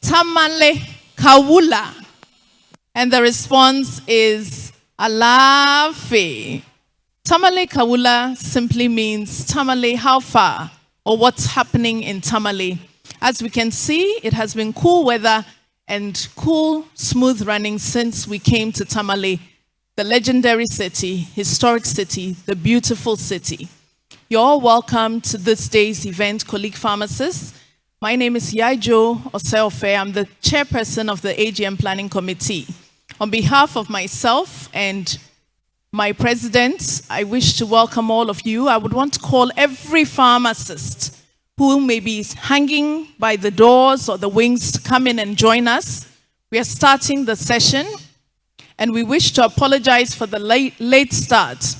Tamale Kawula. And the response is Alafe. Tamale Kawula simply means Tamale, how far? Or what's happening in Tamale. As we can see, it has been cool weather and cool, smooth running since we came to Tamale, the legendary city, historic city, the beautiful city. You're all welcome to this day's event, colleague pharmacists. My name is Yaijo Oseofe. I'm the chairperson of the AGM Planning Committee. On behalf of myself and my president, I wish to welcome all of you. I would want to call every pharmacist who may be hanging by the doors or the wings to come in and join us. We are starting the session, and we wish to apologize for the late start.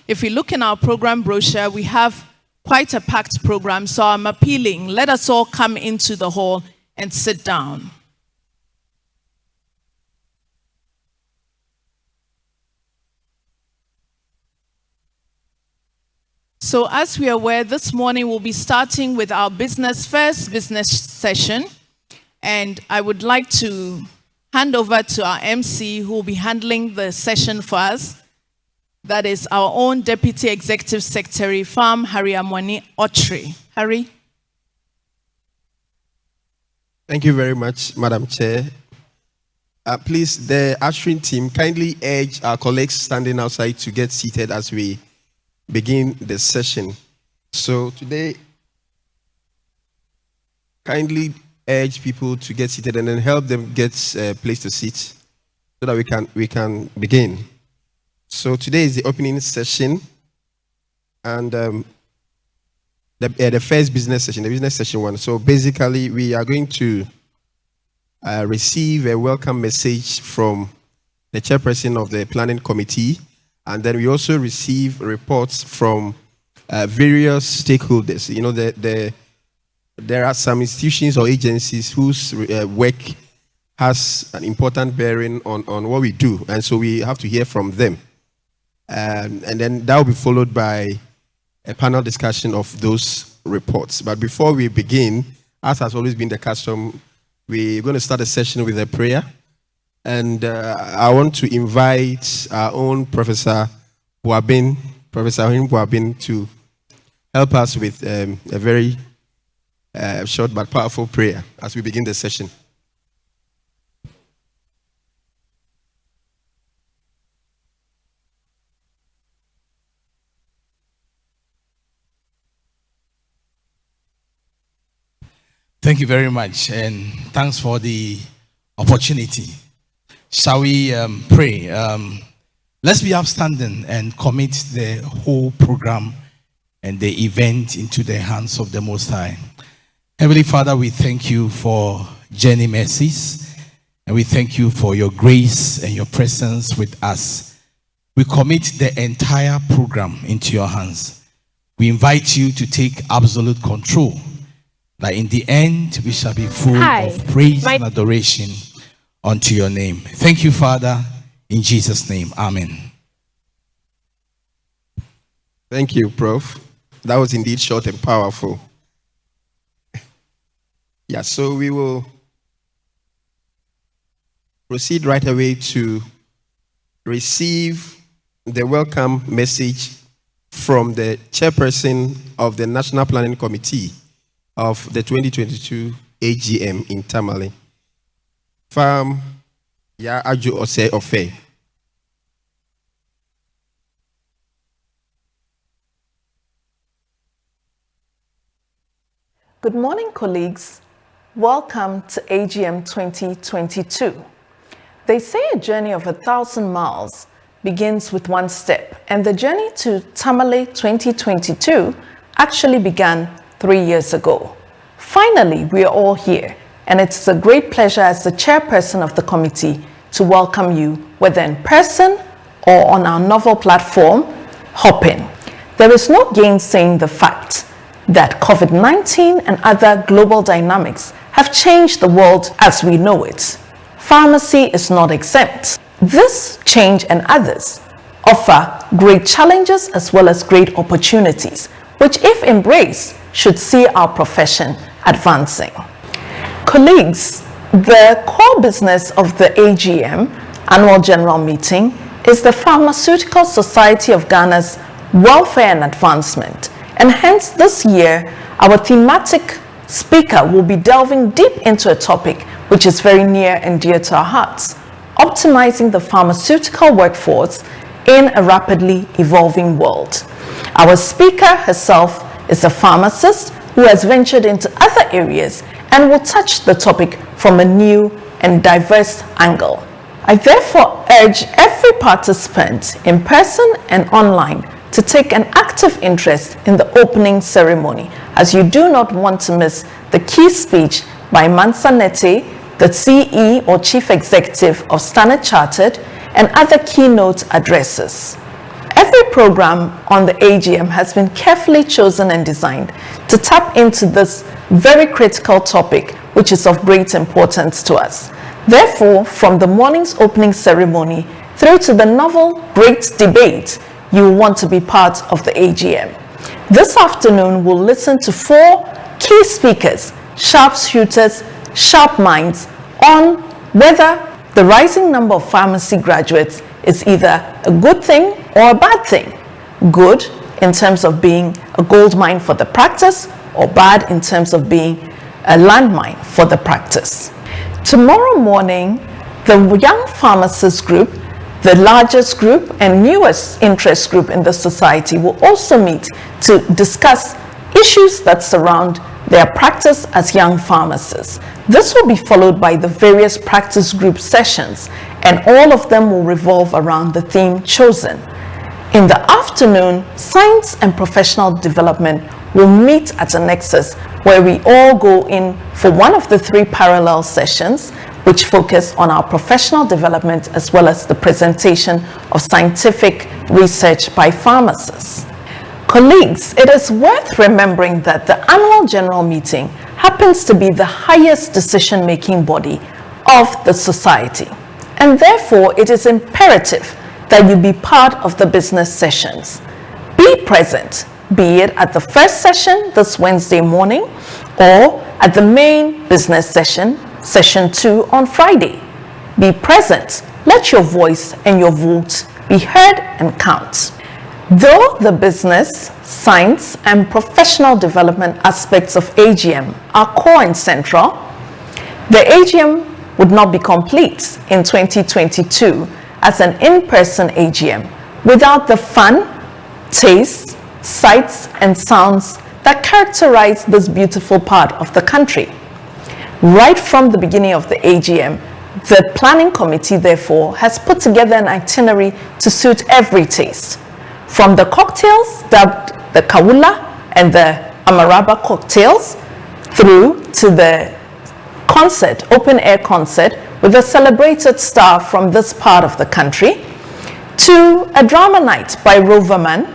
If we look in our program brochure, we have quite a packed program, so I'm appealing, let us all come into the hall and sit down. So as we are aware, this morning we'll be starting with our first business session. And I would like to hand over to our MC who will be handling the session for us. That is our own Deputy Executive Secretary, Farm Harry Amwani Otri. Harry. Thank you very much, Madam Chair. Please, the ushering team, kindly urge our colleagues standing outside to get seated as we begin the session. So today, kindly urge people to get seated and then help them get a place to sit so that we can begin. So today is the opening session, and the first business session, the business session one. So basically, we are going to receive a welcome message from the chairperson of the planning committee. And then we also receive reports from various stakeholders. You know, there are some institutions or agencies whose work has an important bearing on what we do. And so we have to hear from them. And then that will be followed by a panel discussion of those reports. But before we begin, as has always been the custom, we're going to start the session with a prayer. And I want to invite our own Professor Boabin, Professor Ohene Boabin, to help us with a very short but powerful prayer as we begin the session. Thank you very much, and thanks for the opportunity. Shall we pray? Let's be upstanding and commit the whole program and the event into the hands of the Most High. Heavenly Father, we thank you for journey mercies, and we thank you for your grace and your presence with us. We commit the entire program into your hands. We invite you to take absolute control, that in the end we shall be full of praise and adoration unto your name. Thank you, Father, in Jesus' name. Amen. Thank you, Prof. That was indeed short and powerful. Yeah, so we will proceed right away to receive the welcome message from the chairperson of the National Planning Committee of the 2022 AGM in Tamale. Farm Yaijo Oseofe. Good morning, colleagues. Welcome to AGM 2022. They say a journey of 1,000 miles begins with one step, and the journey to Tamale 2022 actually began 3 years ago. Finally, we are all here, and it's a great pleasure as the chairperson of the committee to welcome you, whether in person or on our novel platform, Hopin. There is no gainsaying the fact that COVID-19 and other global dynamics have changed the world as we know it. Pharmacy is not exempt. This change and others offer great challenges as well as great opportunities, which if embraced should see our profession advancing. Colleagues, The core business of the AGM, Annual General Meeting, is the Pharmaceutical Society of Ghana's welfare and advancement. And hence this year, our thematic speaker will be delving deep into a topic which is very near and dear to our hearts: optimizing the pharmaceutical workforce in a rapidly evolving world. Our speaker herself is a pharmacist who has ventured into other areas and will touch the topic from a new and diverse angle. I therefore urge every participant in person and online to take an active interest in the opening ceremony, as you do not want to miss the key speech by Mansa Nete, the CE or Chief Executive of Standard Chartered, and other keynote addresses. Every program on the AGM has been carefully chosen and designed to tap into this very critical topic, which is of great importance to us. Therefore, from the morning's opening ceremony through to the novel Great Debate, you will want to be part of the AGM. This afternoon, we'll listen to 4 key speakers, sharp shooters, sharp minds, on whether the rising number of pharmacy graduates is either a good thing or a bad thing. Good in terms of being a gold mine for the practice, or bad in terms of being a landmine for the practice. Tomorrow morning, the Young Pharmacists Group, the largest group and newest interest group in the society, will also meet to discuss issues that surround their practice as young pharmacists. This will be followed by the various practice group sessions, and all of them will revolve around the theme chosen. In the afternoon, science and professional development will meet at a nexus where we all go in for one of the 3 parallel sessions, which focus on our professional development as well as the presentation of scientific research by pharmacists. Colleagues, it is worth remembering that the Annual General Meeting happens to be the highest decision-making body of the society, and therefore it is imperative that you be part of the business sessions. Be present, be it at the first session this Wednesday morning or at the main business session, session 2 on Friday. Be present, let your voice and your vote be heard and count. Though the business, science, and professional development aspects of AGM are core and central, the AGM would not be complete in 2022 as an in-person AGM without the fun, taste, sights, and sounds that characterize this beautiful part of the country. Right from the beginning of the AGM, the planning committee, therefore, has put together an itinerary to suit every taste. From the cocktails dubbed the Kawula and the Amaraba cocktails, through to the concert, open-air concert, with a celebrated star from this part of the country, to a drama night by Roverman,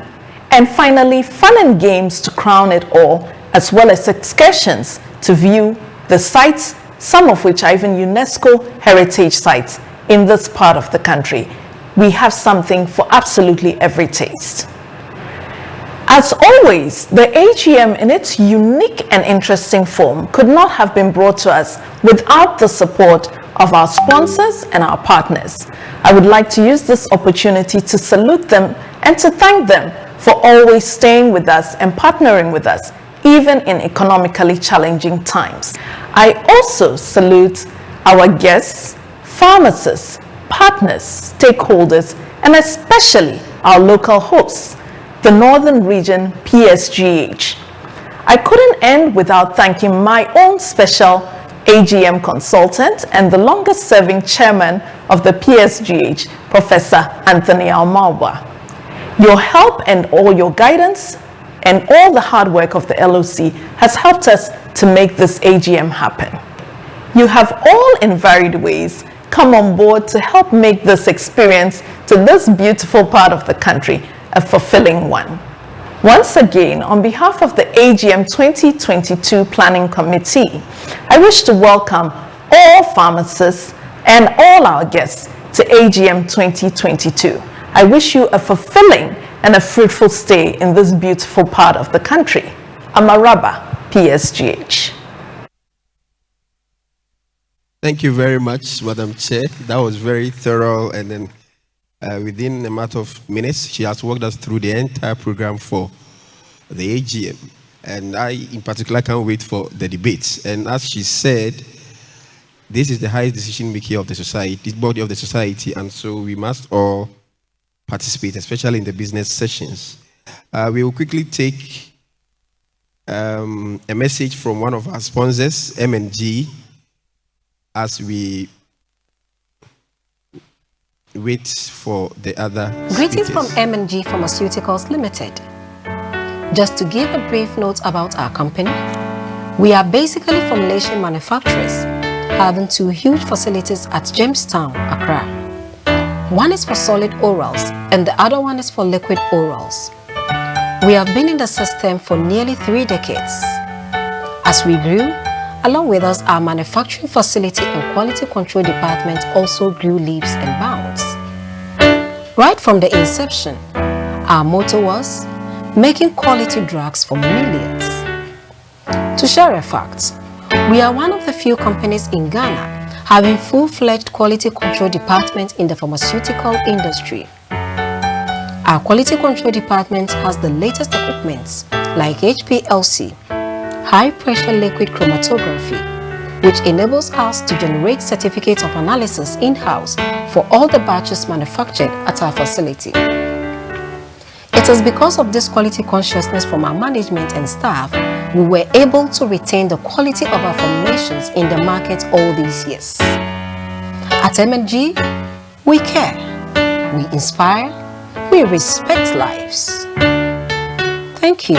and finally fun and games to crown it all, as well as excursions to view the sites, some of which are even UNESCO heritage sites in this part of the country. We have something for absolutely every taste. As always, the AGM in its unique and interesting form could not have been brought to us without the support of our sponsors and our partners. I would like to use this opportunity to salute them and to thank them for always staying with us and partnering with us, even in economically challenging times. I also salute our guests, pharmacists, partners, stakeholders, and especially our local hosts, the Northern Region PSGH. I couldn't end without thanking my own special AGM consultant and the longest serving chairman of the PSGH, Professor Anthony Almawa. Your help and all your guidance and all the hard work of the LOC has helped us to make this AGM happen. You have all in varied ways come on board to help make this experience to this beautiful part of the country a fulfilling one. Once again, on behalf of the AGM 2022 Planning Committee, I wish to welcome all pharmacists and all our guests to AGM 2022. I wish you a fulfilling and a fruitful stay in this beautiful part of the country. Amaraba, PSGH. Thank you very much, Madam Chair. That was very thorough, and then within a matter of minutes, she has walked us through the entire program for the AGM. And I, in particular, can't wait for the debates. And as she said, this is the highest decision making of the society, this body of the society, and so we must all participate, especially in the business sessions. We will quickly take a message from one of our sponsors, M&G, as we wait for the other Greetings speakers. from M&G Pharmaceuticals Limited. Just to give a brief note about our company, we are basically formulation manufacturers, having two huge facilities at Jamestown, Accra. One is for solid orals and the other one is for liquid orals. We have been in the system for nearly 3 decades. As we grew, along with us, our manufacturing facility and quality control department also grew leaps and bounds. Right from the inception, our motto was making quality drugs for millions. To share a fact, we are one of the few companies in Ghana having full-fledged quality control department in the pharmaceutical industry. Our quality control department has the latest equipment like HPLC, high-pressure liquid chromatography, which enables us to generate certificates of analysis in-house for all the batches manufactured at our facility. It is because of this quality consciousness from our management and staff, we were able to retain the quality of our formulations in the market all these years. At M&G, we care, we inspire, we respect lives. Thank you.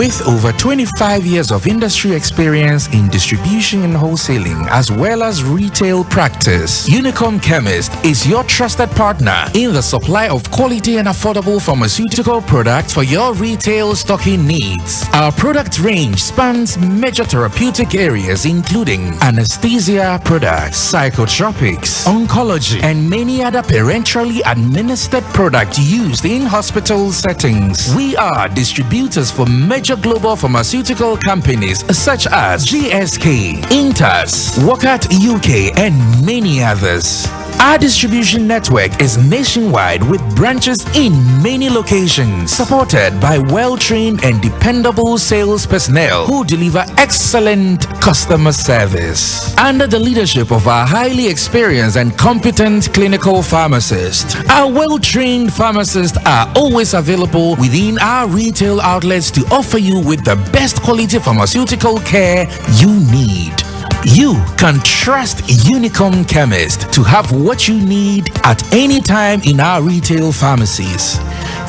With over 25 years of industry experience in distribution and wholesaling, as well as retail practice, Unicom Chemist is your trusted partner in the supply of quality and affordable pharmaceutical products for your retail stocking needs. Our product range spans major therapeutic areas including anesthesia products, psychotropics, oncology, and many other parenterally administered products used in hospital settings. We are distributors for major global pharmaceutical companies such as GSK, Intas, Wockhardt UK, and many others. Our distribution network is nationwide with branches in many locations, supported by well-trained and dependable sales personnel who deliver excellent customer service. Under the leadership of our highly experienced and competent clinical pharmacists, our well-trained pharmacists are always available within our retail outlets to offer you with the best quality pharmaceutical care you need. You can trust Unicom Chemist to have what you need at any time in our retail pharmacies.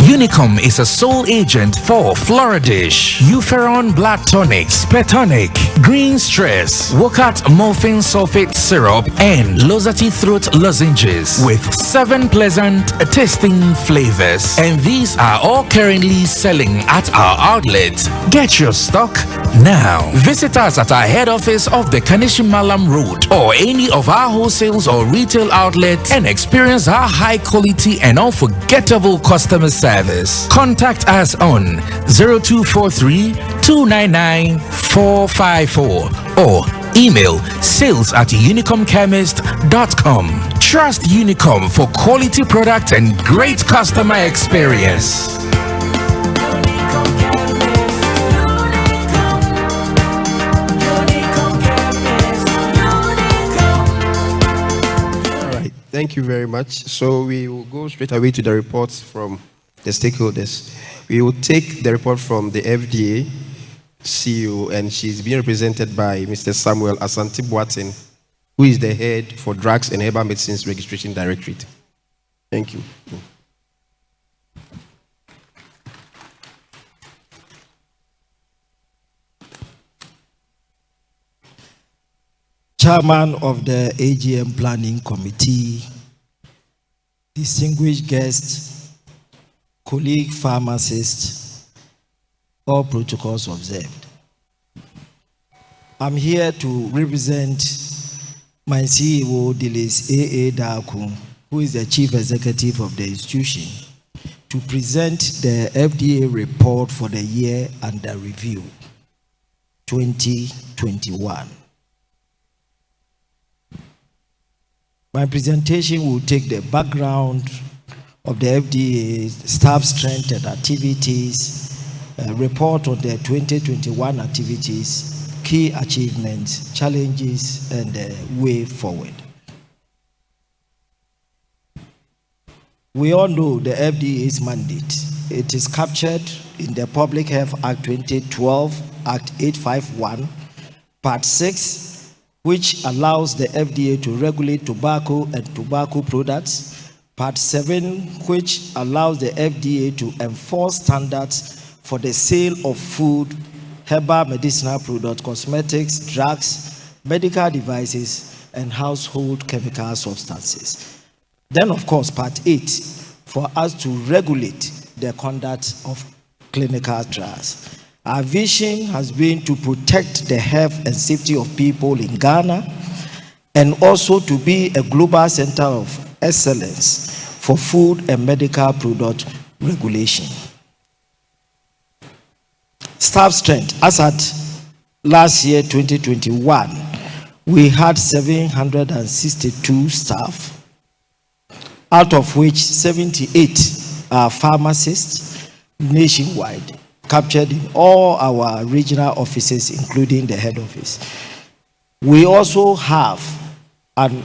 Unicom is a sole agent for Floradish, Euferon Blood Tonic, Spetonic, Green Stress, Wockhardt Morphine Sulfate Syrup, and Lozati Throat Lozenges with 7 pleasant tasting flavors. And these are all currently selling at our outlet. Get your stock now. Visit us at our head office of the Kanishi Malam Road or any of our wholesales or retail outlets and experience our high quality and unforgettable customer service. Contact us on 0243 299 454 or email sales@unicomchemist.com. Trust Unicom for quality product and great customer experience. Thank you very much. So we will go straight away to the reports from the stakeholders. We will take the report from the FDA CEO, and she's being represented by Mr. Samuel Asante Boateng, who is the head for Drugs and Herbal Medicines Registration Directorate. Thank you. Chairman of the AGM Planning Committee, distinguished guests, colleague pharmacists, all protocols observed. I'm here to represent my CEO, Dilis A.A. Daku, who is the Chief Executive of the institution, to present the FDA report for the year under review, 2021. My presentation will take the background of the FDA, staff strength and activities, report on the 2021 activities, key achievements, challenges, and the way forward. We all know the FDA's mandate. It is captured in the Public Health Act 2012, Act 851, Part 6, which allows the FDA to regulate tobacco and tobacco products. Part 7, which allows the FDA to enforce standards for the sale of food, herbal medicinal products, cosmetics, drugs, medical devices, and household chemical substances. Then, of course, Part 8, for us to regulate the conduct of clinical trials. Our vision has been to protect the health and safety of people in Ghana and also to be a global center of excellence for food and medical product regulation. Staff strength. As at last year, 2021, we had 762 staff, out of which 78 are pharmacists nationwide, captured in all our regional offices, including the head office. We also have an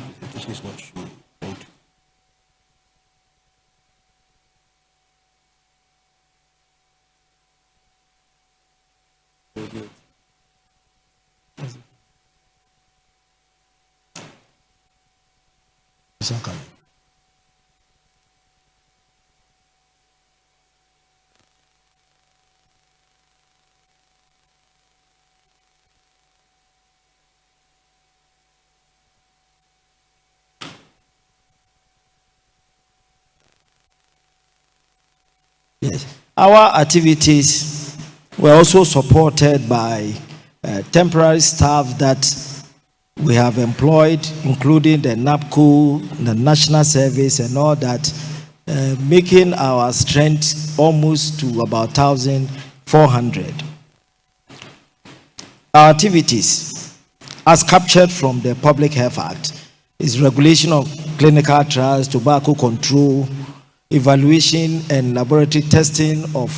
Yes. Our activities were also supported by temporary staff that we have employed, including the NAPCO, the National Service, and all that, making our strength almost to about 1,400. Our activities, as captured from the Public Health Act, is regulation of clinical trials, tobacco control, evaluation and laboratory testing of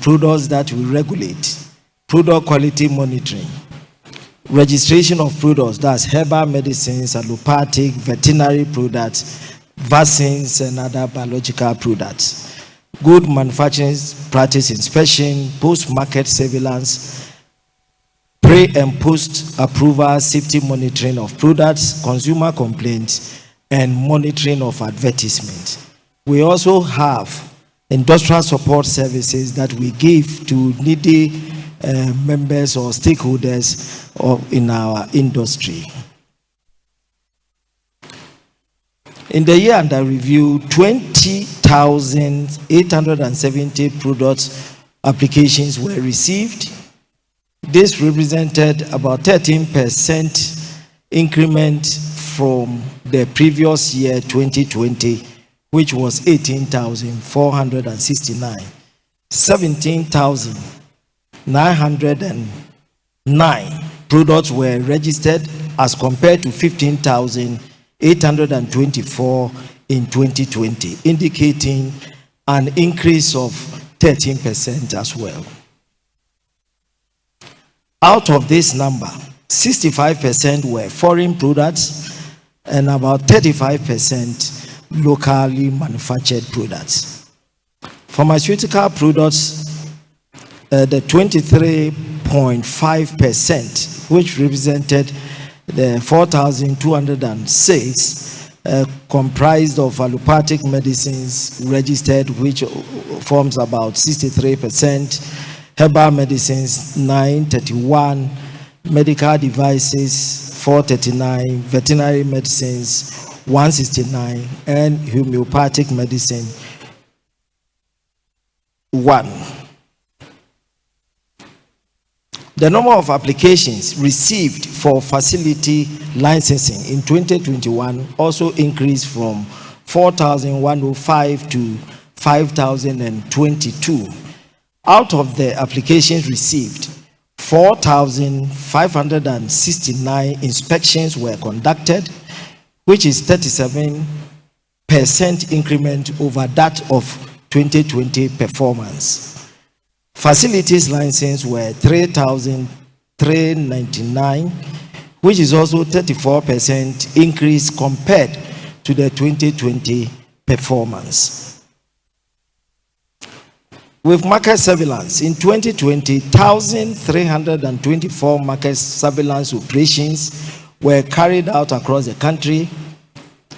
products that we regulate, product quality monitoring, registration of products, that's herbal medicines, allopathic, veterinary products, vaccines, and other biological products, good manufacturing practice inspection, post-market surveillance, pre and post-approval safety monitoring of products, consumer complaints, and monitoring of advertisements. We also have industrial support services that we give to needy members or stakeholders in our industry. In the year under review, 20,870 product applications were received. This represented about 13% increment from the previous year, 2020, which was 18,469. 17,909 products were registered as compared to 15,824 in 2020, indicating an increase of 13% as well. Out of this number, 65% were foreign products and about 35% locally manufactured products. Pharmaceutical products, the 23.5%, which represented the 4,206, comprised of allopathic medicines registered, which forms about 63%, herbal medicines 931, medical devices 439, veterinary medicines 169, and homeopathic medicine 1. The number of applications received for facility licensing in 2021 also increased from 4,105 to 5,022. Out of the applications received, 4,569 inspections were conducted, which is 37% increment over that of 2020 performance. Facilities license were 3,399, which is also 34% increase compared to the 2020 performance. With market surveillance, in 2020, 1,324 market surveillance operations were carried out across the country,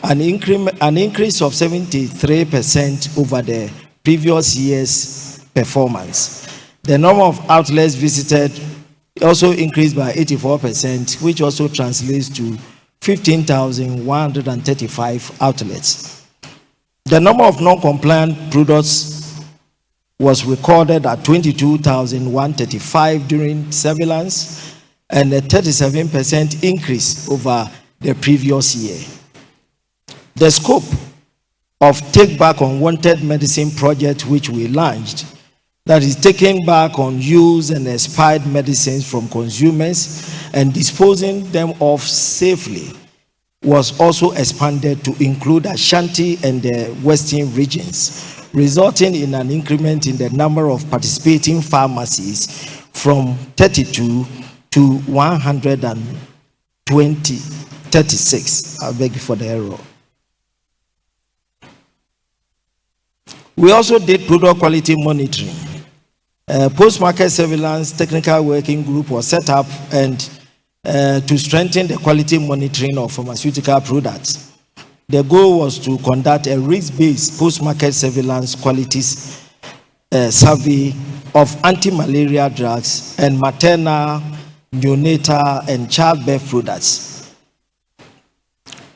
an increase of 73% over the previous year's performance. The number of outlets visited also increased by 84%, which also translates to 15,135 outlets. The number of non-compliant products was recorded at 22,135 during surveillance, and a 37% increase over the previous year. The scope of Take Back Unwanted Medicine project, which we launched, that is taking back unused and expired medicines from consumers and disposing them off safely, was also expanded to include Ashanti and the Western regions, resulting in an increment in the number of participating pharmacies from 32 to 136. I beg for the error. We also did product quality monitoring. Post-market surveillance technical working group was set up and to strengthen the quality monitoring of pharmaceutical products. The goal was to conduct a risk-based post-market surveillance qualities survey of anti-malaria drugs and maternal, neonatal, and childbirth products.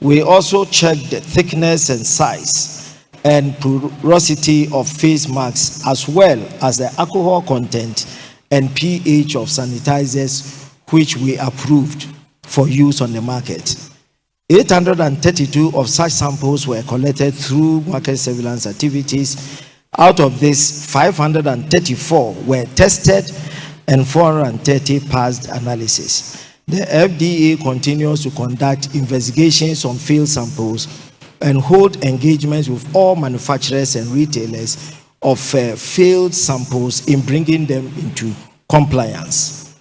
We also checked the thickness and size and porosity of face masks, as well as the alcohol content and pH of sanitizers, which we approved for use on the market. 832 of such samples were collected through market surveillance activities. Out of this, 534 were tested and 430 passed analysis. The FDA continues to conduct investigations on failed samples and hold engagements with all manufacturers and retailers of failed samples in bringing them into compliance.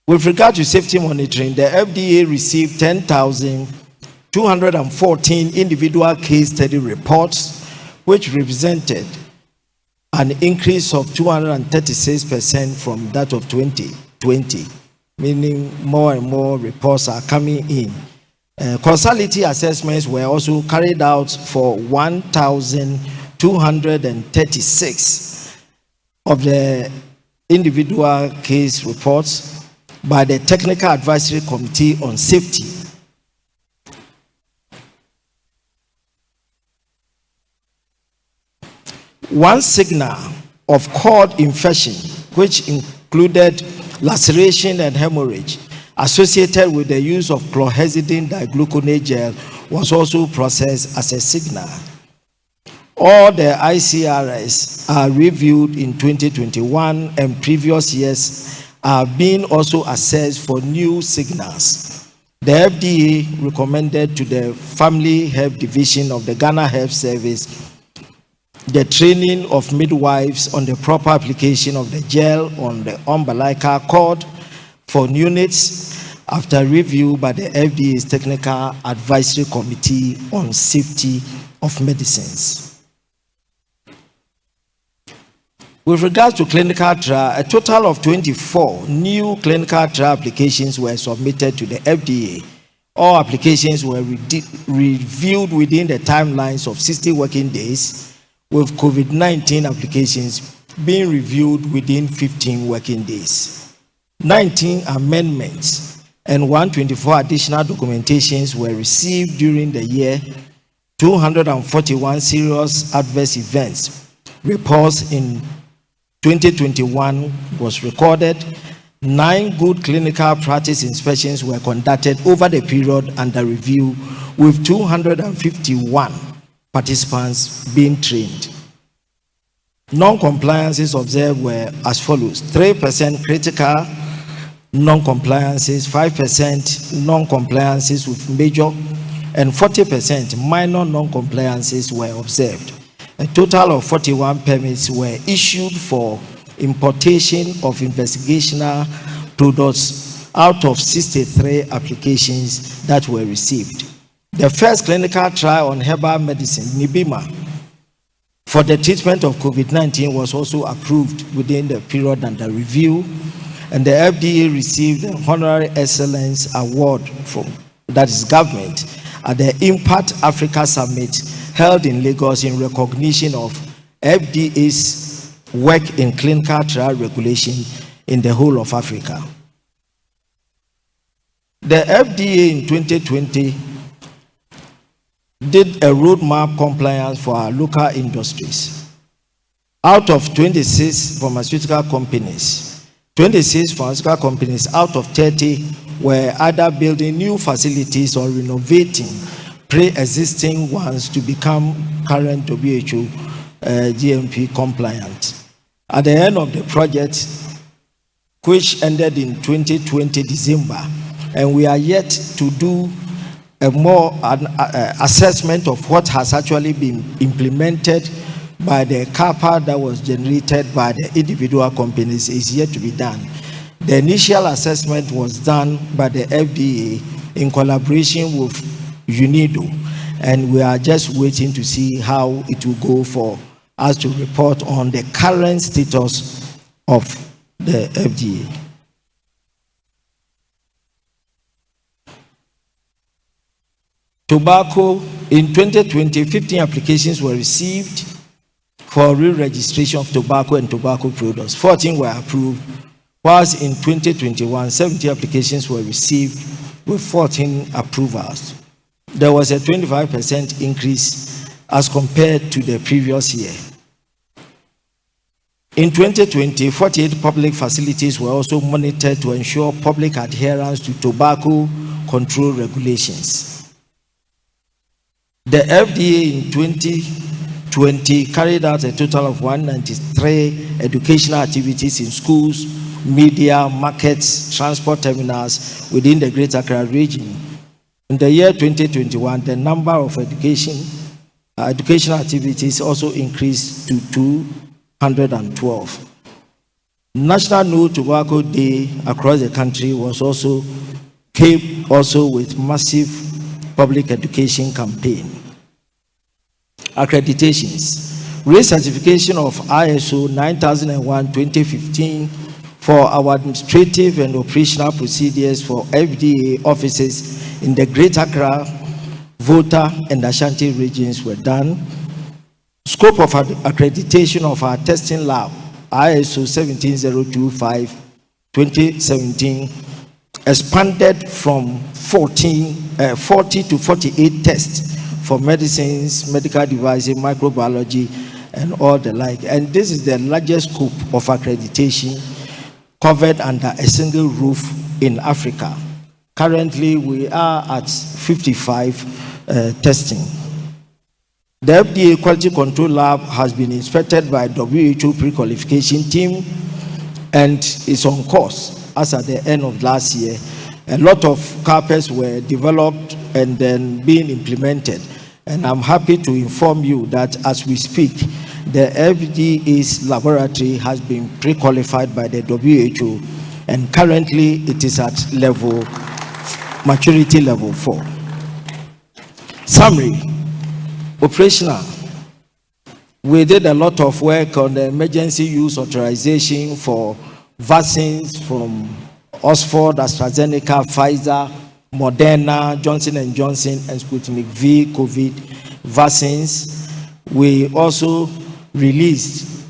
With regard to safety monitoring, the FDA received 10,214 individual case study reports, which represented an increase of 236% from that of 2020, meaning more and more reports are coming in. Causality assessments were also carried out for 1,236 of the individual case reports by the Technical Advisory Committee on Safety. One signal of cord infection, which included laceration and hemorrhage associated with the use of chlorhexidine digluconate gel, was also processed as a signal. All the ICRS are reviewed in 2021, and previous years are being also assessed for new signals. The FDA recommended to the Family Health Division of the Ghana Health Service the training of midwives on the proper application of the gel on the umbilical cord for neonates after review by the FDA's Technical Advisory Committee on Safety of Medicines. With regards to clinical trial, a total of 24 new clinical trial applications were submitted to the FDA. All applications were reviewed within the timelines of 60 working days, with COVID-19 applications being reviewed within 15 working days. 19 amendments and 124 additional documentations were received during the year. 241 serious adverse events reports in 2021 was recorded. 9 good clinical practice inspections were conducted over the period under review, with 251 participants being trained. Non-compliances observed were as follows: 3% critical non-compliances, 5% non-compliances with major, and 40% minor non-compliances were observed. A total of 41 permits were issued for importation of investigational products out of 63 applications that were received. The first clinical trial on herbal medicine, Nibima, for the treatment of COVID-19 was also approved within the period under review, and the FDA received the Honorary Excellence Award from, that is government, at the Impact Africa Summit held in Lagos in recognition of FDA's work in clinical trial regulation in the whole of Africa. The FDA in 2020 did a roadmap compliance for our local industries. Out of 26 pharmaceutical companies, 26 pharmaceutical companies out of 30 were either building new facilities or renovating pre-existing ones to become current WHO GMP compliant. At the end of the project, which ended in 2020 December, and we are yet to do a more assessment of what has actually been implemented by the CAPA that was generated by the individual companies is yet to be done. The initial assessment was done by the FDA in collaboration with UNIDO, and we are just waiting to see how it will go for us to report on the current status of the FDA. Tobacco, in 2020, 15 applications were received for re-registration of tobacco and tobacco products. 14 were approved, whilst in 2021, 70 applications were received with 14 approvals. there was a 25% increase as compared to the previous year. In 2020, 48 public facilities were also monitored to ensure public adherence to tobacco control regulations. The FDA in 2020 carried out a total of 193 educational activities in schools, media, markets, transport terminals within the Greater Accra region. In the year 2021, the number of educational activities also increased to 212. National No Tobacco Day across the country came also with massive public education campaign. Accreditations. Recertification of ISO 9001:2015 for our administrative and operational procedures for FDA offices in the Greater Accra, Volta, and Ashanti regions were done. Scope of accreditation of our testing lab, ISO 17025:2017, expanded from 40 to 48 tests for medicines, medical devices, microbiology, and all the like. And this is the largest scope of accreditation covered under a single roof in Africa. Currently, we are at 55 testing. The FDA Quality Control Lab has been inspected by WHO pre-qualification team and is on course as at the end of last year. A lot of carpets were developed and then being implemented. And I'm happy to inform you that as we speak, the FDA's laboratory has been pre-qualified by the WHO, and currently it is at maturity level 4. Summary. Operational. We did a lot of work on the emergency use authorization for vaccines from Oxford, AstraZeneca, Pfizer, Moderna, Johnson & Johnson, and Sputnik V COVID vaccines. We also released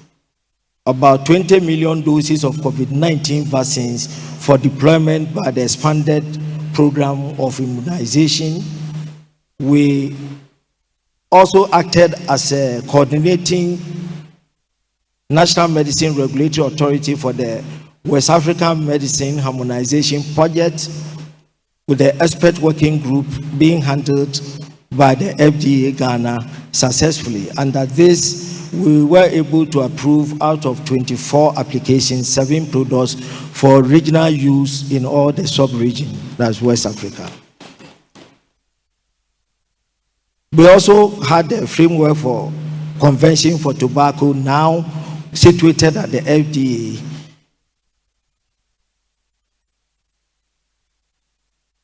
about 20 million doses of COVID-19 vaccines for deployment by the expanded program of immunization. We also acted as a coordinating National Medicine Regulatory Authority for the West African Medicine Harmonization Project, with the expert working group being handled by the FDA Ghana successfully. Under this, we were able to approve out of 24 applications, 7 products for regional use in all the sub-region, that's West Africa. We also had a framework for Convention for Tobacco, now situated at the FDA.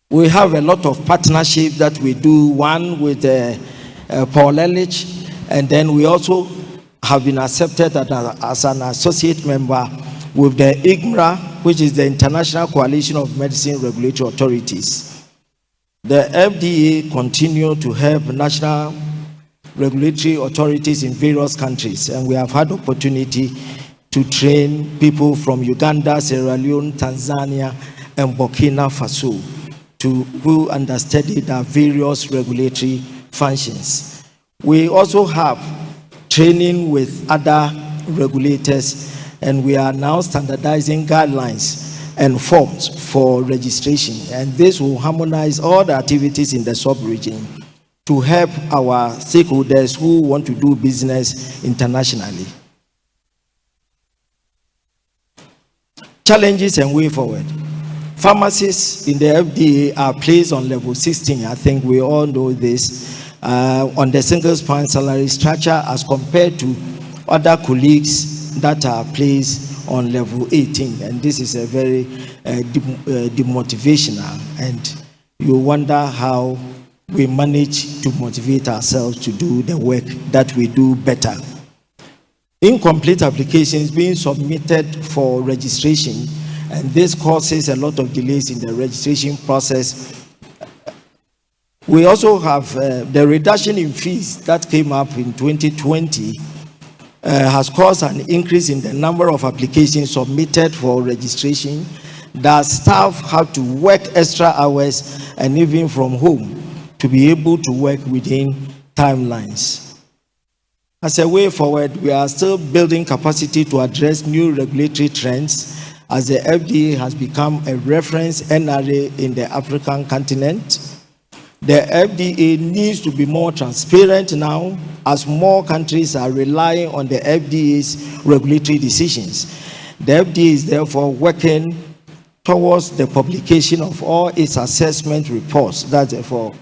We have a lot of partnerships that we do, one with Paul Ehrlich, and then we also have been accepted as an associate member with the IGMRA, which is the International Coalition of Medicine Regulatory Authorities. The FDA continues to help national regulatory authorities in various countries, and we have had opportunity to train people from Uganda, Sierra Leone, Tanzania, and Burkina Faso who understudy the various regulatory functions. We also have training with other regulators, and we are now standardizing guidelines and forms for registration, and this will harmonize all the activities in the sub-region to help our stakeholders who want to do business internationally. Challenges and way forward. Pharmacies in the FDA are placed on level 16. I think we all know this, on the single span salary structure as compared to other colleagues that are placed on level 18. And this is a very demotivational, and you wonder how we manage to motivate ourselves to do the work that we do better. Incomplete applications being submitted for registration, and this causes a lot of delays in the registration process. We also have the reduction in fees that came up in 2020 has caused an increase in the number of applications submitted for registration, that staff have to work extra hours and even from home to to be able to work within timelines. As a way forward, we are still building capacity to address new regulatory trends as the FDA has become a reference NRA in the African continent. The FDA needs to be more transparent now as more countries are relying on the FDA's regulatory decisions. The FDA is therefore working towards the publication of all its assessment reports, that's for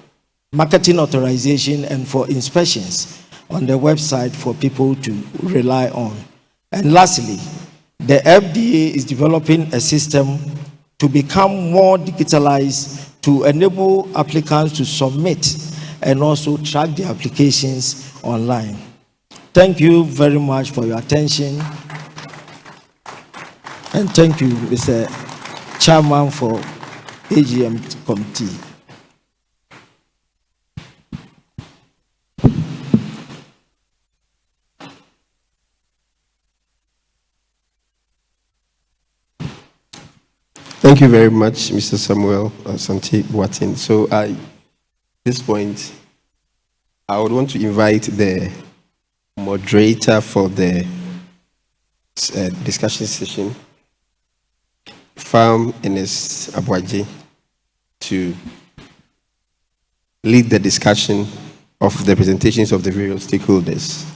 marketing authorization and for inspections, on the website for people to rely on. And lastly, the FDA is developing a system to become more digitalized to enable applicants to submit and also track their applications online. Thank you very much for your attention. And thank you, Mr. Chairman, for AGM committee. Thank you very much, Mr. Samuel Asante Boateng. So at this point, I would want to invite the moderator for the discussion session, Farm Ernest Abuaje, to lead the discussion of the presentations of the various stakeholders.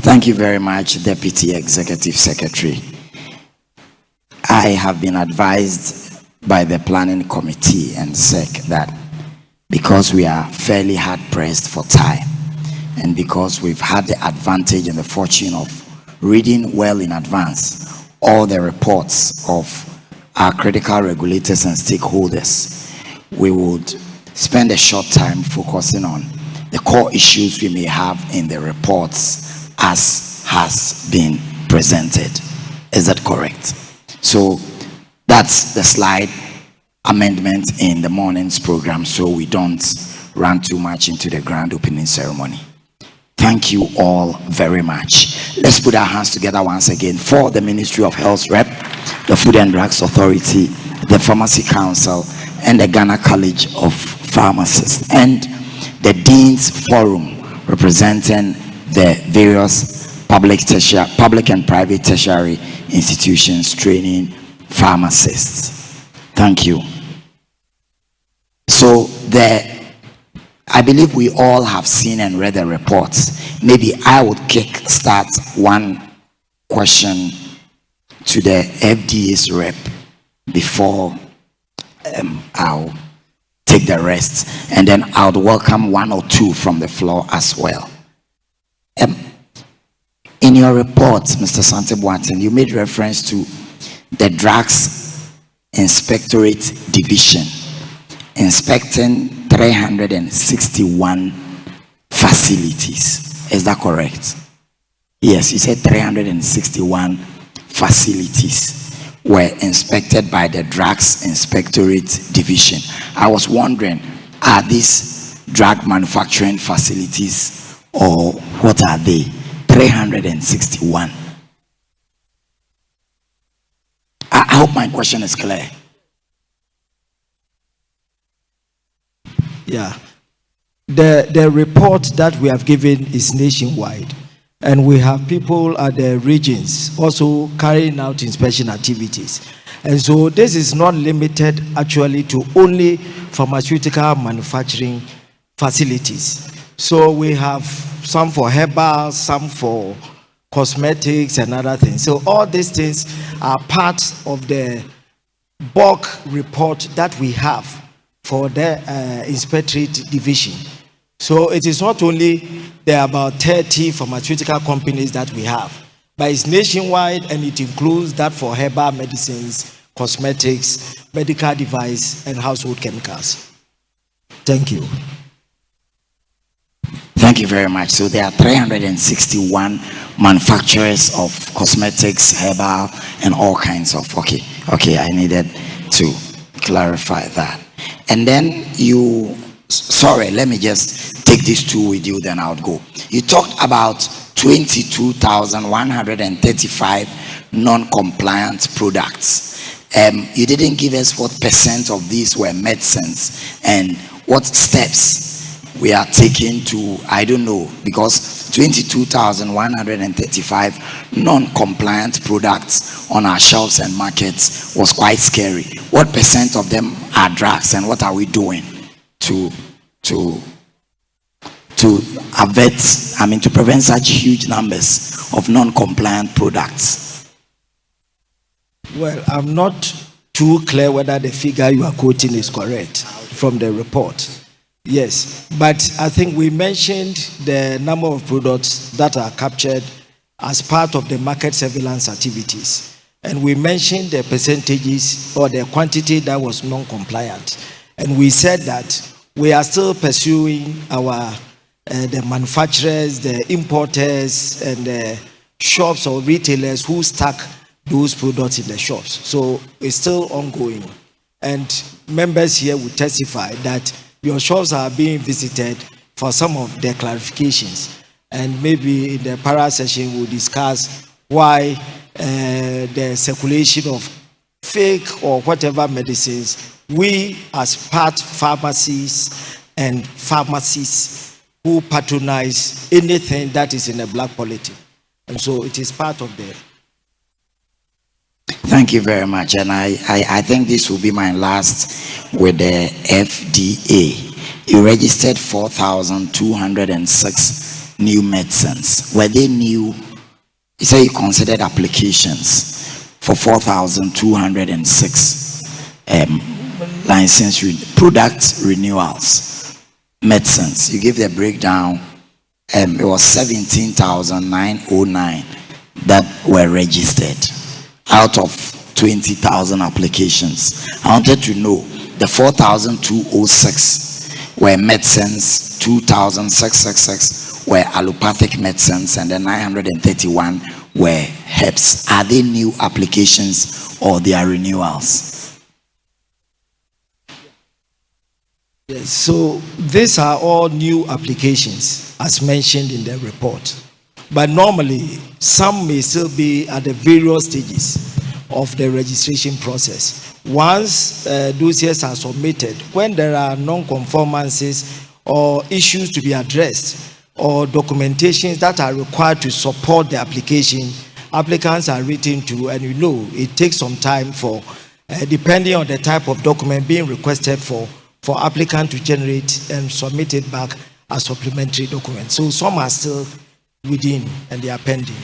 Thank you very much, Deputy Executive Secretary. I have been advised by the Planning Committee and SEC that because we are fairly hard-pressed for time and because we've had the advantage and the fortune of reading well in advance all the reports of our critical regulators and stakeholders, we would spend a short time focusing on the core issues we may have in the reports as has been presented. Is that correct? So that's the slide amendment in the morning's program, so we don't run too much into the grand opening ceremony. Thank you all very much. Let's put our hands together once again for the Ministry of Health Rep, the Food and Drugs Authority, the Pharmacy Council, and the Ghana College of Pharmacists, and the Dean's Forum representing the various public and private tertiary institutions training pharmacists. Thank you. So I believe we all have seen and read the reports. Maybe I would start one question to the FDA's rep before I'll take the rest, and then I would welcome one or two from the floor as well. In your report, Mr. Asante Boateng, you made reference to the Drugs Inspectorate Division inspecting 361 facilities. Is that correct? Yes, you said 361 facilities were inspected by the Drugs Inspectorate Division. I was wondering, are these drug manufacturing facilities or what are they? 361. I hope my question is clear. Yeah. The report that we have given is nationwide, and we have people at the regions also carrying out inspection activities. And so this is not limited actually to only pharmaceutical manufacturing facilities. So we have some for herbal, some for cosmetics and other things. So all these things are part of the bulk report that we have for the Inspectorate Division. So it is not only there are about 30 pharmaceutical companies that we have, but it's nationwide, and it includes that for herbal medicines, cosmetics, medical device, and household chemicals. Thank you. Thank you very much. So there are 361 manufacturers of cosmetics, herbal, and all kinds of. Okay, I needed to clarify that. And then sorry, let me just take these two with you, then I'll go. You talked about 22,135 non-compliant products. You didn't give us what percent of these were medicines and what steps we are taking to, I don't know, because 22,135 non-compliant products on our shelves and markets was quite scary. What percent of them are drugs, and what are we doing to avert, to prevent such huge numbers of non-compliant products? Well, I'm not too clear whether the figure you are quoting is correct from the report. Yes, but I think we mentioned the number of products that are captured as part of the market surveillance activities. And we mentioned the percentages or the quantity that was non-compliant. And we said that we are still pursuing our the manufacturers, the importers, and the shops or retailers who stock those products in the shops. So it's still ongoing. And members here will testify that your shops are being visited for some of their clarifications. And maybe in the para session we'll discuss why the circulation of fake or whatever medicines, we as part pharmacies and pharmacists who patronize anything that is in a black politic. And so it is part of the... Thank you very much. And I think this will be my last with the FDA. You registered 4,206 new medicines. Were they new? You say you considered applications for 4,206 license product renewals, medicines. You give the breakdown. It was 17,909 that were registered out of 20,000 applications. I wanted to know the 4,206 were medicines, 2,666 were allopathic medicines, and the 931 were herbs. Are they new applications or they are renewals? Yes, so these are all new applications as mentioned in the report. But normally, some may still be at the various stages of the registration process. Once dossiers are submitted, when there are non-conformances or issues to be addressed or documentations that are required to support the application, applicants are written to, and it takes some time for, depending on the type of document being requested for applicant to generate and submit it back as supplementary documents. So some are still within and they are pending.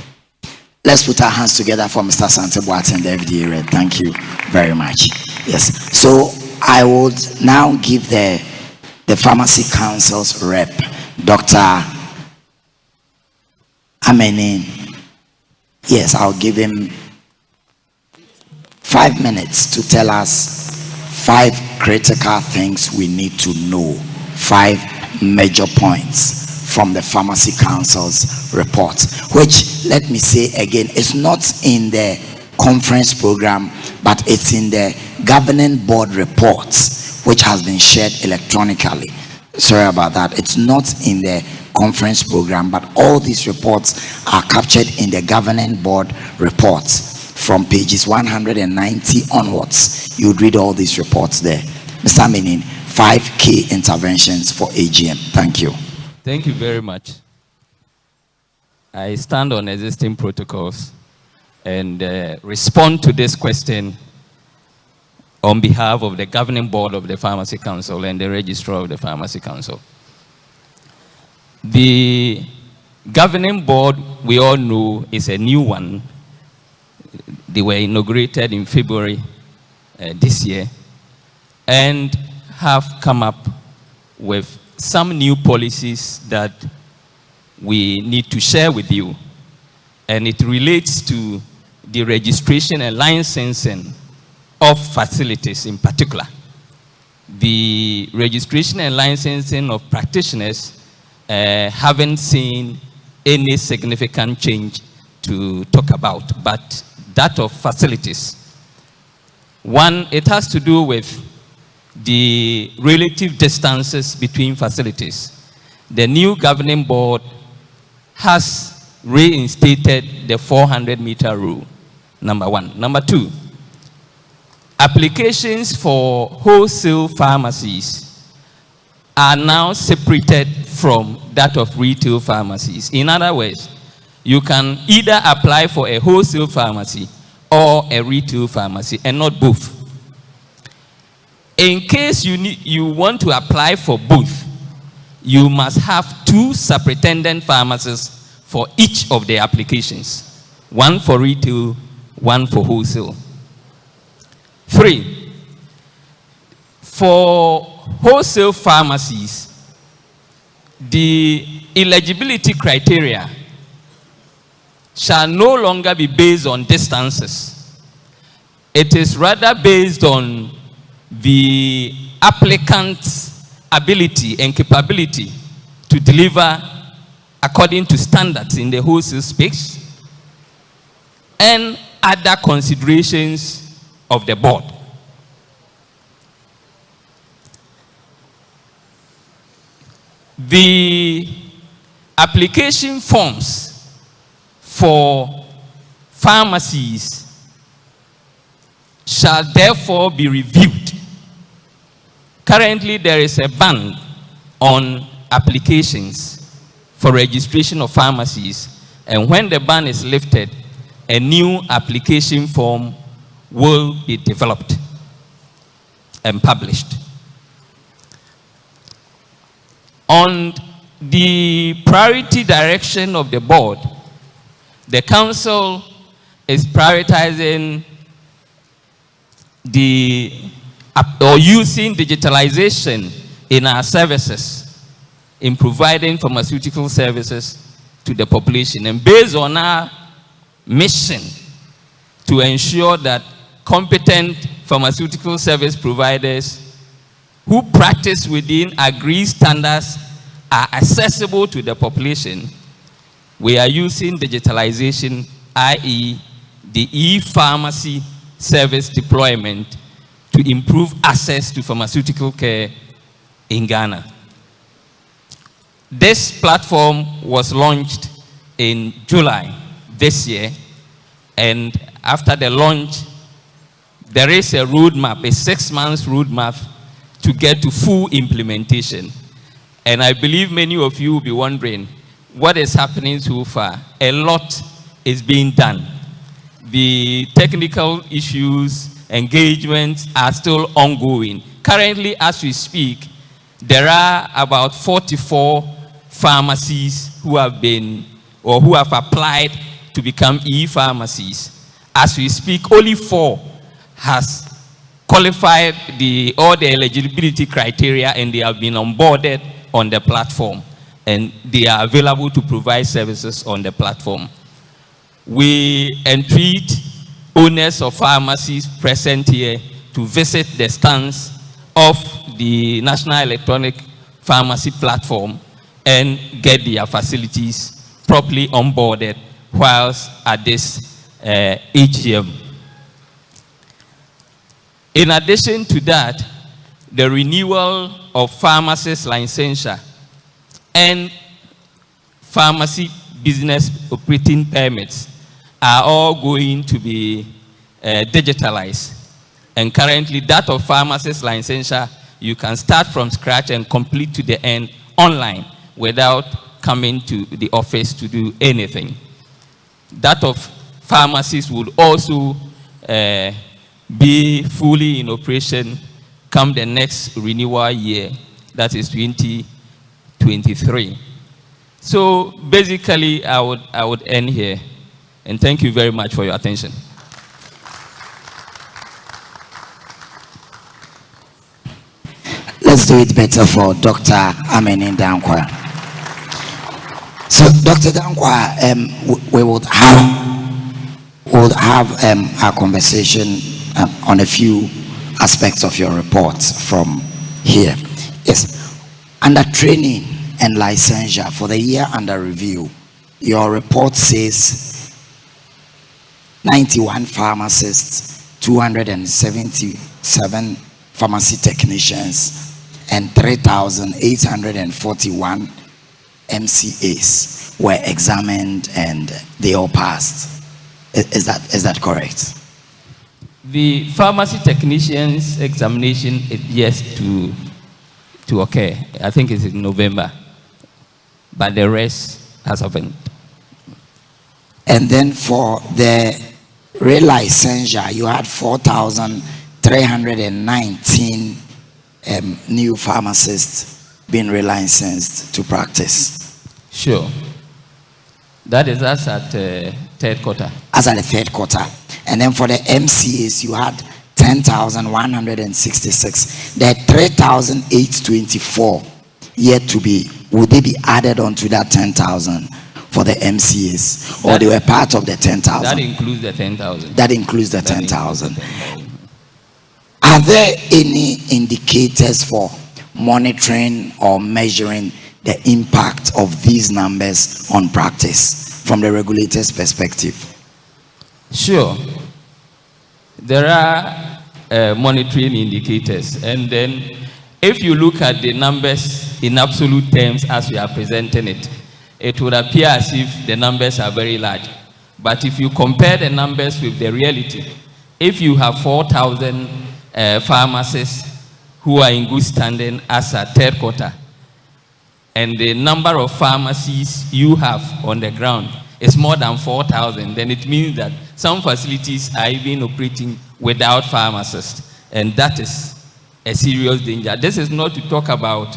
Let's put our hands together for Mr. Santeboat and the FDA rep. Thank you very much. Yes. So I would now give the Pharmacy Council's rep, Dr. Amenin. Yes, I'll give him 5 minutes to tell us 5 critical things we need to know, 5 major points from the Pharmacy Council's report, which, let me say again, is not in the conference program, but it's in the governing board reports, which has been shared electronically. Sorry about that. It's not in the conference program, but all these reports are captured in the governing board reports. From pages 190 onwards, you would read all these reports there. Mr. Amenin, 5 key interventions for AGM. Thank you. Thank you very much. I stand on existing protocols and respond to this question on behalf of the governing board of the Pharmacy Council and the registrar of the Pharmacy Council. The governing board, we all know, is a new one. They were inaugurated in February this year and have come up with some new policies that we need to share with you. And it relates to the registration and licensing of facilities in particular. The registration and licensing of practitioners haven't seen any significant change to talk about, but that of facilities. One, it has to do with the relative distances between facilities. The new governing board has reinstated the 400-meter rule, number one. Number two, applications for wholesale pharmacies are now separated from that of retail pharmacies. In other words, you can either apply for a wholesale pharmacy or a retail pharmacy, and not both. In case you want to apply for both, you must have two superintendent pharmacists for each of the applications. One for retail, one for wholesale. 3, for wholesale pharmacies, the eligibility criteria shall no longer be based on distances. It is rather based on the applicant's ability and capability to deliver according to standards in the wholesale space and other considerations of the board. The application forms for pharmacies shall therefore be reviewed. Currently, there is a ban on applications for registration of pharmacies, and when the ban is lifted, a new application form will be developed and published. On the priority direction of the board, the council is prioritizing using digitalization in our services, in providing pharmaceutical services to the population. And based on our mission to ensure that competent pharmaceutical service providers who practice within agreed standards are accessible to the population, we are using digitalization, i.e. the e-pharmacy service deployment, to improve access to pharmaceutical care in Ghana. This platform was launched in July this year, and after the launch, there is a roadmap, a 6-month roadmap to get to full implementation. And I believe many of you will be wondering what is happening so far. A lot is being done. The technical issues, engagements are still ongoing. Currently, as we speak, there are about 44 pharmacies who have been or who have applied to become e-pharmacies. As we speak, only 4 has qualified all the eligibility criteria, and they have been onboarded on the platform, and they are available to provide services on the platform. We entreat owners of pharmacies present here to visit the stands of the National Electronic Pharmacy Platform and get their facilities properly onboarded whilst at this AGM. In addition to that, the renewal of pharmacist licensure and pharmacy business operating permits are all going to be digitalized. And currently, that of pharmacist licensure, you can start from scratch and complete to the end online without coming to the office to do anything. That of pharmacists would also be fully in operation come the next renewal year, that is 2023. So basically, I would end here, and thank you very much for your attention. Let's do it better for Dr. Ameni Dankwa. So, Dr. Dankwa, we would have a conversation on a few aspects of your report from here. Yes, under training and licensure for the year under review, your report says 91 pharmacists, 277 pharmacy technicians, and 3,841 MCAs. were examined and they all passed. Is that correct? The pharmacy technician's examination is yet to occur. I think it's in November. But the rest has happened. And then for the re-licensure, you had 4,319 new pharmacists being relicensed to practice. Sure. That is us at third quarter. As at the third quarter. And then for the MCAs, you had 10,166. There are 3,824 yet to be. Would they be added on to that 10,000 for the MCAs? Or they were part of the 10,000? That includes the 10,000. That includes the 10,000. Are there any indicators for monitoring or measuring the impact of these numbers on practice from the regulator's perspective? Sure. There are monitoring indicators. And then if you look at the numbers in absolute terms as we are presenting it, it would appear as if the numbers are very large. But if you compare the numbers with the reality, if you have 4,000 pharmacists who are in good standing as a third quarter, and the number of pharmacies you have on the ground is more than 4,000, then it means that some facilities are even operating without pharmacists. And that is a serious danger. This is not to talk about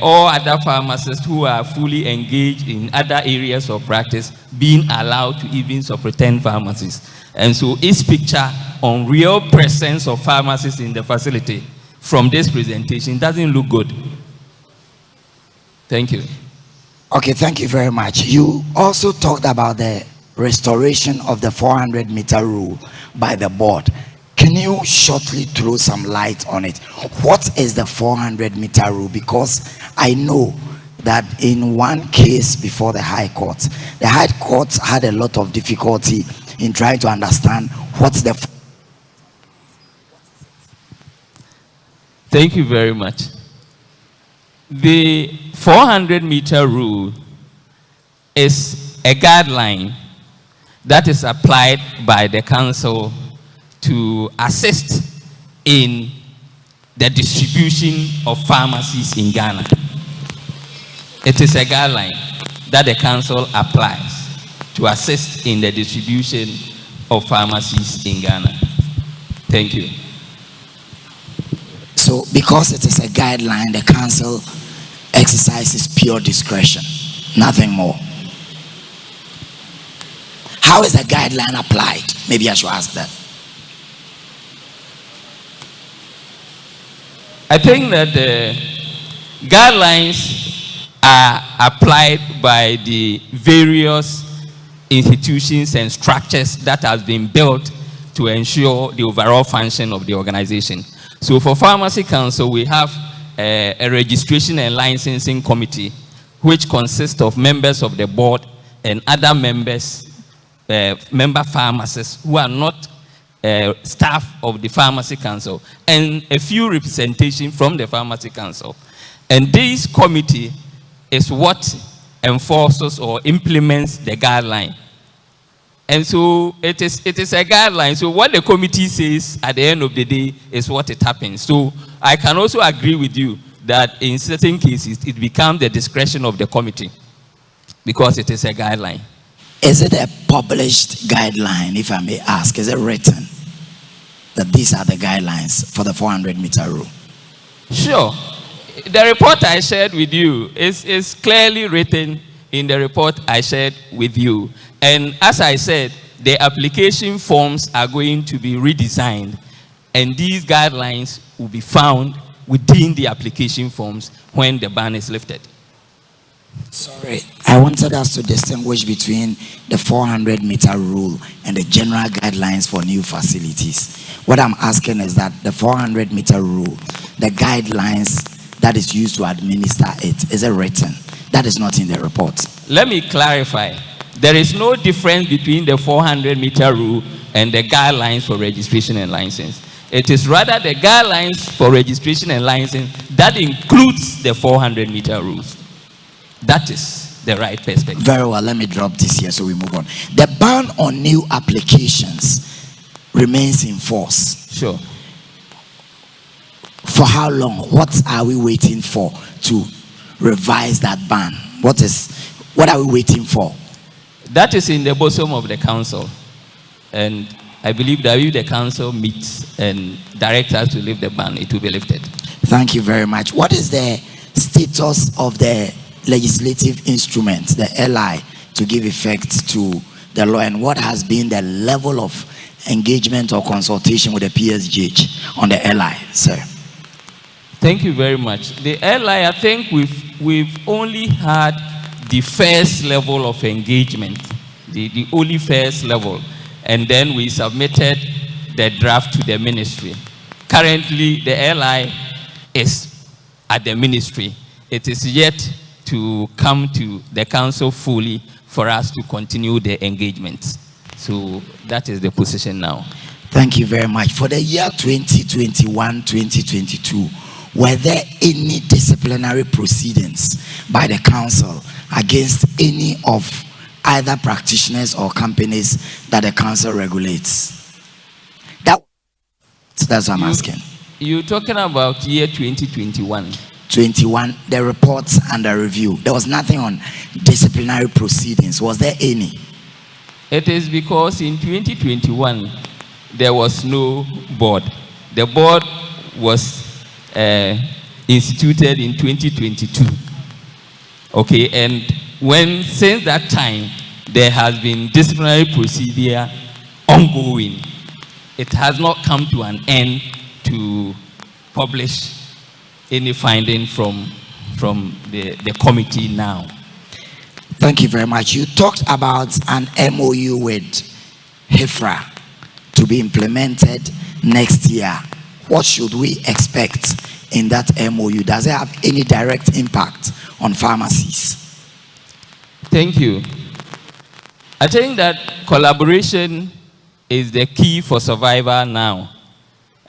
all other pharmacists who are fully engaged in other areas of practice being allowed to even superintend pharmacies. And so its picture on real presence of pharmacists in the facility from this presentation doesn't look good. Thank you. Okay, thank you very much. You also talked about the restoration of the 400-meter rule by the board. Can you shortly throw some light on it? What is the 400-meter rule? Because I know that in one case before the High Court had a lot of difficulty in trying to understand what's the... Thank you very much. The 400-meter rule is a guideline that is applied by the council to assist in the distribution of pharmacies in Ghana. It is a guideline that the council applies to assist in the distribution of pharmacies in Ghana. Thank you. So because it is a guideline, the council exercises pure discretion, nothing more. How is the guideline applied? Maybe I should ask that. I think that the guidelines are applied by the various institutions and structures that have been built to ensure the overall function of the organization. So for Pharmacy Council, we have a registration and licensing committee, which consists of members of the board and other members, member pharmacists who are not staff of the Pharmacy Council, and a few representation from the Pharmacy Council. And this committee is what enforces or implements the guideline. And so it is a guideline. So what the committee says at the end of the day is what it happens. So I can also agree with you that in certain cases it becomes the discretion of the committee because it is a guideline. Is it a published guideline, if I may ask? Is it written that these are the guidelines for the 400-meter rule? Sure. The report I shared with you is clearly written in the report I shared with you. And as I said, the application forms are going to be redesigned, and these guidelines will be found within the application forms when the ban is lifted. Sorry, I wanted us to distinguish between the 400-meter rule and the general guidelines for new facilities. What I'm asking is that the 400-meter rule, the guidelines that is used to administer it, is it written? That is not in the report. Let me clarify. There is no difference between the 400-meter rule and the guidelines for registration and license. It is rather the guidelines for registration and license that includes the 400-meter rules. That is the right perspective. Very well, let me drop this here so we move on. The ban on new applications remains in force. Sure. For how long? What are we waiting for to revise that ban? What are we waiting for? That is in the bosom of the council. And I believe that if the council meets and directs us to lift the ban, it will be lifted. Thank you very much. What is the status of the legislative instrument, the LI, to give effect to the law, and what has been the level of engagement or consultation with the PSGH on the LI, sir? Thank you very much. The LI, I think we've only had the first level of engagement, the only first level, and then we submitted the draft to the ministry. Currently, the LI is at the ministry. It is yet to come to the council fully for us to continue the engagement. So that is the position now. Thank you very much. For the year 2021-2022, were there any disciplinary proceedings by the council against any of either practitioners or companies that the council regulates? That's what I'm asking. You're talking about year 2021. 21, the reports under review. There was nothing on disciplinary proceedings. Was there any? It is because in 2021, there was no board. The board was instituted in 2022. Okay, and since that time, there has been disciplinary procedure ongoing. It has not come to an end to publish any finding from the committee now. Thank you very much. You talked about an MOU with HIFRA to be implemented next year. What should we expect in that MOU? Does it have any direct impact on pharmacies? Thank you. I think that collaboration is the key for survival now.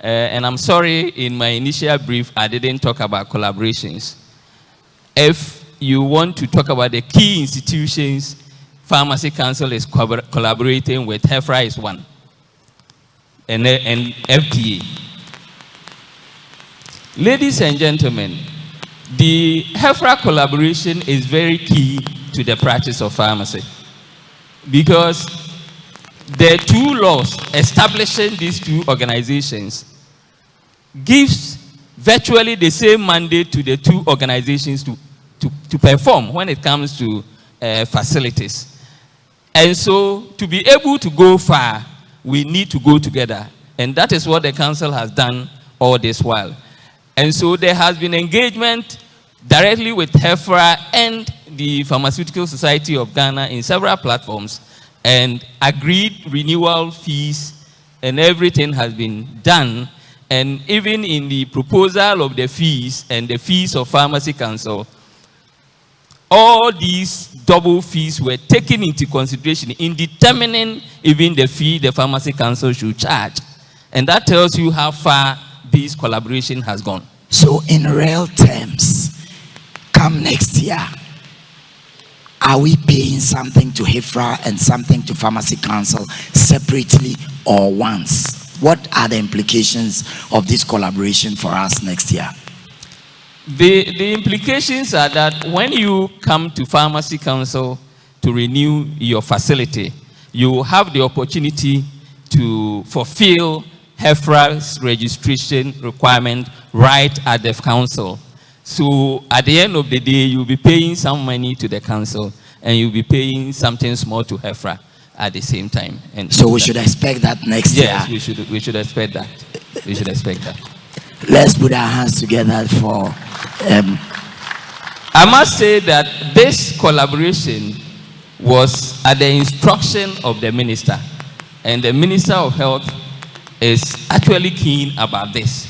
And I'm sorry, in my initial brief, I didn't talk about collaborations. If you want to talk about the key institutions, Pharmacy Council is collaborating with HEFRA is one, and FDA. Ladies and gentlemen, the HEFRA collaboration is very key to the practice of pharmacy, because the two laws establishing these two organizations gives virtually the same mandate to the two organizations to perform when it comes to facilities. And so to be able to go far, we need to go together. And that is what the council has done all this while. And so there has been engagement directly with HEFRA and the Pharmaceutical Society of Ghana in several platforms, and agreed renewal fees and everything has been done. And even in the proposal of the fees and the fees of Pharmacy Council, all these double fees were taken into consideration in determining even the fee the Pharmacy Council should charge. And that tells you how far this collaboration has gone. So in real terms, come next year, are we paying something to HIFRA and something to Pharmacy Council separately or once? What are the implications of this collaboration for us next year? The implications are that when you come to Pharmacy Council to renew your facility, you have the opportunity to fulfill HEFRA's registration requirement right at the council. So at the end of the day, you'll be paying some money to the council and you'll be paying something small to HEFRA at the same time. And so we should expect that next year? Yes, we should expect that. We should expect that. Let's put our hands together for... I must say that this collaboration was at the instruction of the minister. And the Minister of Health is actually keen about this.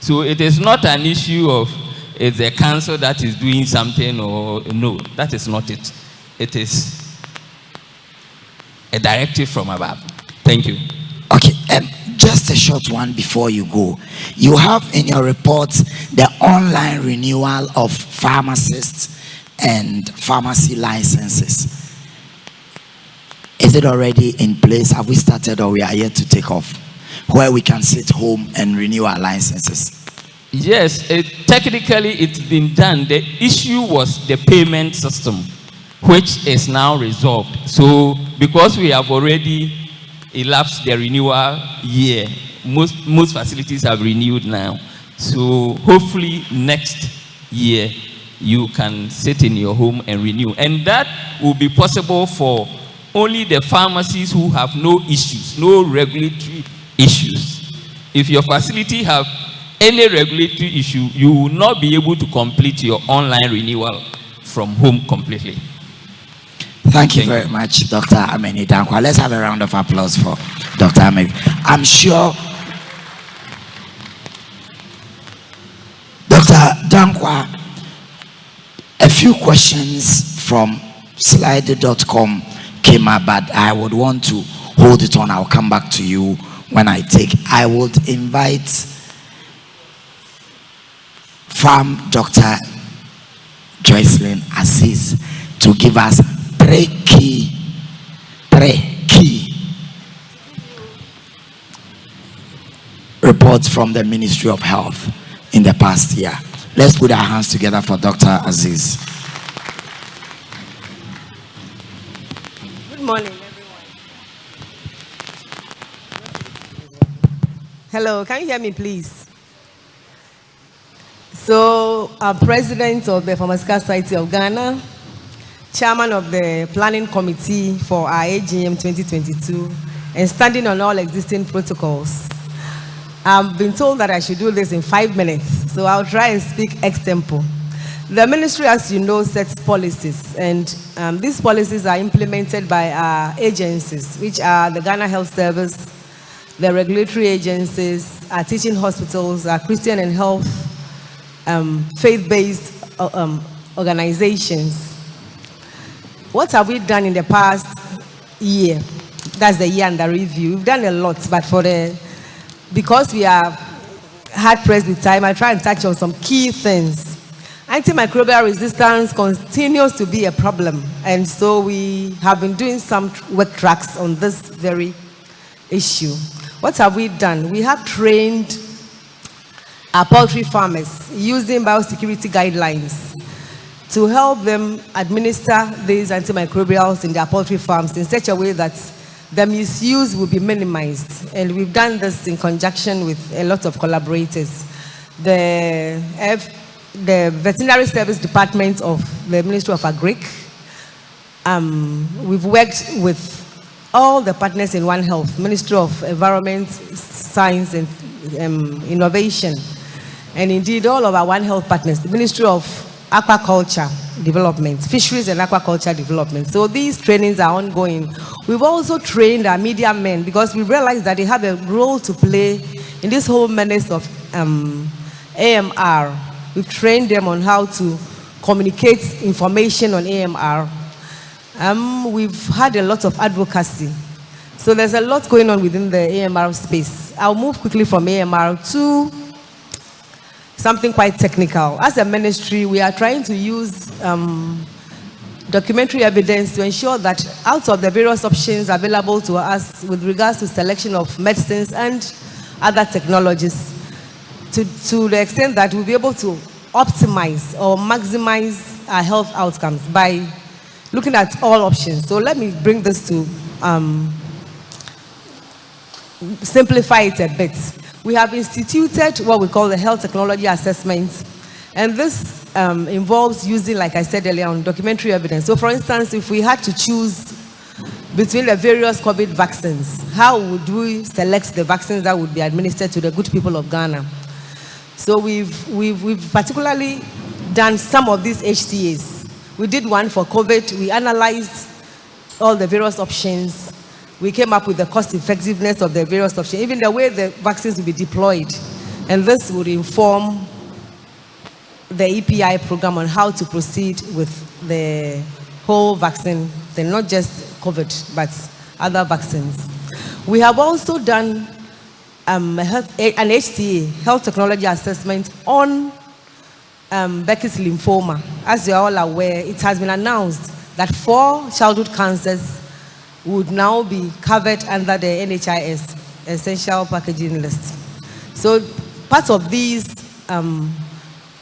So it is not an issue of it's the council that is doing something or no, that is not it. It is a directive from above. Thank you. Okay, just a short one before you go. You have in your report the online renewal of pharmacists and pharmacy licenses. Is it already in place? Have we started or we are yet to take off? Where we can sit home and renew our licenses? Yes, technically it's been done. The issue was the payment system, which is now resolved. So because we have already elapsed the renewal year, most facilities have renewed now. So hopefully next year you can sit in your home and renew. And that will be possible for only the pharmacies who have no issues, no regulatory issues. If your facility have any regulatory issue, you will not be able to complete your online renewal from home completely. Thank you very much, Dr. Ameni Dankwa. Let's have a round of applause for Dr. Ameni. I'm sure Dr. Dankwa, a few questions from slido.com came up, but I would want to hold it on. I'll come back to you when I would invite Farm Dr. Joycelyn Aziz to give us three key reports from the Ministry of Health in the past year. Let's put our hands together for Dr. Aziz. Good morning, everyone. Hello, can you hear me, please? So, I'm President of the Pharmaceutical Society of Ghana, Chairman of the Planning Committee for our AGM 2022, and standing on all existing protocols. I've been told that I should do this in 5 minutes, so I'll try and speak ex-tempo. The ministry, as you know, sets policies, and these policies are implemented by our agencies, which are the Ghana Health Service, the regulatory agencies, our teaching hospitals, our Christian and health, faith-based organizations. What have we done in the past year? That's the year under review. We've done a lot, but because we are hard pressed with time, I try and touch on some key things. Antimicrobial resistance continues to be a problem, and so we have been doing some work tracks on this very issue. What have we done? We have trained our poultry farmers using biosecurity guidelines to help them administer these antimicrobials in their poultry farms in such a way that the misuse will be minimized. And we've done this in conjunction with a lot of collaborators. The Veterinary Service Department of the Ministry of Agric. We've worked with all the partners in One Health, Ministry of Environment, Science and Innovation, and indeed all of our One Health partners, the Ministry of Aquaculture Development, Fisheries and Aquaculture Development. So these trainings are ongoing. We've also trained our media men because we realize that they have a role to play in this whole menace of AMR. We've trained them on how to communicate information on AMR. We've had a lot of advocacy. So there's a lot going on within the AMR space. I'll move quickly from AMR to something quite technical. As a ministry, we are trying to use documentary evidence to ensure that out of the various options available to us with regards to selection of medicines and other technologies, to the extent that we'll be able to optimize or maximize our health outcomes by looking at all options. So let me bring this to simplify it a bit. We have instituted what we call the health technology assessment, and this involves using, like I said earlier, on documentary evidence. So for instance, if we had to choose between the various COVID vaccines, how would we select the vaccines that would be administered to the good people of Ghana? So we've particularly done some of these HTAs. We did one for COVID. We analyzed all the various options. We came up with the cost effectiveness of the various options, even the way the vaccines will be deployed. And this would inform the EPI program on how to proceed with the whole vaccine thing, not just COVID, but other vaccines. We have also done an HTA, health technology assessment, on Becky's lymphoma. As you are all aware, it has been announced that 4 childhood cancers would now be covered under the NHIS essential packaging list. So part of these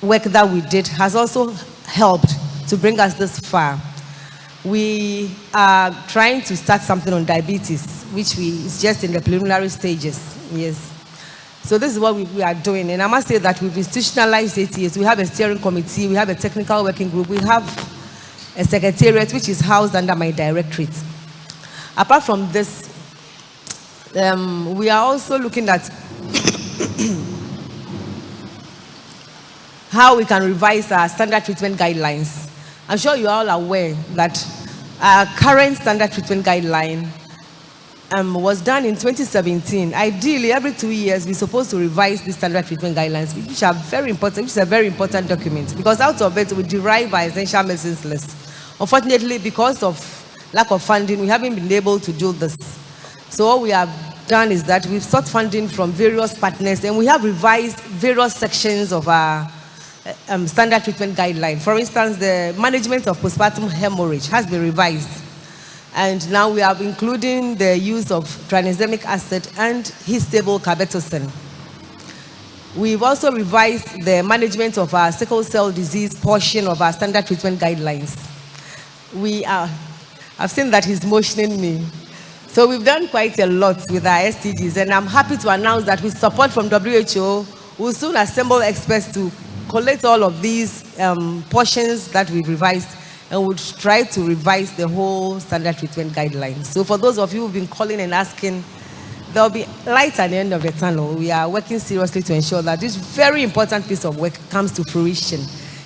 work that we did has also helped to bring us this far. We are trying to start something on diabetes, which is just in the preliminary stages. Yes. So this is what we are doing. And I must say that we've institutionalized ATS. We have a steering committee, we have a technical working group, we have a secretariat which is housed under my directorate. Apart from this, we are also looking at how we can revise our standard treatment guidelines. I'm sure you are all aware that our current standard treatment guideline was done in 2017. Ideally, every 2 years, we're supposed to revise the standard treatment guidelines, which are very important, which is a very important document, because out of it, we derive our essential medicines list. Unfortunately, because of lack of funding, we haven't been able to do this. So what we have done is that we've sought funding from various partners, and we have revised various sections of our standard treatment guideline. For instance, the management of postpartum hemorrhage has been revised. And now we are including the use of tranexamic acid and histable carbetocin. We've also revised the management of our sickle cell disease portion of our standard treatment guidelines. I've seen that he's motioning me. So we've done quite a lot with our STDs, and I'm happy to announce that with support from WHO, we'll soon assemble experts to collect all of these portions that we've revised, and we'll try to revise the whole standard treatment guidelines. So for those of you who've been calling and asking, there'll be light at the end of the tunnel. We are working seriously to ensure that this very important piece of work comes to fruition.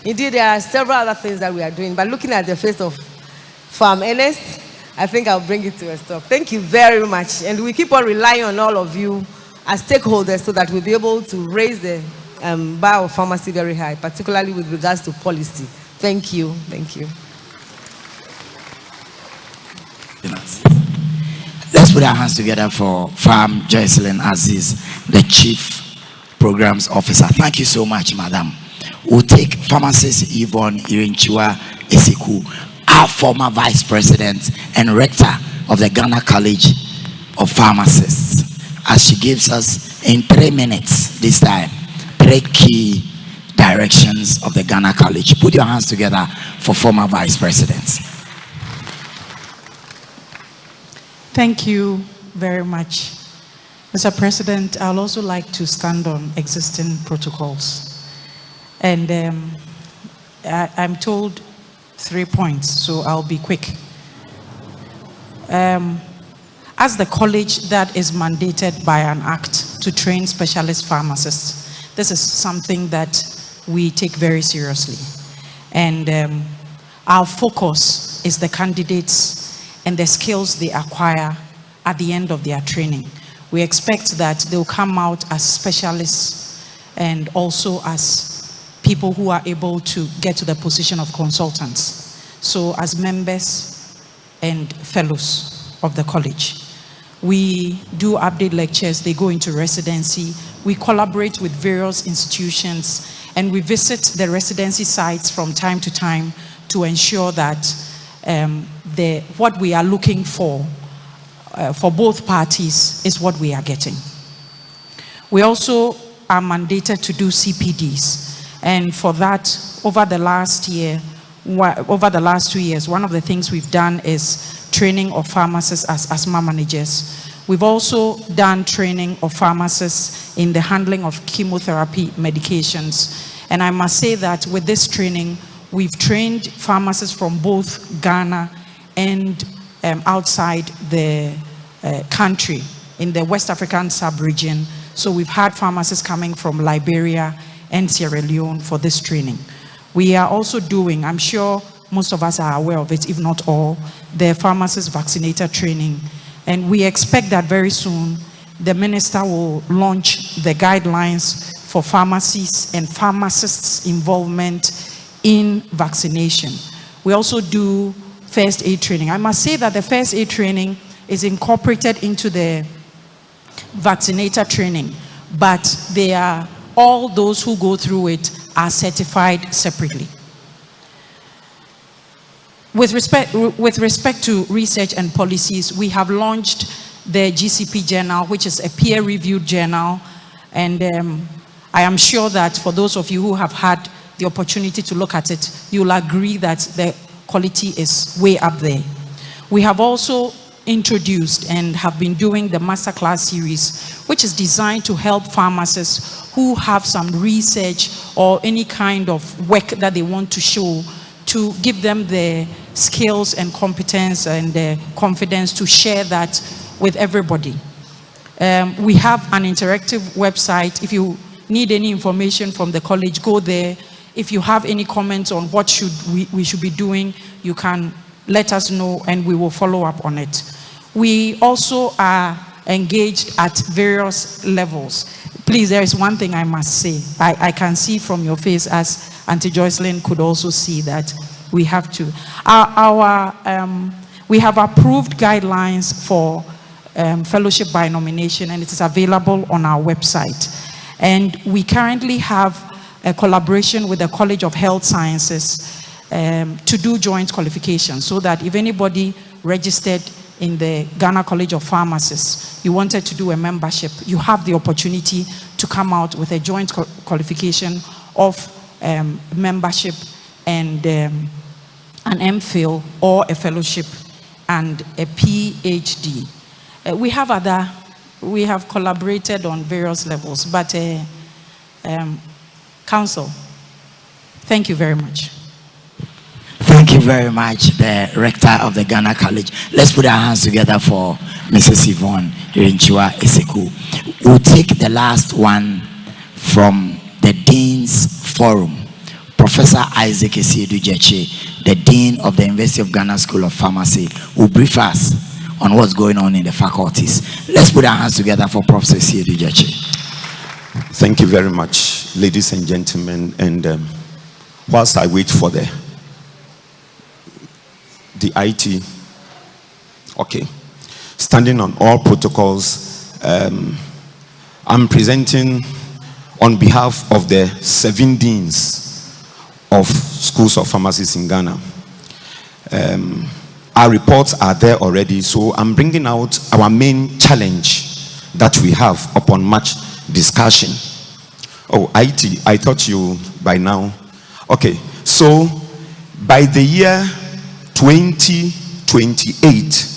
Indeed, there are several other things that we are doing, but looking at the face of Farm Ernest, I think I'll bring it to a stop. Thank you very much. And we keep on relying on all of you as stakeholders so that we'll be able to raise the bar of pharmacy very high, particularly with regards to policy. Thank you. Thank you. Let's put our hands together for Farm Joycelyn Aziz, the Chief Programs Officer. Thank you so much, Madam. We'll take Pharmacist Yvonne Irinchiwa Esiku, our former Vice President and Rector of the Ghana College of Pharmacists, as she gives us in 3 minutes this time 3 key directions of the Ghana College. Put your hands together for former Vice Presidents. Thank you very much. Mr. President, I'd also like to stand on existing protocols. And I'm told 3 points, so I'll be quick. As the college that is mandated by an act to train specialist pharmacists, this is something that we take very seriously. And our focus is the candidates and the skills they acquire at the end of their training. We expect that they'll come out as specialists and also as people who are able to get to the position of consultants. So as members and fellows of the college, we do update lectures, they go into residency, we collaborate with various institutions, and we visit the residency sites from time to time to ensure that what we are looking for both parties is what we are getting. We also are mandated to do CPDs. And for that, over the last 2 years, one of the things we've done is training of pharmacists as asthma managers. We've also done training of pharmacists in the handling of chemotherapy medications. And I must say that with this training, we've trained pharmacists from both Ghana and outside the country, in the West African sub-region. So we've had pharmacists coming from Liberia and Sierra Leone for this training. We are also doing, I'm sure most of us are aware of it, if not all, the pharmacist vaccinator training. And we expect that very soon the minister will launch the guidelines for pharmacies and pharmacists' involvement in vaccination. We also do first aid training. I must say that the first aid training is incorporated into the vaccinator training, but they are all those who go through it are certified separately. With respect to research and policies, we have launched the GCP journal, which is a peer-reviewed journal, and I am sure that for those of you who have had the opportunity to look at it, you'll agree that the quality is way up there. We have also introduced and have been doing the masterclass series, which is designed to help pharmacists who have some research or any kind of work that they want to show, to give them the skills and competence and the confidence to share that with everybody. We have an interactive website. If you need any information from the college, go there. If you have any comments on what we should be doing, you can let us know and we will follow up on it. We also are engaged at various levels. Please, there is one thing I must say. I can see from your face, as Auntie Joycelyn could also see, that we have to. We have approved guidelines for fellowship by nomination, and it is available on our website. And we currently have a collaboration with the College of Health Sciences to do joint qualifications, so that if anybody registered in the Ghana College of Pharmacists, you wanted to do a membership, you have the opportunity to come out with a joint qualification of membership and an MPhil or a fellowship and a PhD. We have collaborated on various levels, but Council, thank you very much. Thank you very much, the Rector of the Ghana College. Let's put our hands together for Mrs. Yvonne Irinchua Eseku. We'll take the last one from the Dean's Forum. Professor Isaac Esiedu Jeche, the Dean of the University of Ghana School of Pharmacy, will brief us on what's going on in the faculties. Let's put our hands together for Professor Esiedu Jeche. Thank you very much, ladies and gentlemen. And whilst I wait for the IT, okay, standing on all protocols, I'm presenting on behalf of the 7 deans of schools of pharmacies in Ghana. Our reports are there already, so I'm bringing out our main challenge that we have upon much discussion. Oh, IT, I thought you by now. Okay, so by the year 2028,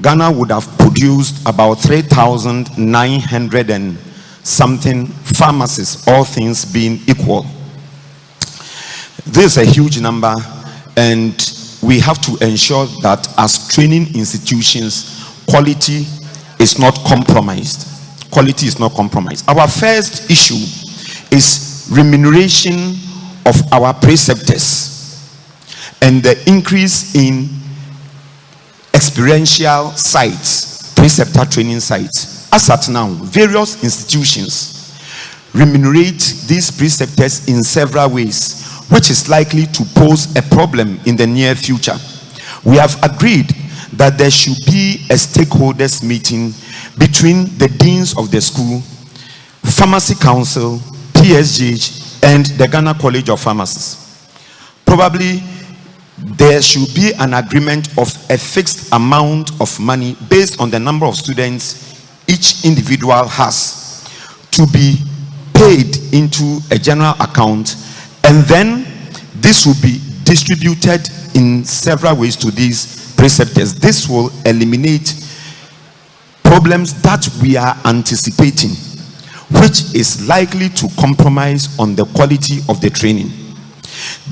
Ghana would have produced about 3,900 and something pharmacies, all things being equal. This is a huge number, and we have to ensure that as training institutions, quality is not compromised. Quality is not compromised. Our first issue is remuneration of our preceptors and the increase in experiential sites, preceptor training sites. As at now, various institutions remunerate these preceptors in several ways, which is likely to pose a problem in the near future. We have agreed that there should be a stakeholders meeting between the deans of the school, Pharmacy Council, PSGH, and the Ghana College of Pharmacists. Probably there should be an agreement of a fixed amount of money based on the number of students each individual has to be paid into a general account, and then this will be distributed in several ways to these preceptors. This will eliminate problems that we are anticipating, which is likely to compromise on the quality of the training.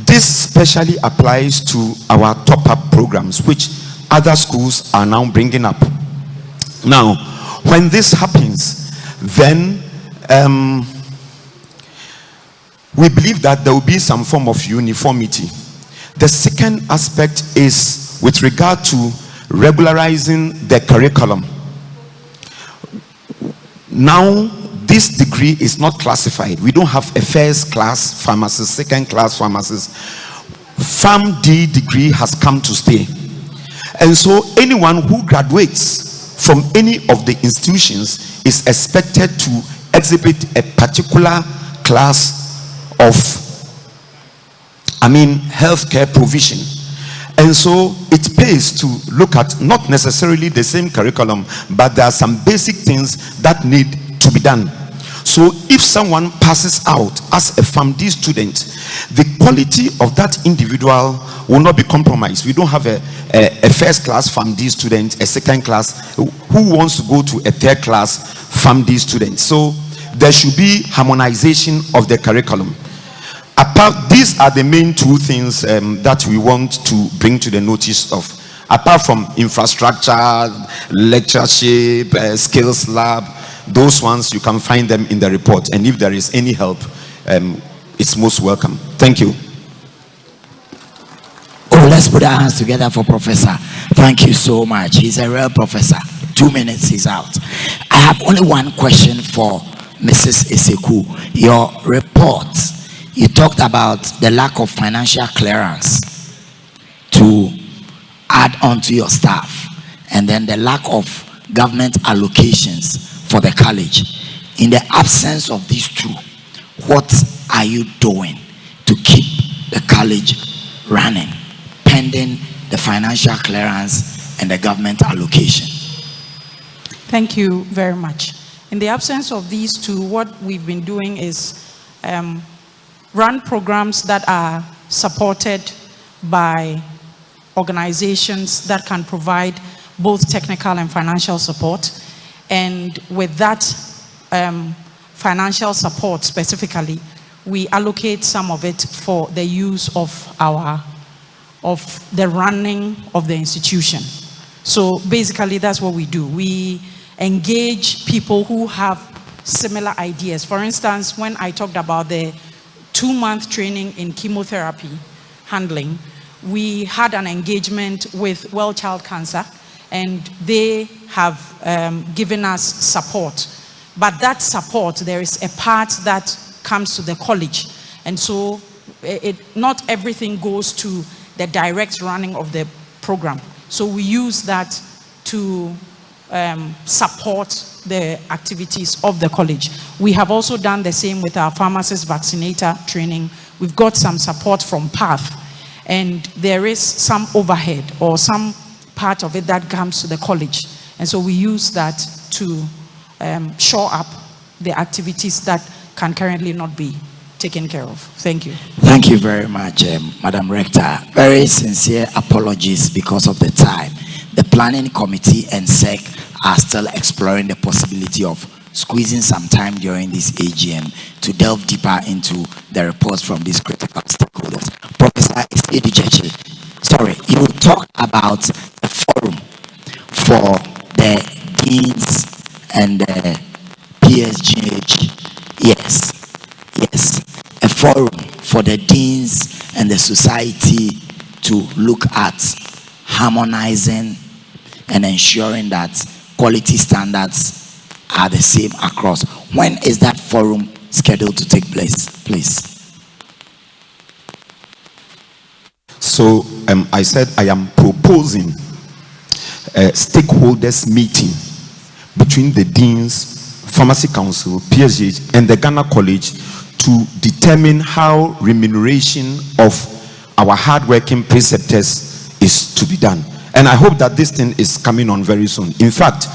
This especially applies to our top-up programs, which other schools are now bringing up. Now, when this happens, then we believe that there will be some form of uniformity. The second aspect is with regard to regularizing the curriculum. Now, this degree is not classified. We don't have a first class pharmacist, second class pharmacist. PharmD degree has come to stay. And so anyone who graduates from any of the institutions is expected to exhibit a particular class of, healthcare provision. And so it pays to look at not necessarily the same curriculum, but there are some basic things that need to be done. So if someone passes out as a FAMD student, the quality of that individual will not be compromised. We don't have a first class FAMD student, a second class who wants to go to a third class FAMD student. So there should be harmonization of the curriculum. These are the main two things that we want to bring to the notice of. Apart from infrastructure, lectureship, skills lab, those ones you can find them in the report. And if there is any help, it's most welcome. Thank you. Oh, let's put our hands together for Professor. Thank you so much. He's a real professor. 2 minutes, he's out. I have only one question for Mrs. Eseku. Your report, you talked about the lack of financial clearance to add on to your staff, and then the lack of government allocations for the college. In the absence of these two, what are you doing to keep the college running, pending the financial clearance and the government allocation? Thank you very much. In the absence of these two, what we've been doing is run programs that are supported by organizations that can provide both technical and financial support. And with that financial support specifically, we allocate some of it for the use of the running of the institution. So basically that's what we do. We engage people who have similar ideas. For instance, when I talked about the 2-month training in chemotherapy handling, we had an engagement with World Child Cancer, and they have given us support. But that support, there is a part that comes to the college. And so not everything goes to the direct running of the program. So we use that to support the activities of the college. We have also done the same with our pharmacist vaccinator training. We've got some support from PATH, and there is some overhead or some part of it that comes to the college. And so we use that to shore up the activities that can currently not be taken care of. Thank you. Thank you very much, Madam Rector. Very sincere apologies because of the time. The planning committee and SEC are still exploring the possibility of squeezing some time during this AGM to delve deeper into the reports from these critical stakeholders. Professor Edichechi, sorry, you talked about a forum for the deans and the PSGH. Yes, a forum for the deans and the society to look at harmonizing and ensuring that quality standards are the same across. When is that forum scheduled to take place, please? So I said I am proposing a stakeholders meeting between the deans, Pharmacy Council, PSGH, and the Ghana College to determine how remuneration of our hardworking preceptors is to be done. And I hope that this thing is coming on very soon. In fact,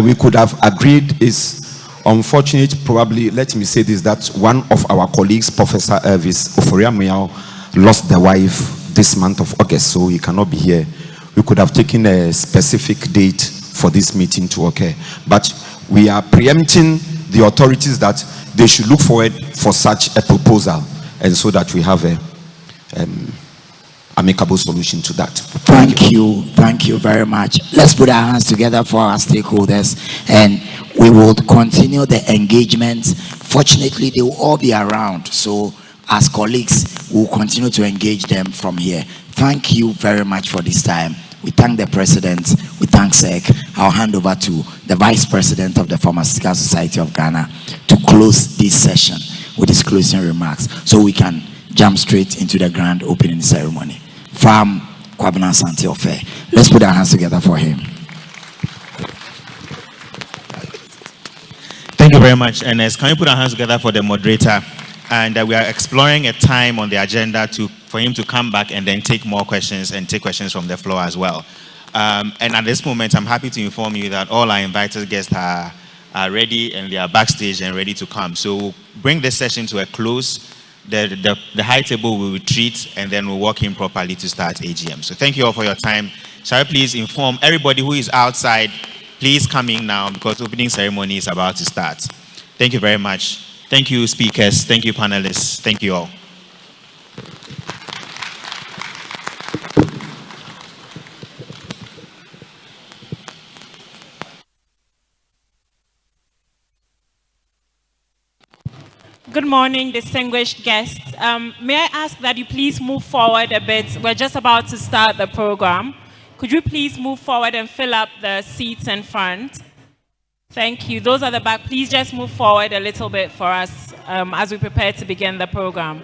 we could have agreed. Is unfortunate, probably, let me say this, that one of our colleagues, Professor Elvis Oforiamuya, lost the wife this month of August, so he cannot be here. We could have taken a specific date for this meeting to occur. But we are preempting the authorities that they should look forward for such a proposal, and so that we have a amicable solution to that. Thank you very much. Let's put our hands together for our stakeholders, and we will continue the engagement. Fortunately, they will all be around, so as colleagues, we'll continue to engage them from here. Thank you very much for this time. We thank the President, we thank SEC. I'll hand over to the Vice President of the Pharmaceutical Society of Ghana to close this session with his closing remarks, so we can jump straight into the grand opening ceremony. From Kwabena Santiofe. Let's put our hands together for him. Thank you very much. And can we put our hands together for the moderator? And we are exploring a time on the agenda for him to come back and then take more questions and take questions from the floor as well. And at this moment, I'm happy to inform you that all our invited guests are ready and they are backstage and ready to come. So we'll bring this session to a close. The high table will retreat and then we'll walk in properly to start AGM. So thank you all for your time. Shall I please inform everybody who is outside, please come in now because the opening ceremony is about to start. Thank you very much. Thank you, speakers. Thank you, panelists. Thank you all. Good morning, distinguished guests. May I ask that you please move forward a bit? We're just about to start the program. Could you please move forward and fill up the seats in front? Thank you. Those at the back, please just move forward a little bit for us as we prepare to begin the program.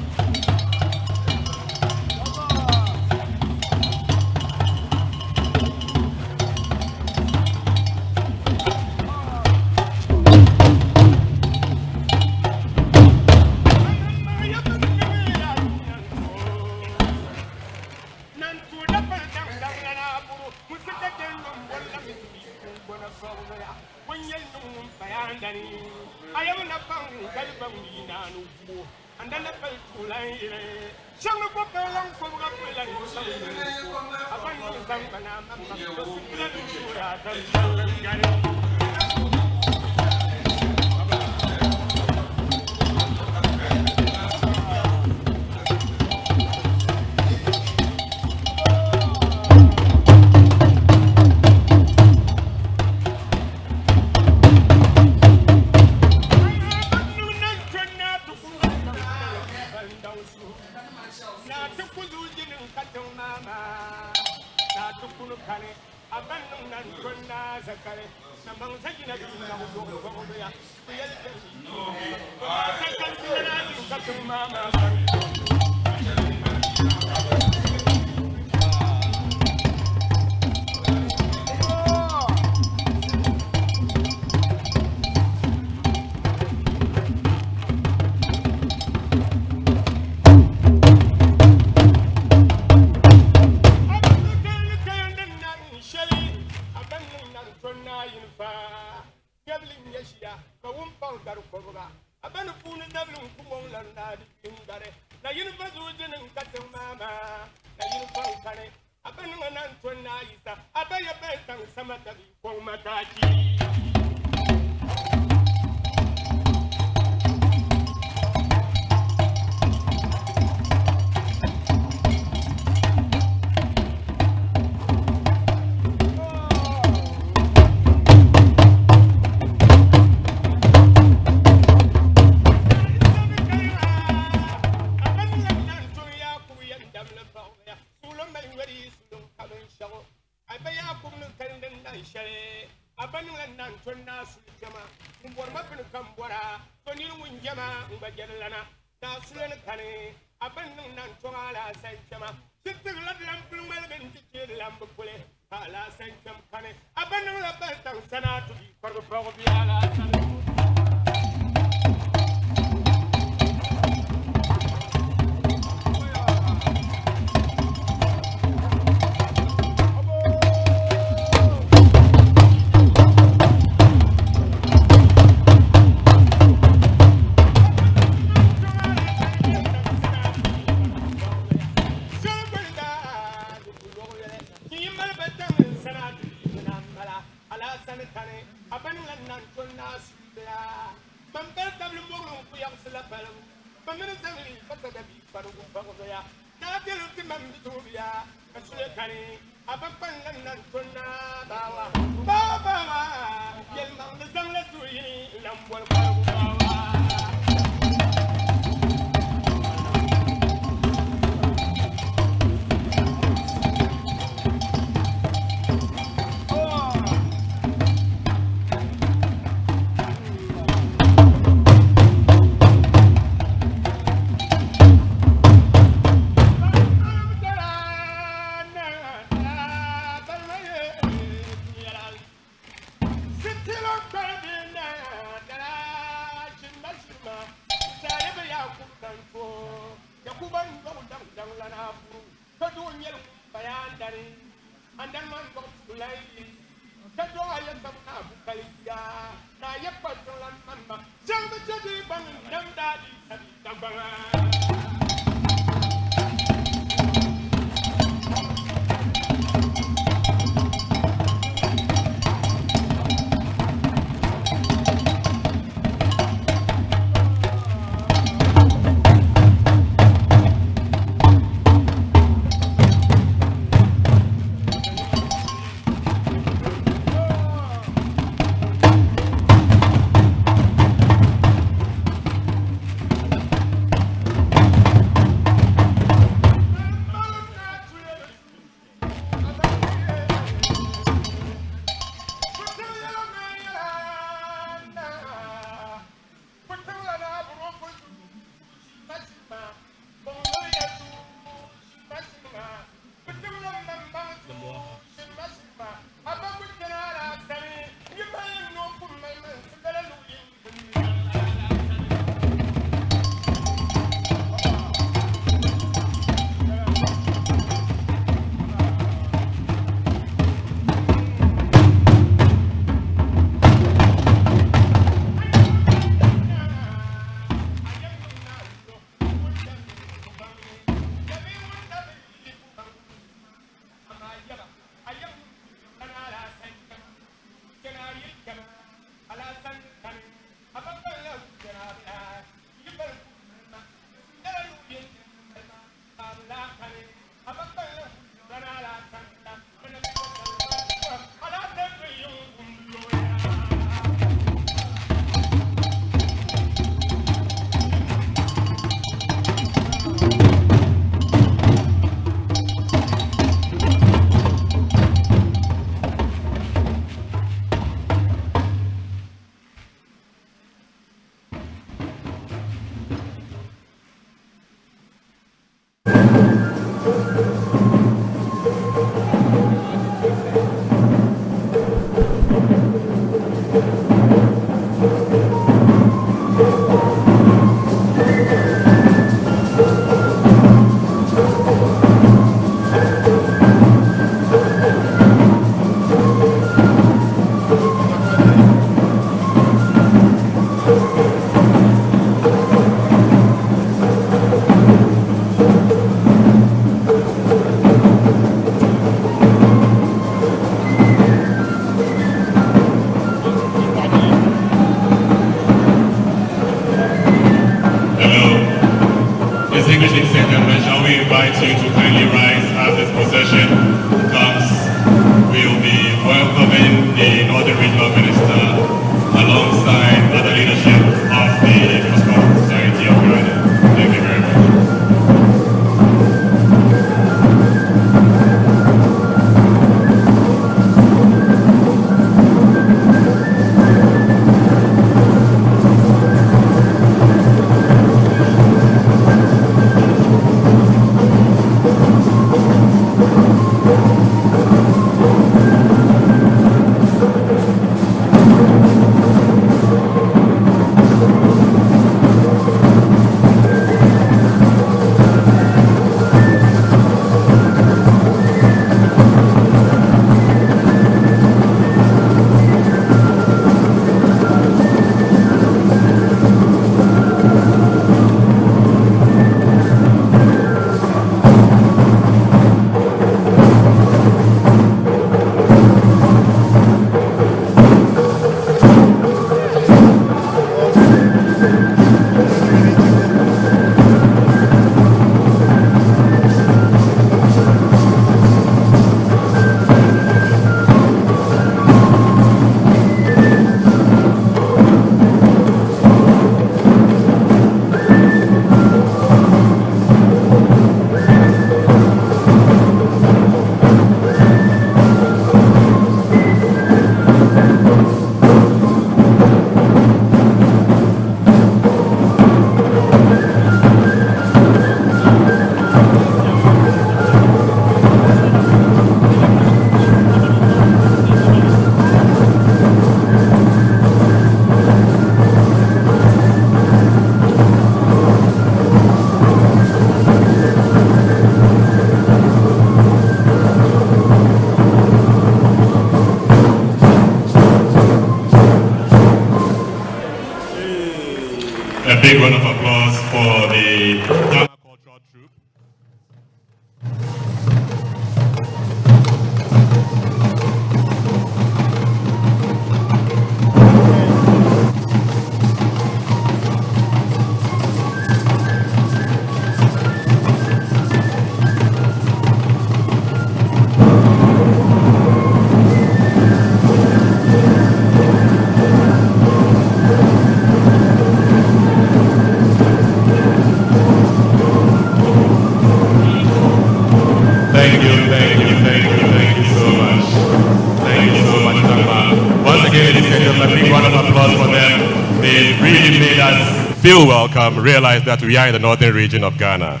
Feel welcome, realize that we are in the northern region of Ghana.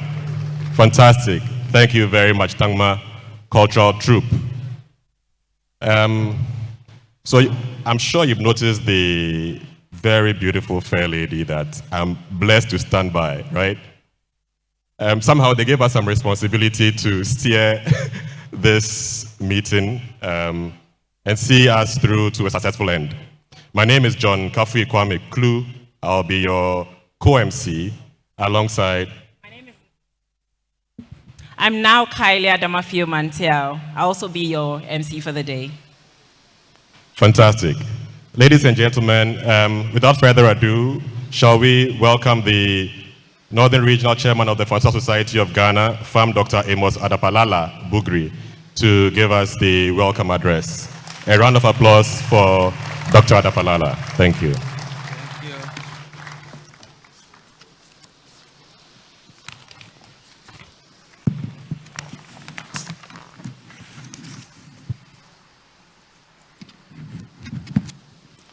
Fantastic. Thank you very much, Tangma Cultural Troupe. So I'm sure you've noticed the very beautiful fair lady that I'm blessed to stand by, right? Somehow they gave us some responsibility to steer this meeting and see us through to a successful end. My name is John Kafui Kwame Klu. I'll be your co-MC alongside. I'm now Kylie Adamafio Mantiao. I'll also be your MC for the day. Fantastic. Ladies and gentlemen, without further ado, shall we welcome the Northern Regional Chairman of the Pharmaceutical Society of Ghana, FAM Dr. Amos Adapalala Bugri, to give us the welcome address. A round of applause for Dr. Adapalala. Thank you.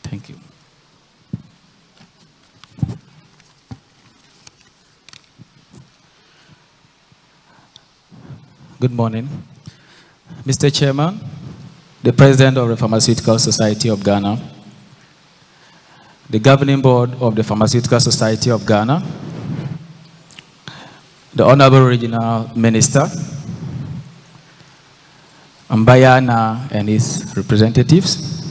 Thank you. Good morning. Mr. Chairman, the President of the Pharmaceutical Society of Ghana, the Governing Board of the Pharmaceutical Society of Ghana, the Honorable Regional Minister, Ambayana and his representatives,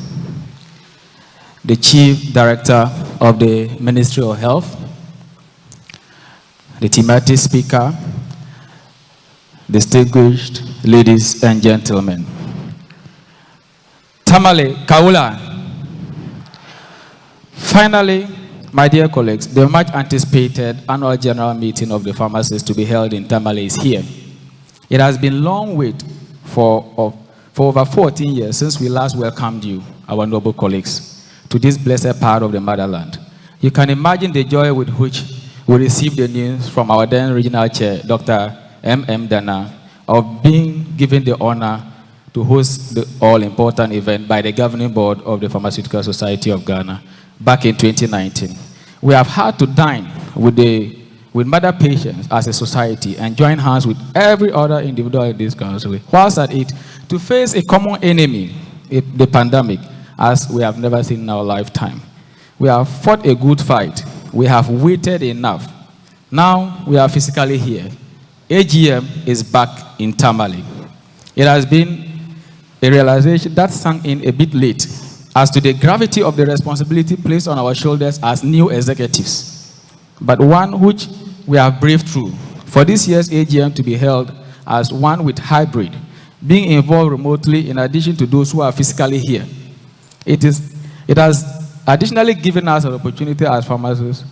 the Chief Director of the Ministry of Health, the thematic speaker, distinguished ladies and gentlemen. Tamale Kaula. Finally, my dear colleagues, the much anticipated annual general meeting of the pharmacists to be held in Tamale is here. It has been long wait for over 14 years since we last welcomed you, our noble colleagues, to this blessed part of the motherland. You can imagine the joy with which we received the news from our then regional chair, Dr. M.M. Dana, of being given the honor to host the all-important event by the Governing Board of the Pharmaceutical Society of Ghana back in 2019. We have had to dine with mother patients as a society and join hands with every other individual in this country, whilst at it, to face a common enemy, the pandemic, as we have never seen in our lifetime. We have fought a good fight. We have waited enough. Now we are physically here. AGM is back in Tamale. It has been a realization that sank in a bit late as to the gravity of the responsibility placed on our shoulders as new executives, but one which we have braved through. For this year's AGM to be held as one with hybrid, being involved remotely in addition to those who are physically here. It has additionally given us an opportunity as pharmacists,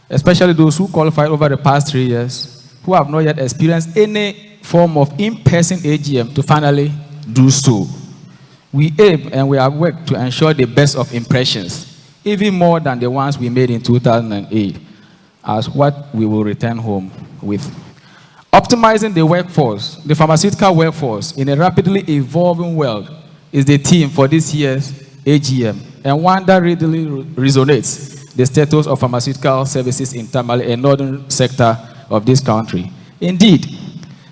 especially those who qualified over the past 3 years, who have not yet experienced any form of in-person AGM, to finally do so. We aim and we have worked to ensure the best of impressions, even more than the ones we made in 2008, as what we will return home with. Optimizing the workforce, the pharmaceutical workforce, in a rapidly evolving world is the theme for this year's AGM, and one that readily resonates the status of pharmaceutical services in Tamale, a northern sector of this country. Indeed,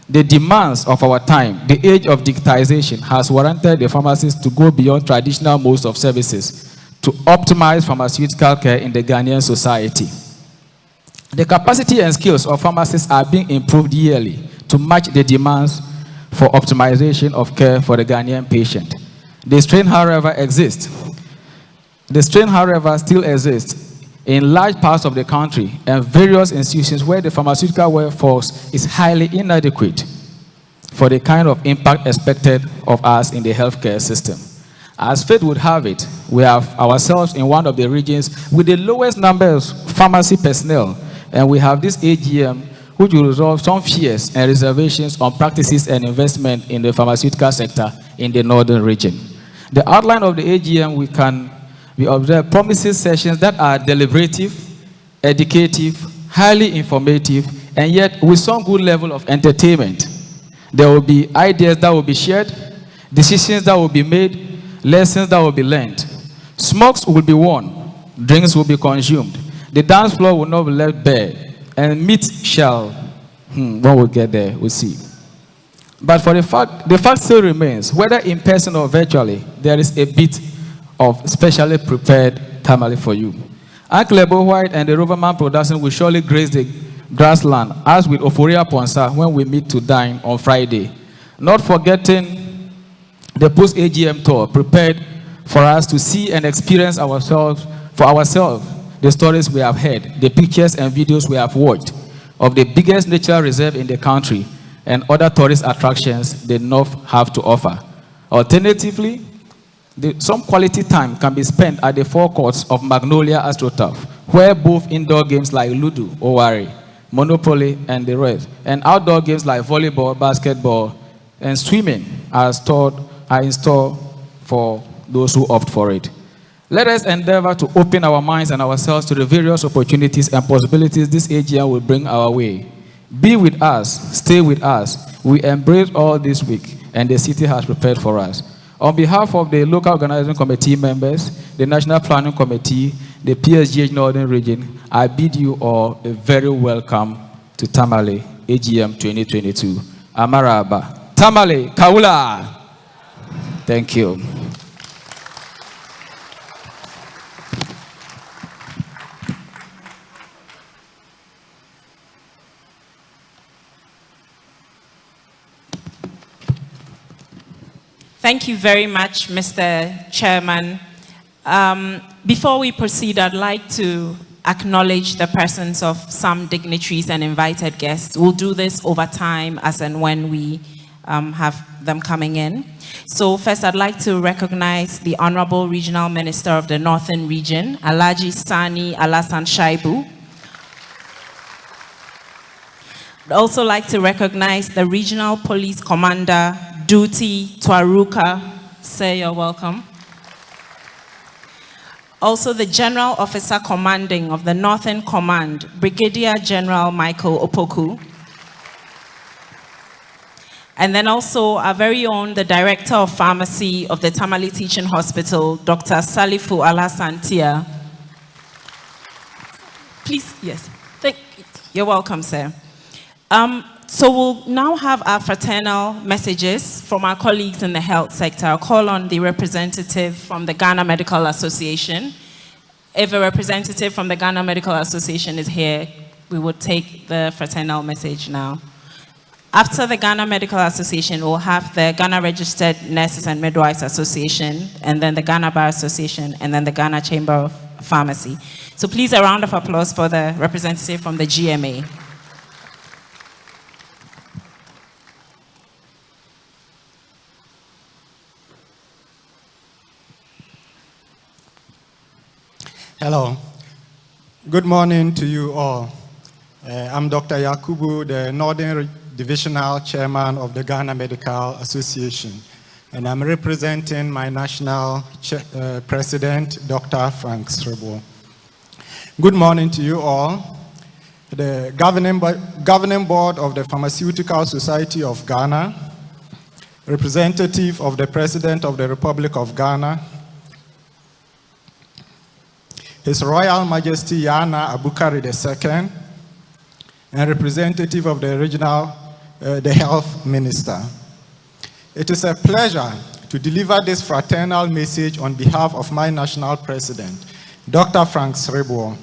the demands of our time, the age of digitization, has warranted the pharmacists to go beyond traditional modes of services to optimize pharmaceutical care in the Ghanaian society. The capacity and skills of pharmacists are being improved yearly to match the demands for optimization of care for the Ghanaian patient. The strain, however, still exists in large parts of the country and various institutions where the pharmaceutical workforce is highly inadequate. for the kind of impact expected of us in the healthcare system. As fate would have it, we have ourselves in one of the regions with the lowest numbers of pharmacy personnel, and we have this AGM which will resolve some fears and reservations on practices and investment in the pharmaceutical sector in the northern region. The outline of the AGM, we observe promises sessions that are deliberative, educative, highly informative, and yet with some good level of entertainment. There will be ideas that will be shared, decisions that will be made, lessons that will be learned. Smokes will be worn, drinks will be consumed. The dance floor will not be left bare, and meat shall, when we get there, we'll see. But for the fact still remains, whether in person or virtually, there is a bit of specially prepared tamale for you. Uncle Ebo White and the Roverman production will surely grace the grassland, as with Ophoria Ponsa when we meet to dine on Friday. Not forgetting the post-AGM tour prepared for us to see and experience for ourselves the stories we have heard, the pictures and videos we have watched of the biggest natural reserve in the country and other tourist attractions the North have to offer. Alternatively, some quality time can be spent at the forecourts of Magnolia AstroTurf, where both indoor games like Ludo, Owari, Monopoly, and the rest, and outdoor games like volleyball, basketball, and swimming are in store for those who opt for it. Let us endeavor to open our minds and ourselves to the various opportunities and possibilities this AGM will bring our way. Be with us, stay with us. We embrace all this week, and the city has prepared for us. On behalf of the local organizing committee members, the National Planning Committee, the PSGH Northern Region, I bid you all a very welcome to Tamale AGM 2022. Amaraba. Tamale Kawula. Thank you. Thank you very much, Mr. Chairman. Before we proceed, I'd like to acknowledge the presence of some dignitaries and invited guests. We'll do this over time as and when we have them coming in. So first, I'd like to recognize the Honorable Regional Minister of the Northern Region, Alhaji Sani Alasan Shaibu. I'd also like to recognize the Regional Police Commander, Duty Twaruka. Sir, you're welcome. Also, the General Officer Commanding of the Northern Command, Brigadier General Michael Opoku. And then also our very own, the Director of Pharmacy of the Tamale Teaching Hospital, Dr. Salifu Alasan Tia. Please, yes. You're welcome, sir. So we'll now have our fraternal messages from our colleagues in the health sector. I'll call on the representative from the Ghana Medical Association. If a representative from the Ghana Medical Association is here, we would take the fraternal message now. After the Ghana Medical Association, we'll have the Ghana Registered Nurses and Midwives Association, and then the Ghana Bar Association, and then the Ghana Chamber of Pharmacy. So please, a round of applause for the representative from the GMA. Hello. Good morning to you all. I'm Dr. Yakubu, the Northern Divisional Chairman of the Ghana Medical Association, and I'm representing my national president, Dr. Frank Srebo. Good morning to you all. The governing board of the Pharmaceutical Society of Ghana, representative of the President of the Republic of Ghana, His Royal Majesty Yana Abukari II, and representative of the regional, the health minister. It is a pleasure to deliver this fraternal message on behalf of my national president, Dr. Frank Srebo.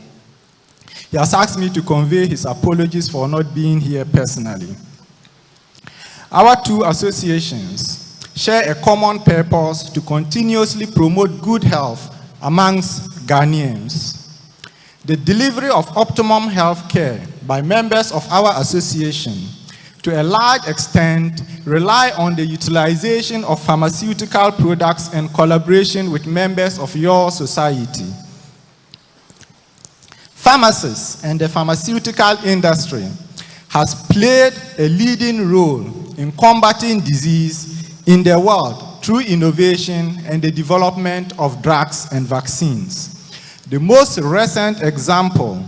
He has asked me to convey his apologies for not being here personally. Our two associations share a common purpose to continuously promote good health amongst Ghanaians. The delivery of optimum health care by members of our association to a large extent, rely on the utilization of pharmaceutical products and collaboration with members of your society. Pharmacists and the pharmaceutical industry has played a leading role in combating disease in the world through innovation and the development of drugs and vaccines. The most recent example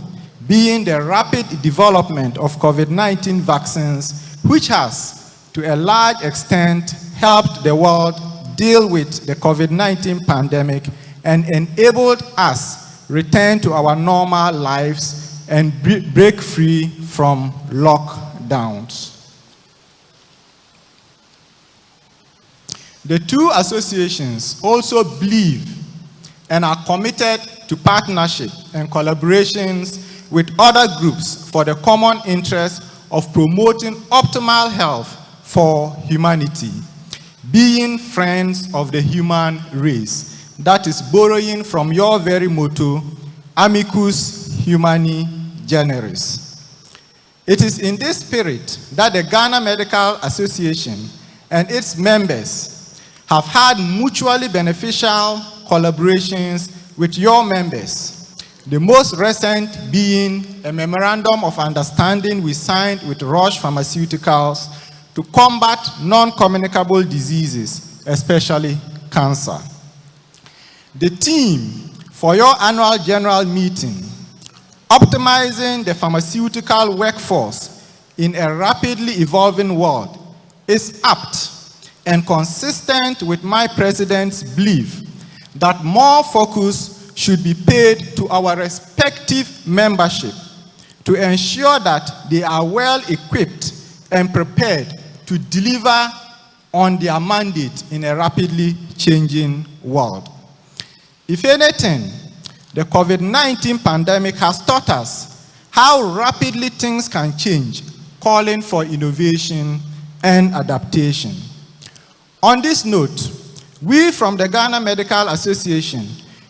being the rapid development of COVID-19 vaccines, which has, to a large extent, helped the world deal with the COVID-19 pandemic and enabled us return to our normal lives and break free from lockdowns. The two associations also believe and are committed to partnership and collaborations with other groups for the common interest of promoting optimal health for humanity, being friends of the human race. That is borrowing from your very motto, Amicus Humani Generis. It is in this spirit that the Ghana Medical Association and its members have had mutually beneficial collaborations with your members. The most recent being a memorandum of understanding we signed with Roche Pharmaceuticals to combat non-communicable diseases, especially cancer. The theme for your annual general meeting, optimizing the pharmaceutical workforce in a rapidly evolving world, is apt and consistent with my president's belief that more focus should be paid to our respective membership to ensure that they are well equipped and prepared to deliver on their mandate in a rapidly changing world. If anything, the COVID-19 pandemic has taught us how rapidly things can change, calling for innovation and adaptation. On this note, we from the Ghana Medical Association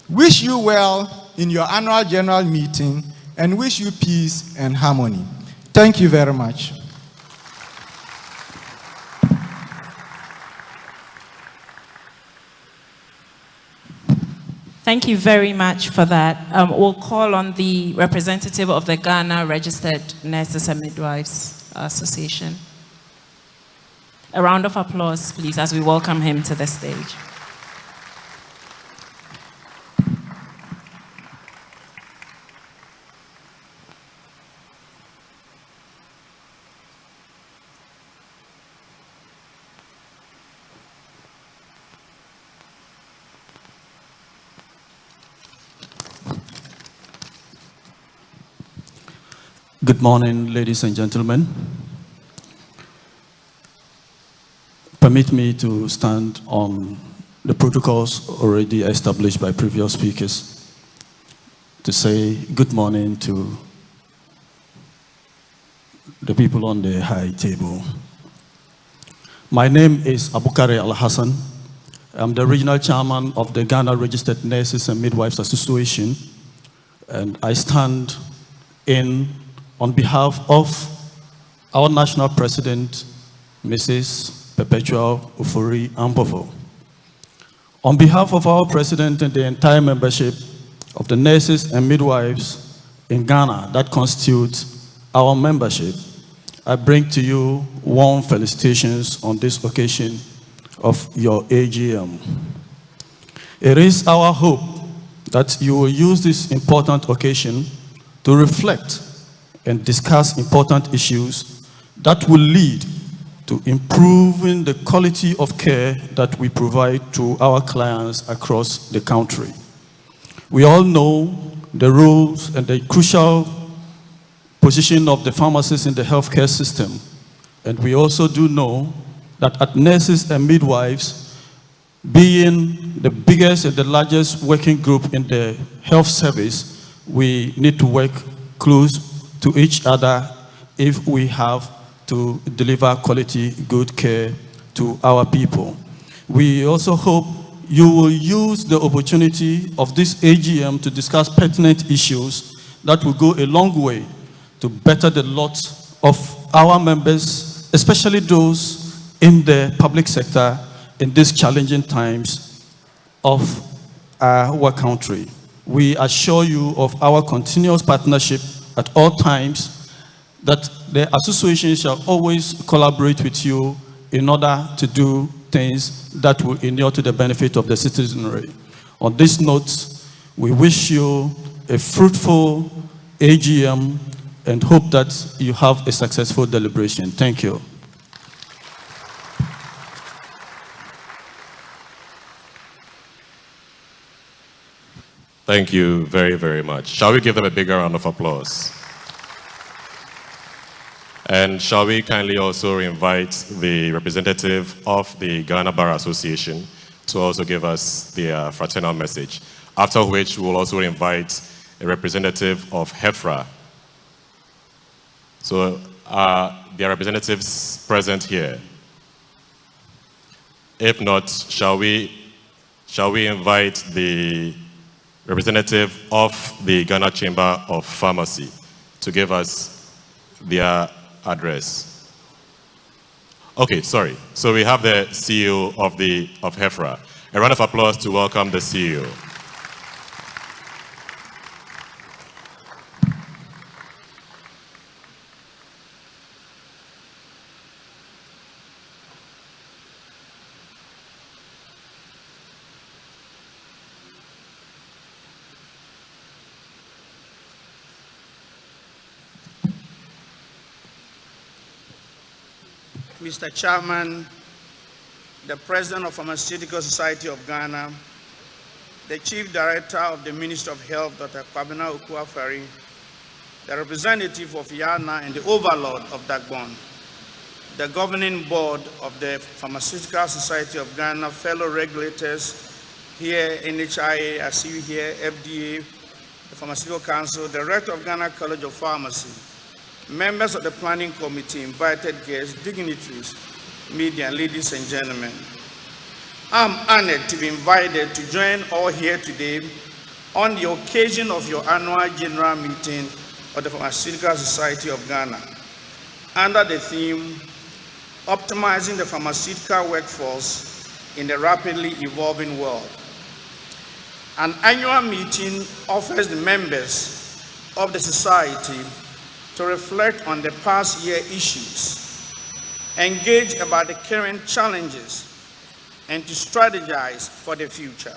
wish you well in your annual general meeting and wish you peace and harmony. Thank you very much. Thank you very much for that. We'll call on the representative of the Ghana Registered Nurses and Midwives Association. A round of applause, please, as we welcome him to the stage. Good morning, ladies and gentlemen. Permit me to stand on the protocols already established by previous speakers to say good morning to the people on the high table. My name is Abukare Al-Hassan. I'm the regional chairman of the Ghana Registered Nurses and Midwives Association, and I stand on behalf of our national president, Mrs. Perpetual Ufori Ampofo. On behalf of our president and the entire membership of the nurses and midwives in Ghana that constitute our membership, I bring to you warm felicitations on this occasion of your AGM. It is our hope that you will use this important occasion to reflect and discuss important issues that will lead to improving the quality of care that we provide to our clients across the country. We all know the roles and the crucial position of the pharmacists in the healthcare system, and we also do know that at nurses and midwives, being the biggest and the largest working group in the health service, we need to work close to each other if we have to deliver quality, good care to our people. We also hope you will use the opportunity of this AGM to discuss pertinent issues that will go a long way to better the lot of our members especially those in the public sector in these challenging times of our country. We assure you of our continuous partnership at all times, that the association shall always collaborate with you in order to do things that will inure to the benefit of the citizenry. On this note, we wish you a fruitful AGM and hope that you have a successful deliberation. Thank you. Thank you very, very much. Shall we give them a bigger round of applause? And shall we kindly also invite the representative of the Ghana Bar Association to also give us their fraternal message, after which we will also invite a representative of HEFRA. So there are representatives present here. If not, shall we invite the representative of the Ghana Chamber of Pharmacy to give us their address? Okay, sorry. So we have the CEO of HEFRA. A round of applause to welcome the CEO. Mr. Chairman, the President of Pharmaceutical Society of Ghana, the Chief Director of the Ministry of Health, Dr. Kwabena Okuafari, the representative of YANA and the Overlord of Dagbon, the Governing Board of the Pharmaceutical Society of Ghana, fellow regulators here, NHIA, I see you here, FDA, the Pharmaceutical Council, the Director of Ghana College of Pharmacy, members of the Planning Committee, invited guests, dignitaries, media, ladies and gentlemen. I'm honored to be invited to join all here today on the occasion of your annual general meeting of the Pharmaceutical Society of Ghana, under the theme, Optimizing the Pharmaceutical Workforce in the Rapidly Evolving World. An annual meeting offers the members of the Society to reflect on the past year issues, engage about the current challenges, and to strategize for the future.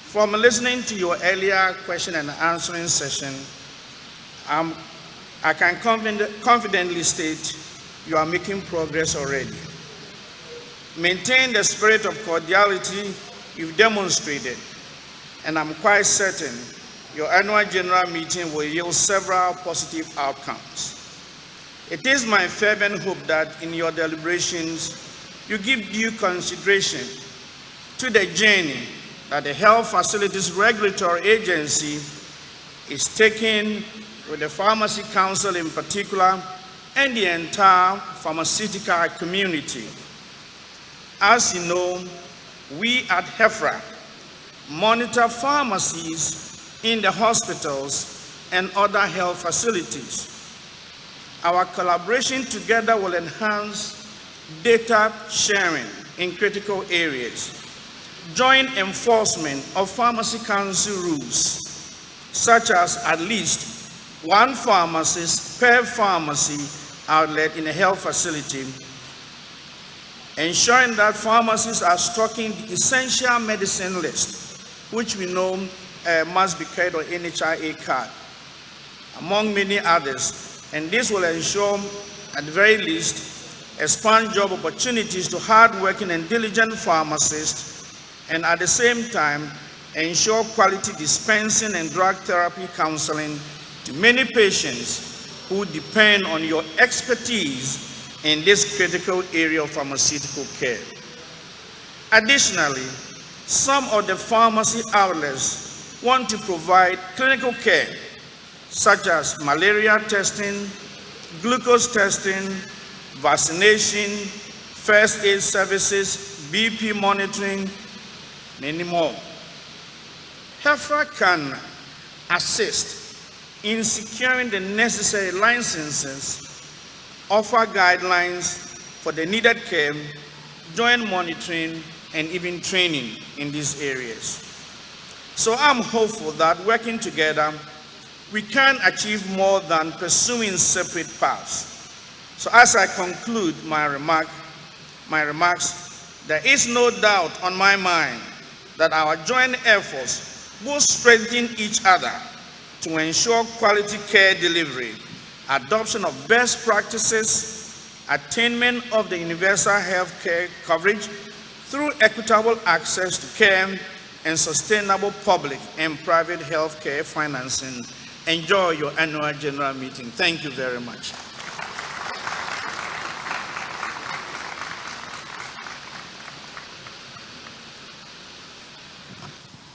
From listening to your earlier question and answering session, I can confidently state you are making progress already. Maintain the spirit of cordiality you've demonstrated, and I'm quite certain your annual general meeting will yield several positive outcomes. It is my fervent hope that in your deliberations, you give due consideration to the journey that the Health Facilities Regulatory Agency is taking with the Pharmacy Council in particular and the entire pharmaceutical community. As you know, we at HEFRA monitor pharmacies in the hospitals and other health facilities. Our collaboration together will enhance data sharing in critical areas, joint enforcement of Pharmacy Council rules, such as at least one pharmacist per pharmacy outlet in a health facility, ensuring that pharmacies are stocking the essential medicine list, which we know must be carried on NHIA card, among many others. And this will ensure, at the very least, expand job opportunities to hardworking and diligent pharmacists, and at the same time, ensure quality dispensing and drug therapy counseling to many patients who depend on your expertise in this critical area of pharmaceutical care. Additionally, some of the pharmacy outlets want to provide clinical care, such as malaria testing, glucose testing, vaccination, first aid services, BP monitoring, many more. HEFRA can assist in securing the necessary licenses offer guidelines for the needed care, joint monitoring, and even training in these areas. So I'm hopeful that working together, we can achieve more than pursuing separate paths. So as I conclude my remarks, there is no doubt on my mind that our joint efforts will strengthen each other to ensure quality care delivery, adoption of best practices, attainment of the universal health care coverage through equitable access to care, and sustainable public and private health care financing. Enjoy your annual general meeting. Thank you very much.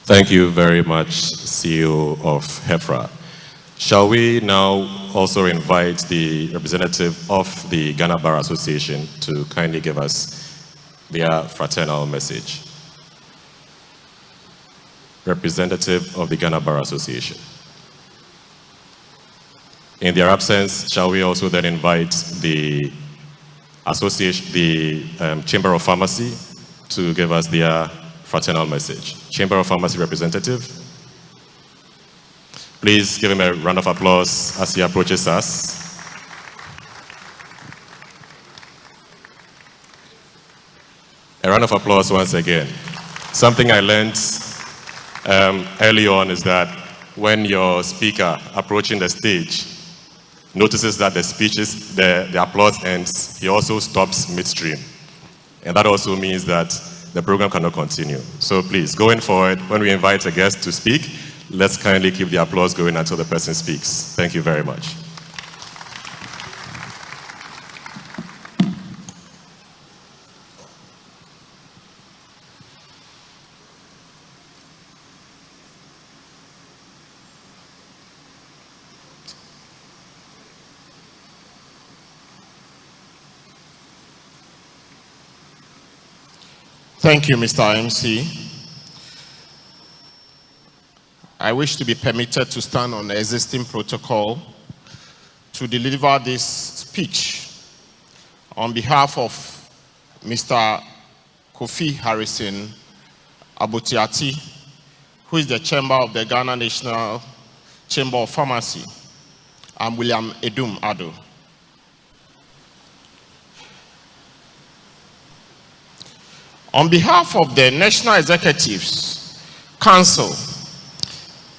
Thank you very much, CEO of HEFRA. Shall we now also invite the representative of the Ghana Bar Association to kindly give us their fraternal message? Representative of the Ghana Bar Association. In their absence, shall we also then invite the association, the Chamber of Pharmacy to give us their fraternal message? Chamber of Pharmacy representative. Please give him a round of applause as he approaches us. A round of applause once again. Something I learned early on is that when your speaker approaching the stage notices that the speeches, the applause ends, he also stops midstream. And that also means that the program cannot continue. So please, going forward, when we invite a guest to speak, let's kindly keep the applause going until the person speaks. Thank you very much. Thank you, Mr. MC. I wish to be permitted to stand on the existing protocol to deliver this speech on behalf of Mr. Kofi Harrison Abotiati, who is the Chairman of the Ghana National Chamber of Pharmacy. I'm William Edum Ado. On behalf of the National Executives Council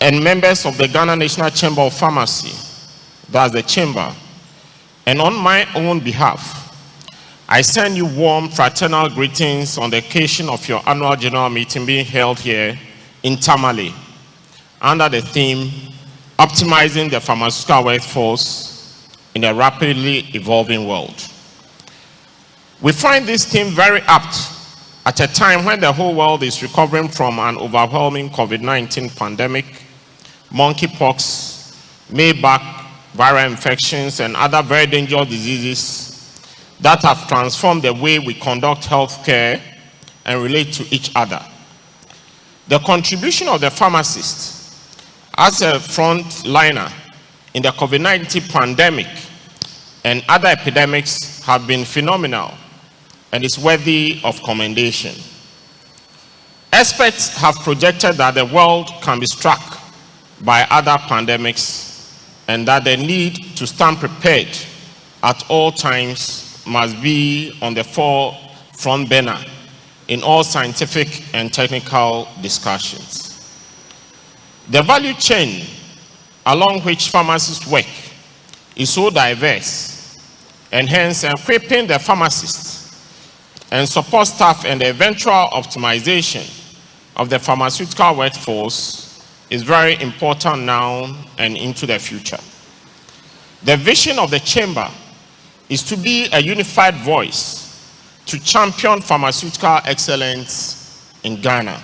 and members of the Ghana National Chamber of Pharmacy, that's the chamber, and on my own behalf, I send you warm fraternal greetings on the occasion of your annual general meeting being held here in Tamale under the theme, Optimizing the Pharmaceutical Workforce in a Rapidly Evolving World. We find this theme very apt at a time when the whole world is recovering from an overwhelming COVID-19 pandemic, monkeypox, Maybach, viral infections, and other very dangerous diseases that have transformed the way we conduct healthcare and relate to each other. The contribution of the pharmacist as a frontliner in the COVID-19 pandemic and other epidemics have been phenomenal and is worthy of commendation. Experts have projected that the world can be struck by other pandemics and that the need to stand prepared at all times must be on the forefront burner in all scientific and technical discussions. The value chain along which pharmacists work is so diverse, and hence equipping the pharmacists and support staff and the eventual optimization of the pharmaceutical workforce is very important now and into the future. The vision of the chamber is to be a unified voice to champion pharmaceutical excellence in Ghana.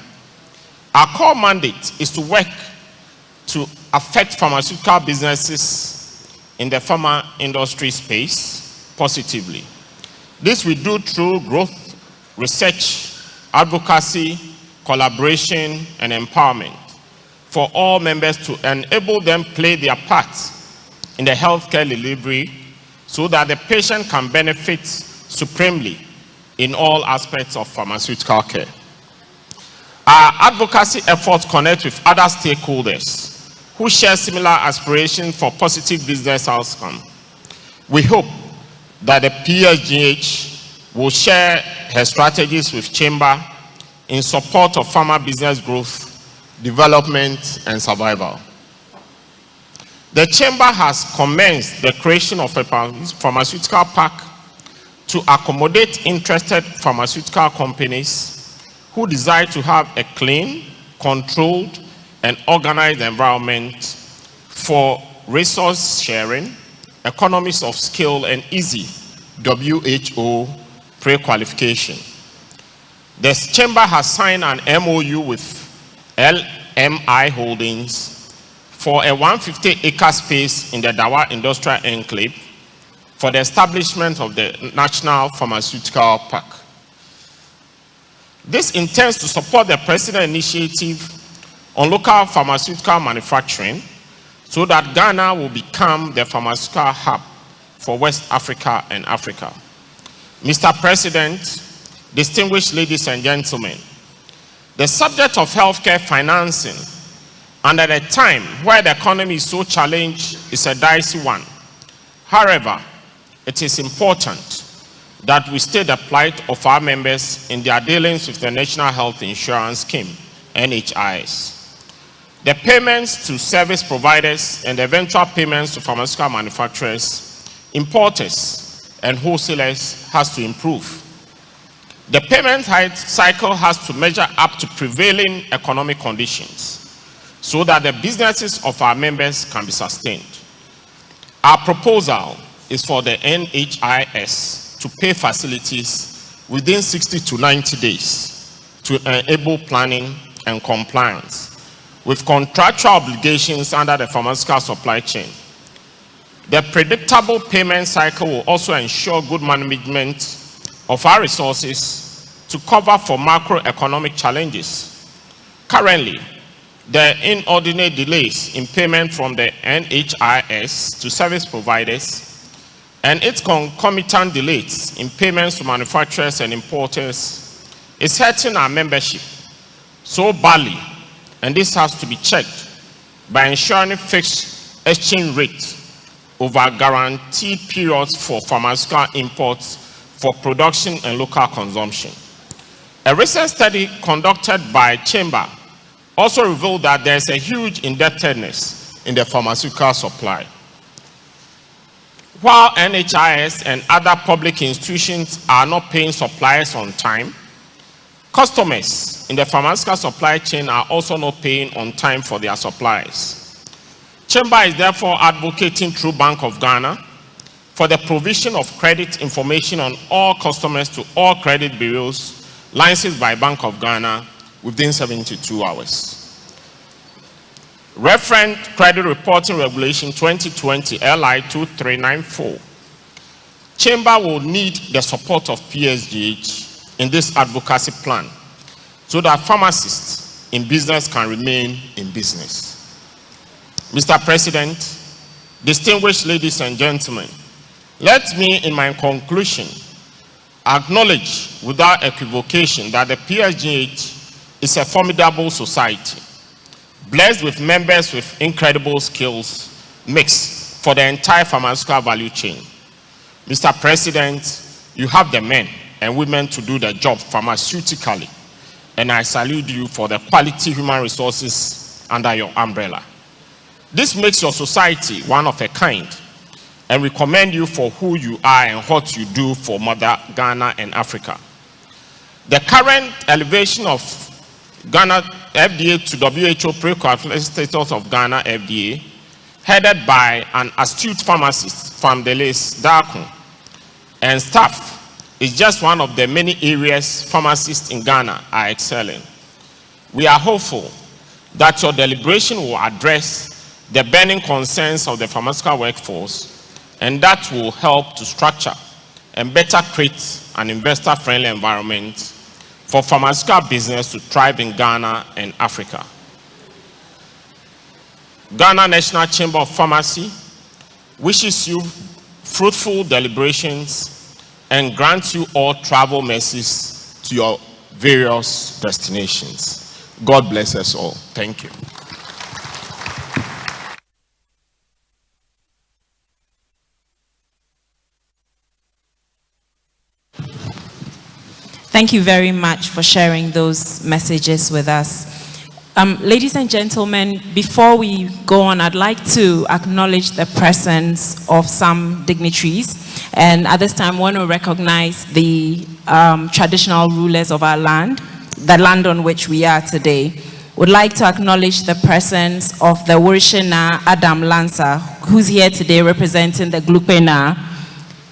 Our core mandate is to work to affect pharmaceutical businesses in the pharma industry space positively. This we do through growth, research, advocacy, collaboration, and empowerment for all members to enable them play their part in the healthcare delivery so that the patient can benefit supremely in all aspects of pharmaceutical care. Our advocacy efforts connect with other stakeholders who share similar aspirations for positive business outcomes. We hope that the PSGH will share her strategies with Chamber in support of pharma business growth, development, and survival. The Chamber has commenced the creation of a pharmaceutical park to accommodate interested pharmaceutical companies who desire to have a clean, controlled, and organized environment for resource sharing, economies of scale, and easy WHO pre-qualification. The Chamber has signed an MOU with LMI Holdings for a 150-acre space in the Dawa Industrial Enclave for the establishment of the National Pharmaceutical Park. This intends to support the President's initiative on local pharmaceutical manufacturing so that Ghana will become the pharmaceutical hub for West Africa and Africa. Mr. President, distinguished ladies and gentlemen, the subject of healthcare financing and at a time where the economy is so challenged is a dicey one. However, it is important that we state the plight of our members in their dealings with the National Health Insurance Scheme, NHIS. The payments to service providers and the eventual payments to pharmaceutical manufacturers, importers, and wholesalers has to improve. The payment cycle has to measure up to prevailing economic conditions so that the businesses of our members can be sustained. Our proposal is for the NHIS to pay facilities within 60 to 90 days to enable planning and compliance with contractual obligations under the pharmaceutical supply chain. The predictable payment cycle will also ensure good management of our resources to cover for macroeconomic challenges. Currently, the inordinate delays in payment from the NHIS to service providers and its concomitant delays in payments to manufacturers and importers is hurting our membership so badly, and this has to be checked by ensuring fixed exchange rate over guaranteed periods for pharmaceutical imports for production and local consumption. A recent study conducted by Chamber also revealed that there is a huge indebtedness in the pharmaceutical supply. While NHIS and other public institutions are not paying suppliers on time, customers in the pharmaceutical supply chain are also not paying on time for their supplies. Chamber is therefore advocating through Bank of Ghana for the provision of credit information on all customers to all credit bureaus licensed by Bank of Ghana within 72 hours. Referent Credit Reporting Regulation 2020 LI 2394. Chamber will need the support of PSGH in this advocacy plan so that pharmacists in business can remain in business. Mr. President, distinguished ladies and gentlemen, let me in my conclusion acknowledge without equivocation that the PSGH is a formidable society, blessed with members with incredible skills mixed for the entire pharmaceutical value chain. Mr. President, you have the men and women to do the job pharmaceutically, and I salute you for the quality human resources under your umbrella. This makes your society one of a kind, and we commend you for who you are and what you do for Mother Ghana and Africa. The current elevation of Ghana FDA to WHO pre-qualification status of Ghana FDA, headed by an astute pharmacist from Deleuze Darko and staff, is just one of the many areas pharmacists in Ghana are excelling. We are hopeful that your deliberation will address the burning concerns of the pharmaceutical workforce, and that will help to structure and better create an investor-friendly environment for pharmaceutical business to thrive in Ghana and Africa. Ghana National Chamber of Pharmacy wishes you fruitful deliberations, and grant you all travel mercies to your various destinations. God bless us all. Thank you. Thank you very much for sharing those messages with us. Ladies and gentlemen, before we go on, I'd like to acknowledge the presence of some dignitaries, and at this time I want to recognize the traditional rulers of our land, the land on which we are today. Would like to acknowledge the presence of the Worshina Adam Lanza, who's here today representing the Glupena.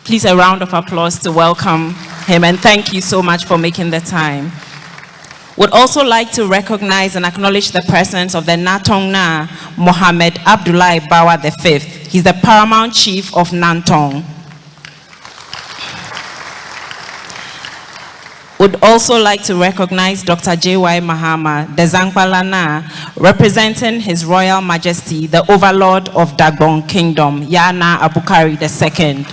Please, a round of applause to welcome him, and thank you so much for making the time. Would also like to recognize and acknowledge the presence of the Natongna Mohammed Abdullahi Bawa V. He's the paramount chief of Nantong. Would also like to recognize Dr. J.Y. Mahama, the Zangbalana, representing His Royal Majesty, the Overlord of Dagbon Kingdom, Yana Abukari II.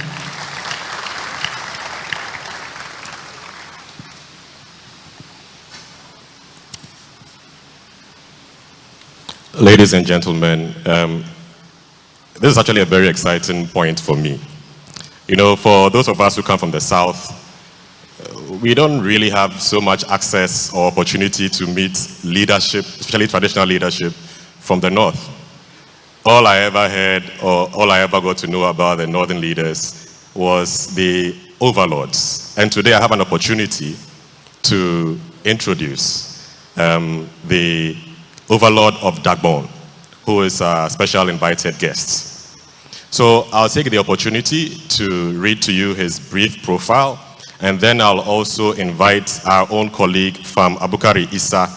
Ladies and gentlemen, this is actually a very exciting point for me. You know, for those of us who come from the South, we don't really have so much access or opportunity to meet leadership, especially traditional leadership, from the North. All I ever heard or all I ever got to know about the Northern leaders was the overlords. And today I have an opportunity to introduce the Overlord of Dagbon, who is a special invited guest. So I'll take the opportunity to read to you his brief profile, and then I'll also invite our own colleague from Abukari Issa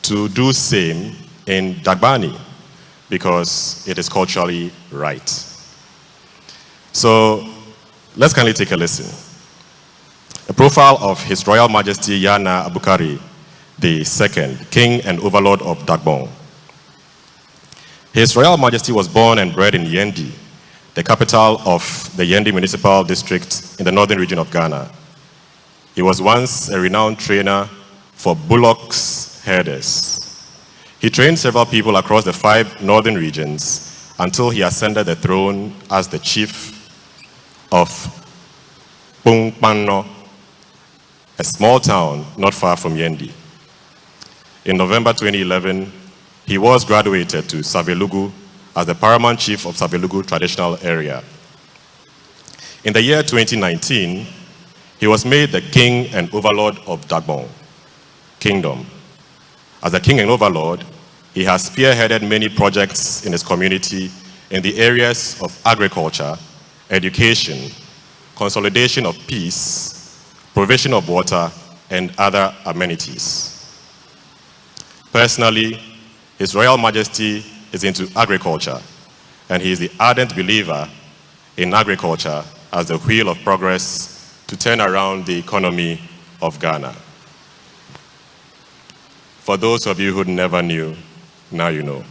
to do same in Dagbani, because it is culturally right. So let's kindly take a listen. A profile of His Royal Majesty Yana Abukari the Second, King and Overlord of Dagbon. His Royal Majesty was born and bred in Yendi, the capital of the Yendi Municipal District in the northern region of Ghana. He was once a renowned trainer for bullocks herders. He trained several people across the 5 northern regions until he ascended the throne as the chief of Pungpano, a small town not far from Yendi. In November 2011, he was graduated to Savelugu as the paramount chief of Savelugu traditional area. In the year 2019, he was made the king and overlord of Dagbon Kingdom. As the king and overlord, he has spearheaded many projects in his community in the areas of agriculture, education, consolidation of peace, provision of water, and other amenities. Personally, His Royal Majesty is into agriculture, and he is the ardent believer in agriculture as the wheel of progress to turn around the economy of Ghana. For those of you who never knew, now you know.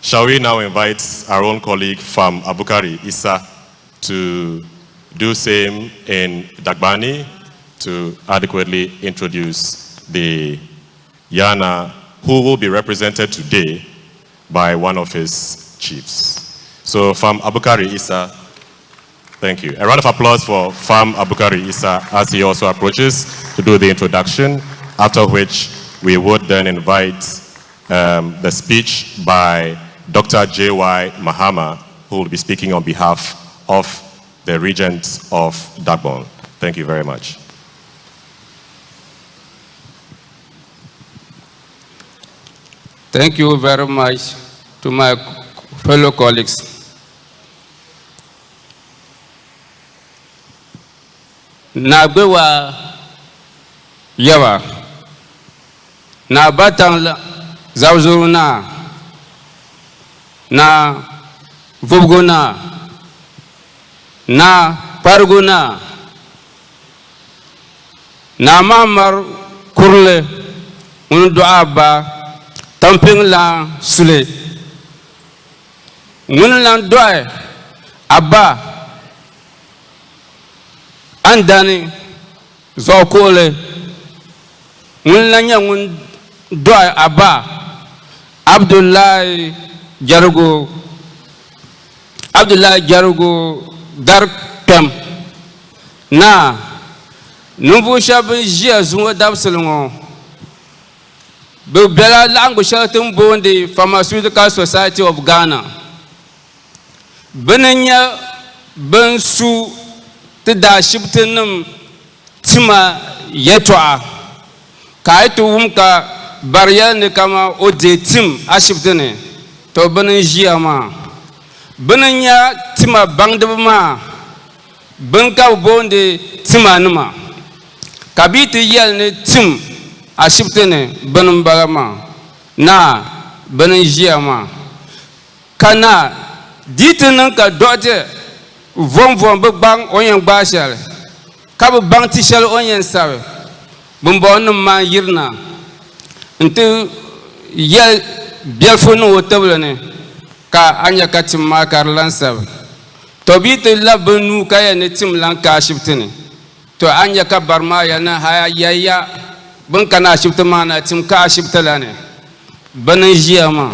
Shall we now invite our own colleague from Abukari Issa to do same in Dagbani to adequately introduce the Yana, who will be represented today by one of his chiefs. So from Abukari Issa, thank you. A round of applause for Farm Abukari Issa as he also approaches to do the introduction, after which we would then invite the speech by Dr. J.Y. Mahama, who will be speaking on behalf of the Regent of Dagbon. Thank you very much. Thank you very much to my fellow colleagues. Na gbewa yawa, na batang zawzuruna, na vubguna, na parguna, na mamar kurle, unduaba, tamping la sule. Mun lan doy Abba andani zokole nanya ngun do Abba Abdullahi Jarugo Darpem na nuvu shabu jia zunwa dabsulungo bela langu shelton bondi Pharmaceutical Society of Ghana benenya bensu tida shibtinum tima yetwa kaitu wumka baryan kama ode tim ashibtine to benen jia ma benenya tima bangdema benka bondi tima numa kabiti yel ne tim ashibtene benum balama na benen jia ma kana ditenen ka dote vom be bang onyen gbashal ka be bang tishal onyen sawe bumbo num ma yirna nte yel bielfonu wotablene ka anya ka tim ma karlan sawe to biti labenu ka ya ne tim lan ka ashibtene to anya ka barma ya na haya yaya bun kana shibtama na tim ka ashibtalane benen jia ma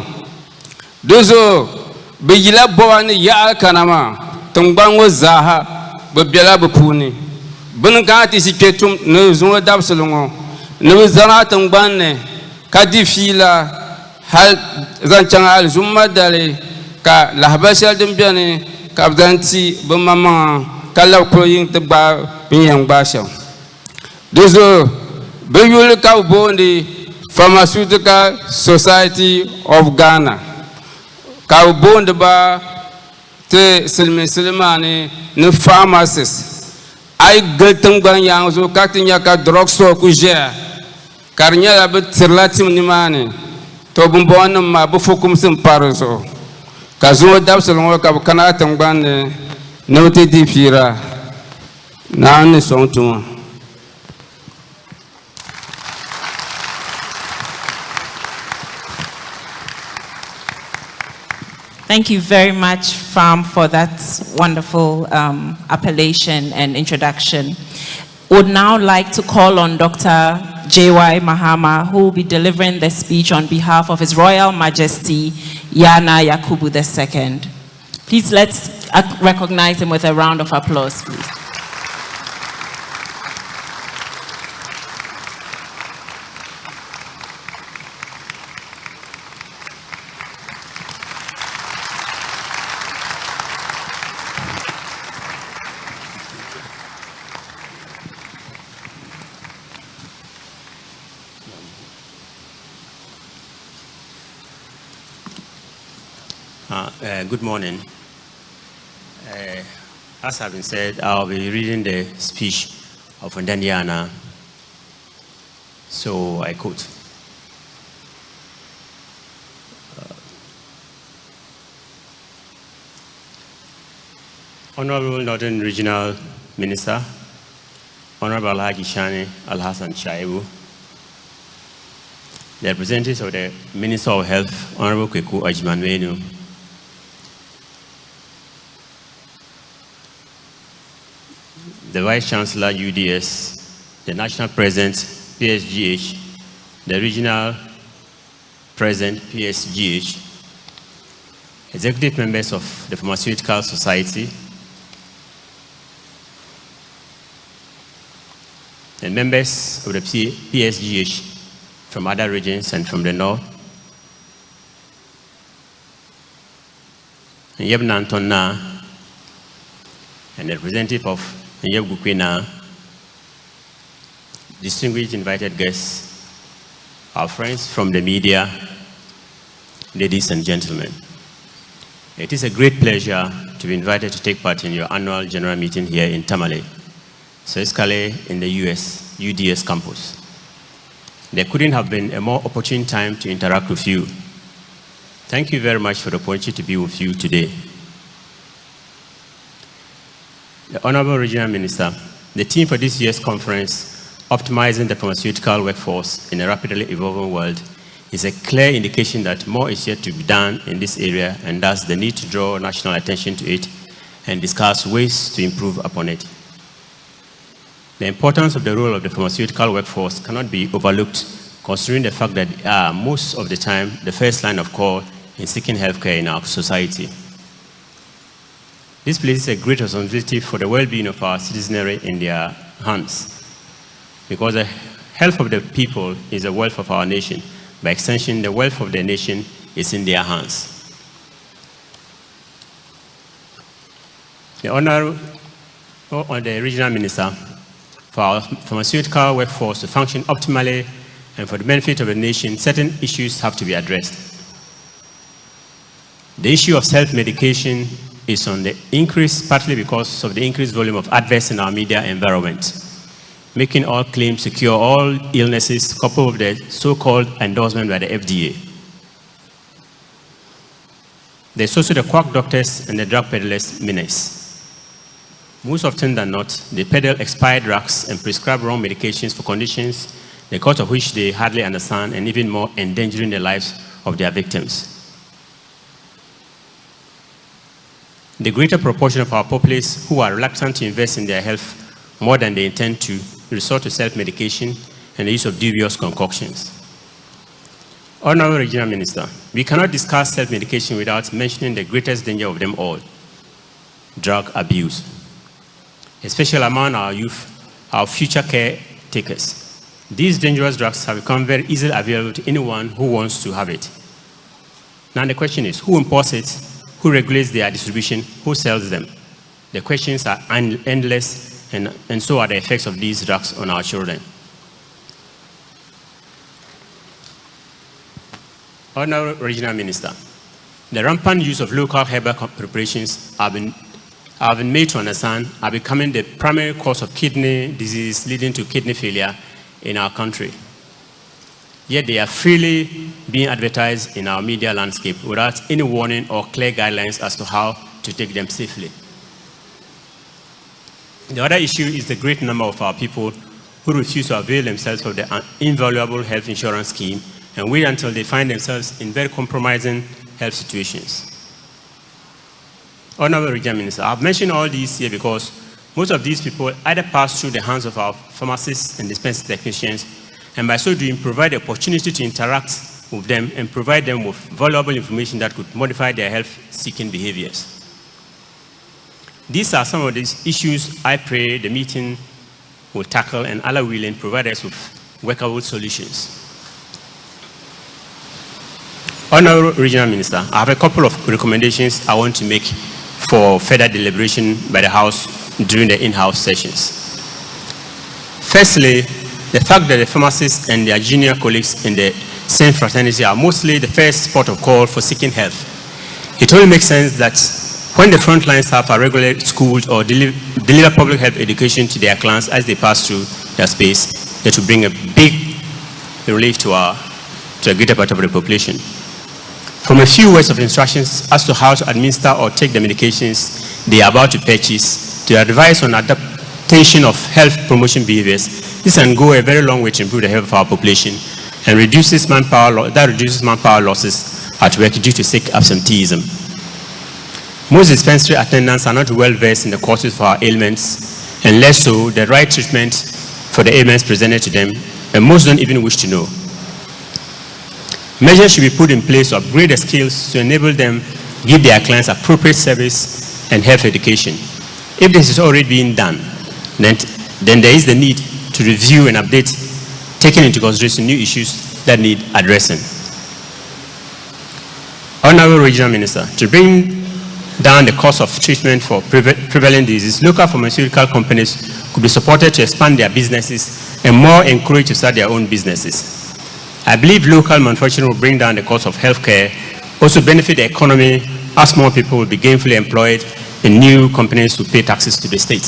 dozo be yila bawani ya kanama tungbango zaha be bela be puni bun ka ti siketum no zo dabsulungo no zana tungbanne ka di fila hal zanchang al zumma dale ka lahbashal dimbiane ka zanti be mama kala ko yin te ba bin ba sha dozo be yul ka bondi Pharmaceutical Society of Ghana ka bondi ba te silmani ne pharmacist ay geltung ban yang zo katinya ka drugstore ku je karnya la be tirlatim ni mani to bumbon ma bu fukum sim paraso ka zo dabsul ka kana tangban ne te di fira na ne sontu. Thank you very much, Farm, for that wonderful appellation and introduction. Would now like to call on Dr. J.Y. Mahama, who will be delivering the speech on behalf of His Royal Majesty Yana Yakubu II. Please let's recognize him with a round of applause, please. Good morning. As has been said, I'll be reading the speech of Ndanyana. So I quote. Honorable Northern Regional Minister, Honorable Alhaji Shani Al-Hassan Shaibu, the representatives of the Minister of Health, Honorable Kweku Ajimanwenu, the Vice Chancellor UDS, the National President PSGH, the Regional President PSGH, executive members of the Pharmaceutical Society, and members of the PSGH from other regions and from the north, and Yebna Antonna, and the representative of Nyeb Gukwina, distinguished invited guests, our friends from the media, ladies and gentlemen. It is a great pleasure to be invited to take part in your annual general meeting here in Tamale, Soiskale in the US, UDS campus. There couldn't have been a more opportune time to interact with you. Thank you very much for the opportunity to be with you today. The Honorable Regional Minister, the theme for this year's conference, Optimizing the Pharmaceutical Workforce in a Rapidly Evolving World, is a clear indication that more is yet to be done in this area, and thus the need to draw national attention to it and discuss ways to improve upon it. The importance of the role of the pharmaceutical workforce cannot be overlooked, considering the fact that most of the time the first line of call in seeking healthcare in our society. This places a great responsibility for the well-being of our citizenry in their hands, because the health of the people is the wealth of our nation. By extension, the wealth of the nation is in their hands. The Honorable the Regional Minister, for our pharmaceutical workforce to function optimally and for the benefit of the nation, certain issues have to be addressed. The issue of self-medication is on the increase, partly because of the increased volume of adverts in our media environment, making all claims to cure all illnesses, coupled with the so-called endorsement by the FDA. There's also the quack doctors and the drug peddlers menace. Most often than not, they peddle expired drugs and prescribe wrong medications for conditions the cause of which they hardly understand, and even more, endangering the lives of their victims. The greater proportion of our populace who are reluctant to invest in their health more than they intend to resort to self-medication and the use of dubious concoctions. Honorable Regional Minister, we cannot discuss self-medication without mentioning the greatest danger of them all: drug abuse, especially among our youth, our future caretakers. These dangerous drugs have become very easily available to anyone who wants to have it. Now the question is, who imports it? Who regulates their distribution? Who sells them? The questions are endless, and so are the effects of these drugs on our children. Honorable Regional Minister, the rampant use of local herbal preparations have been made to understand are becoming the primary cause of kidney disease, leading to kidney failure in our country. Yet they are freely being advertised in our media landscape without any warning or clear guidelines as to how to take them safely. The other issue is the great number of our people who refuse to avail themselves of the invaluable health insurance scheme and wait until they find themselves in very compromising health situations. Honorable Regional Minister, I've mentioned all these here because most of these people either pass through the hands of our pharmacists and dispensing technicians, and by so doing provide the opportunity to interact with them and provide them with valuable information that could modify their health-seeking behaviors. These are some of these issues I pray the meeting will tackle, and Allah willing, provide us with workable solutions. Honorable Regional Minister, I have a couple of recommendations I want to make for further deliberation by the House during the in-house sessions. Firstly, the fact that the pharmacists and their junior colleagues in the same fraternity are mostly the first port of call for seeking health. It only makes sense that when the frontline staff are regularly schooled or deliver public health education to their clients as they pass through their space, that will bring a big relief to a greater part of the population. From a few words of instructions as to how to administer or take the medications they are about to purchase, to advise on adaptation of health promotion behaviors, this can go a very long way to improve the health of our population and reduces manpower losses at work due to sick absenteeism. Most dispensary attendants are not well versed in the causes of our ailments, and less so the right treatment for the ailments presented to them, and most don't even wish to know. Measures should be put in place to upgrade the skills to enable them to give their clients appropriate service and health education. If this is already being done, then there is the need to review and update, taking into consideration new issues that need addressing. Honorable Regional Minister, to bring down the cost of treatment for prevalent diseases, local pharmaceutical companies could be supported to expand their businesses and more encouraged to start their own businesses. I believe local manufacturing will bring down the cost of healthcare, also benefit the economy, as more people will be gainfully employed in new companies to pay taxes to the state.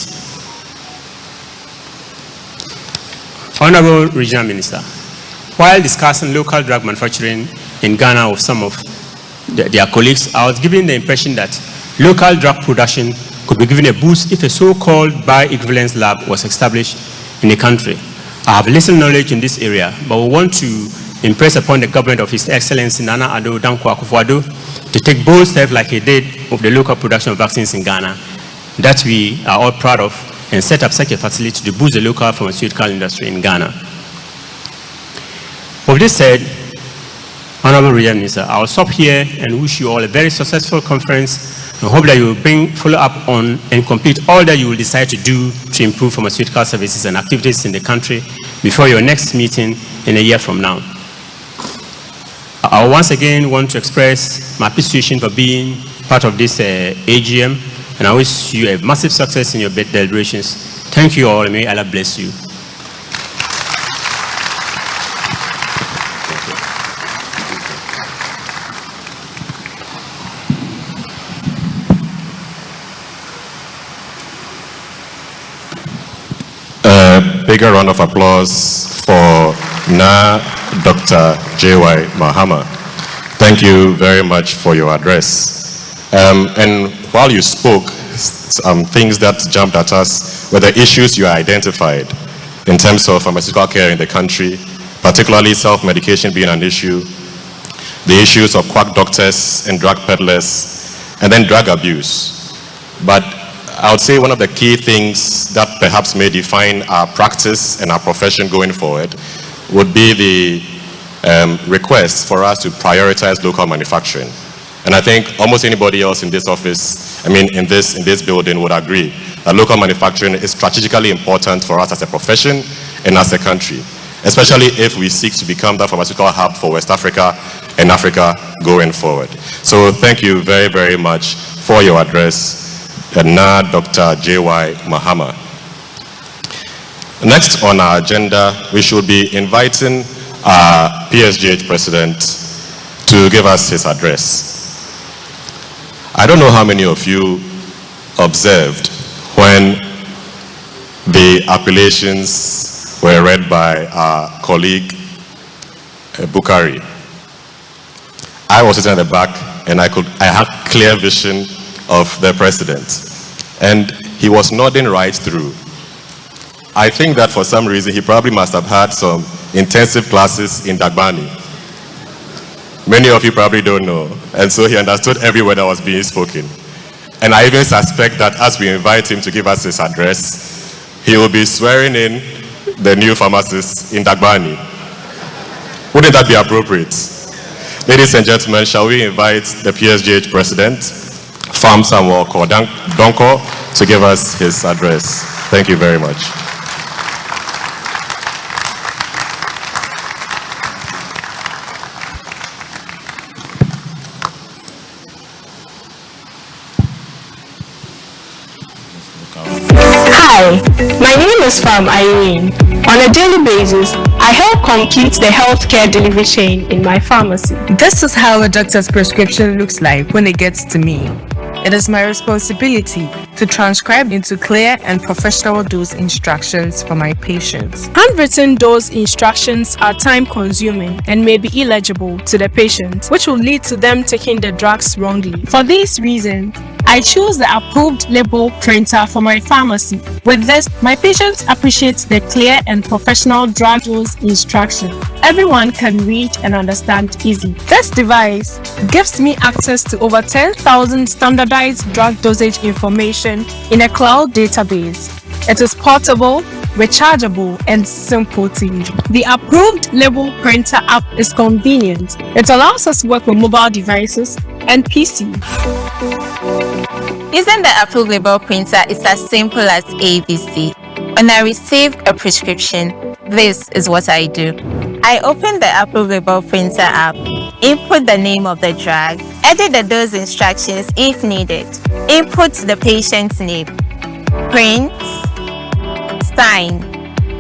Honorable Regional Minister, while discussing local drug manufacturing in Ghana with some of their colleagues, I was given the impression that local drug production could be given a boost if a so-called bioequivalence lab was established in the country. I have little knowledge in this area, but we want to impress upon the government of His Excellency Nana Addo Dankwa Akufo-Addo to take bold steps like he did with the local production of vaccines in Ghana that we are all proud of and set up such a facility to boost the local pharmaceutical industry in Ghana. With this said, Honorable Regional Minister, I will stop here and wish you all a very successful conference and hope that you will follow up on and complete all that you will decide to do to improve pharmaceutical services and activities in the country before your next meeting in a year from now. I once again want to express my appreciation for being part of this AGM, and I wish you a massive success in your deliberations. Thank you all, and may Allah bless you. Bigger round of applause for Dr. J.Y. Mahama. Thank you very much for your address. And while you spoke, some things that jumped at us were the issues you identified in terms of pharmaceutical care in the country, particularly self-medication being an issue, the issues of quack doctors and drug peddlers, and then drug abuse. But I would say one of the key things that perhaps may define our practice and our profession going forward would be the request for us to prioritize local manufacturing. And I think almost anybody else in this office, in this building would agree that local manufacturing is strategically important for us as a profession and as a country, especially if we seek to become the pharmaceutical hub for West Africa and Africa going forward. So thank you very, very much for your address, Dr. J.Y. Mahama. Next on our agenda, we should be inviting our PSGH president to give us his address. I don't know how many of you observed when the appellations were read by our colleague Bukari. I was sitting at the back and I had clear vision of the president, and he was nodding right through. I think that for some reason he probably must have had some intensive classes in Dagbani. Many of you probably don't know, and so he understood every word that was being spoken. And I even suspect that as we invite him to give us his address, he will be swearing in the new pharmacists in Dagbani. Wouldn't that be appropriate? Ladies and gentlemen, shall we invite the PSGH president, Farm Samuel Donko, to give us his address. Thank you very much. Hi, my name is Farm Irene. On a daily basis, I help complete the healthcare delivery chain in my pharmacy. This is how a doctor's prescription looks like when it gets to me. It is my responsibility to transcribe into clear and professional dose instructions for my patients. Handwritten dose instructions are time-consuming and may be illegible to the patient, which will lead to them taking the drugs wrongly. For this reason, I choose the approved label printer for my pharmacy. With this, my patients appreciate the clear and professional drug dose instruction. Everyone can read and understand easily. This device gives me access to over 10,000 standardized drug dosage information in a cloud database. It is portable, rechargeable, and simple to use. The approved label printer app is convenient. It allows us to work with mobile devices and PCs. Using the approved label printer is as simple as ABC. When I receive a prescription, this is what I do. I open the approved label printer app, input the name of the drug, edit the dose instructions if needed, input the patient's name, print, sign.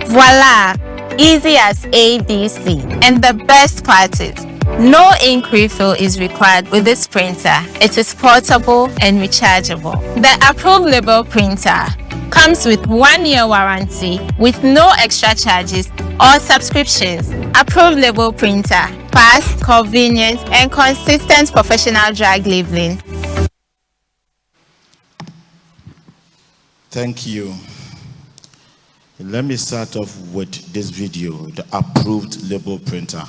Voila! Easy as ABC. And the best part is, no ink refill is required with this printer. It is portable and rechargeable. The approved label printer comes with 1-year warranty with no extra charges or subscriptions. Approved label printer, fast, convenient, and consistent professional drug labeling. Thank you. Let me start off with this video, the approved label printer,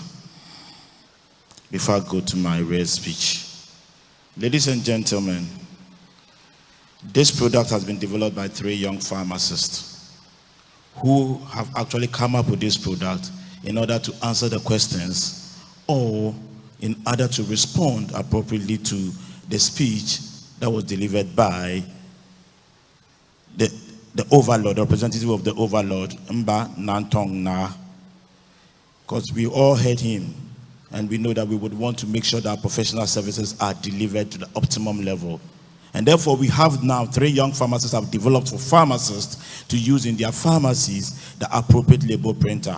before I go to my real speech. Ladies and gentlemen, This product has been developed by 3 young pharmacists who have actually come up with this product in order to answer the questions or in order to respond appropriately to the speech that was delivered by the overlord, the representative of the overlord, Mba Nantong Na. Because we all heard him, and we know that we would want to make sure that our professional services are delivered to the optimum level. And therefore, we have now 3 young pharmacists have developed for pharmacists to use in their pharmacies the appropriate label printer.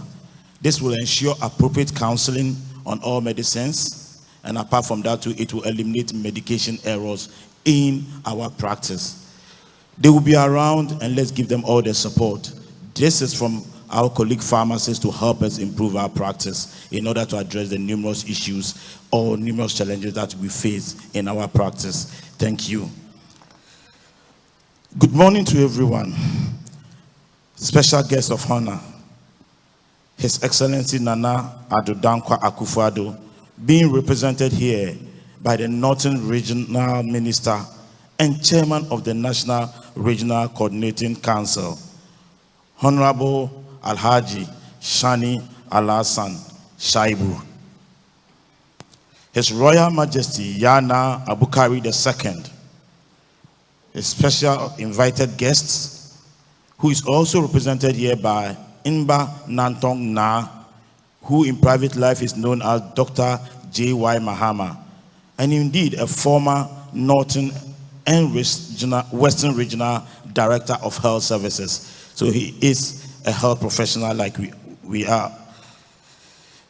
This will ensure appropriate counseling on all medicines, and apart from that too, it will eliminate medication errors in our practice. They will be around, and let's give them all the support. This is from our colleague pharmacists to help us improve our practice in order to address the numerous issues or numerous challenges that we face in our practice. Thank you. Good morning to everyone. Special guest of honor, His Excellency Nana Addo Dankwa Akufo-Addo, being represented here by the Northern Regional Minister and Chairman of the National Regional Coordinating Council, Honorable Alhaji Shani Alhassan Shaibu. His Royal Majesty Yana Abukari II, a special invited guest, who is also represented here by Mba Nantong Na, who in private life is known as Dr. J.Y. Mahama, and indeed a former Northern and Western Regional Director of Health Services. So he is a health professional like we are.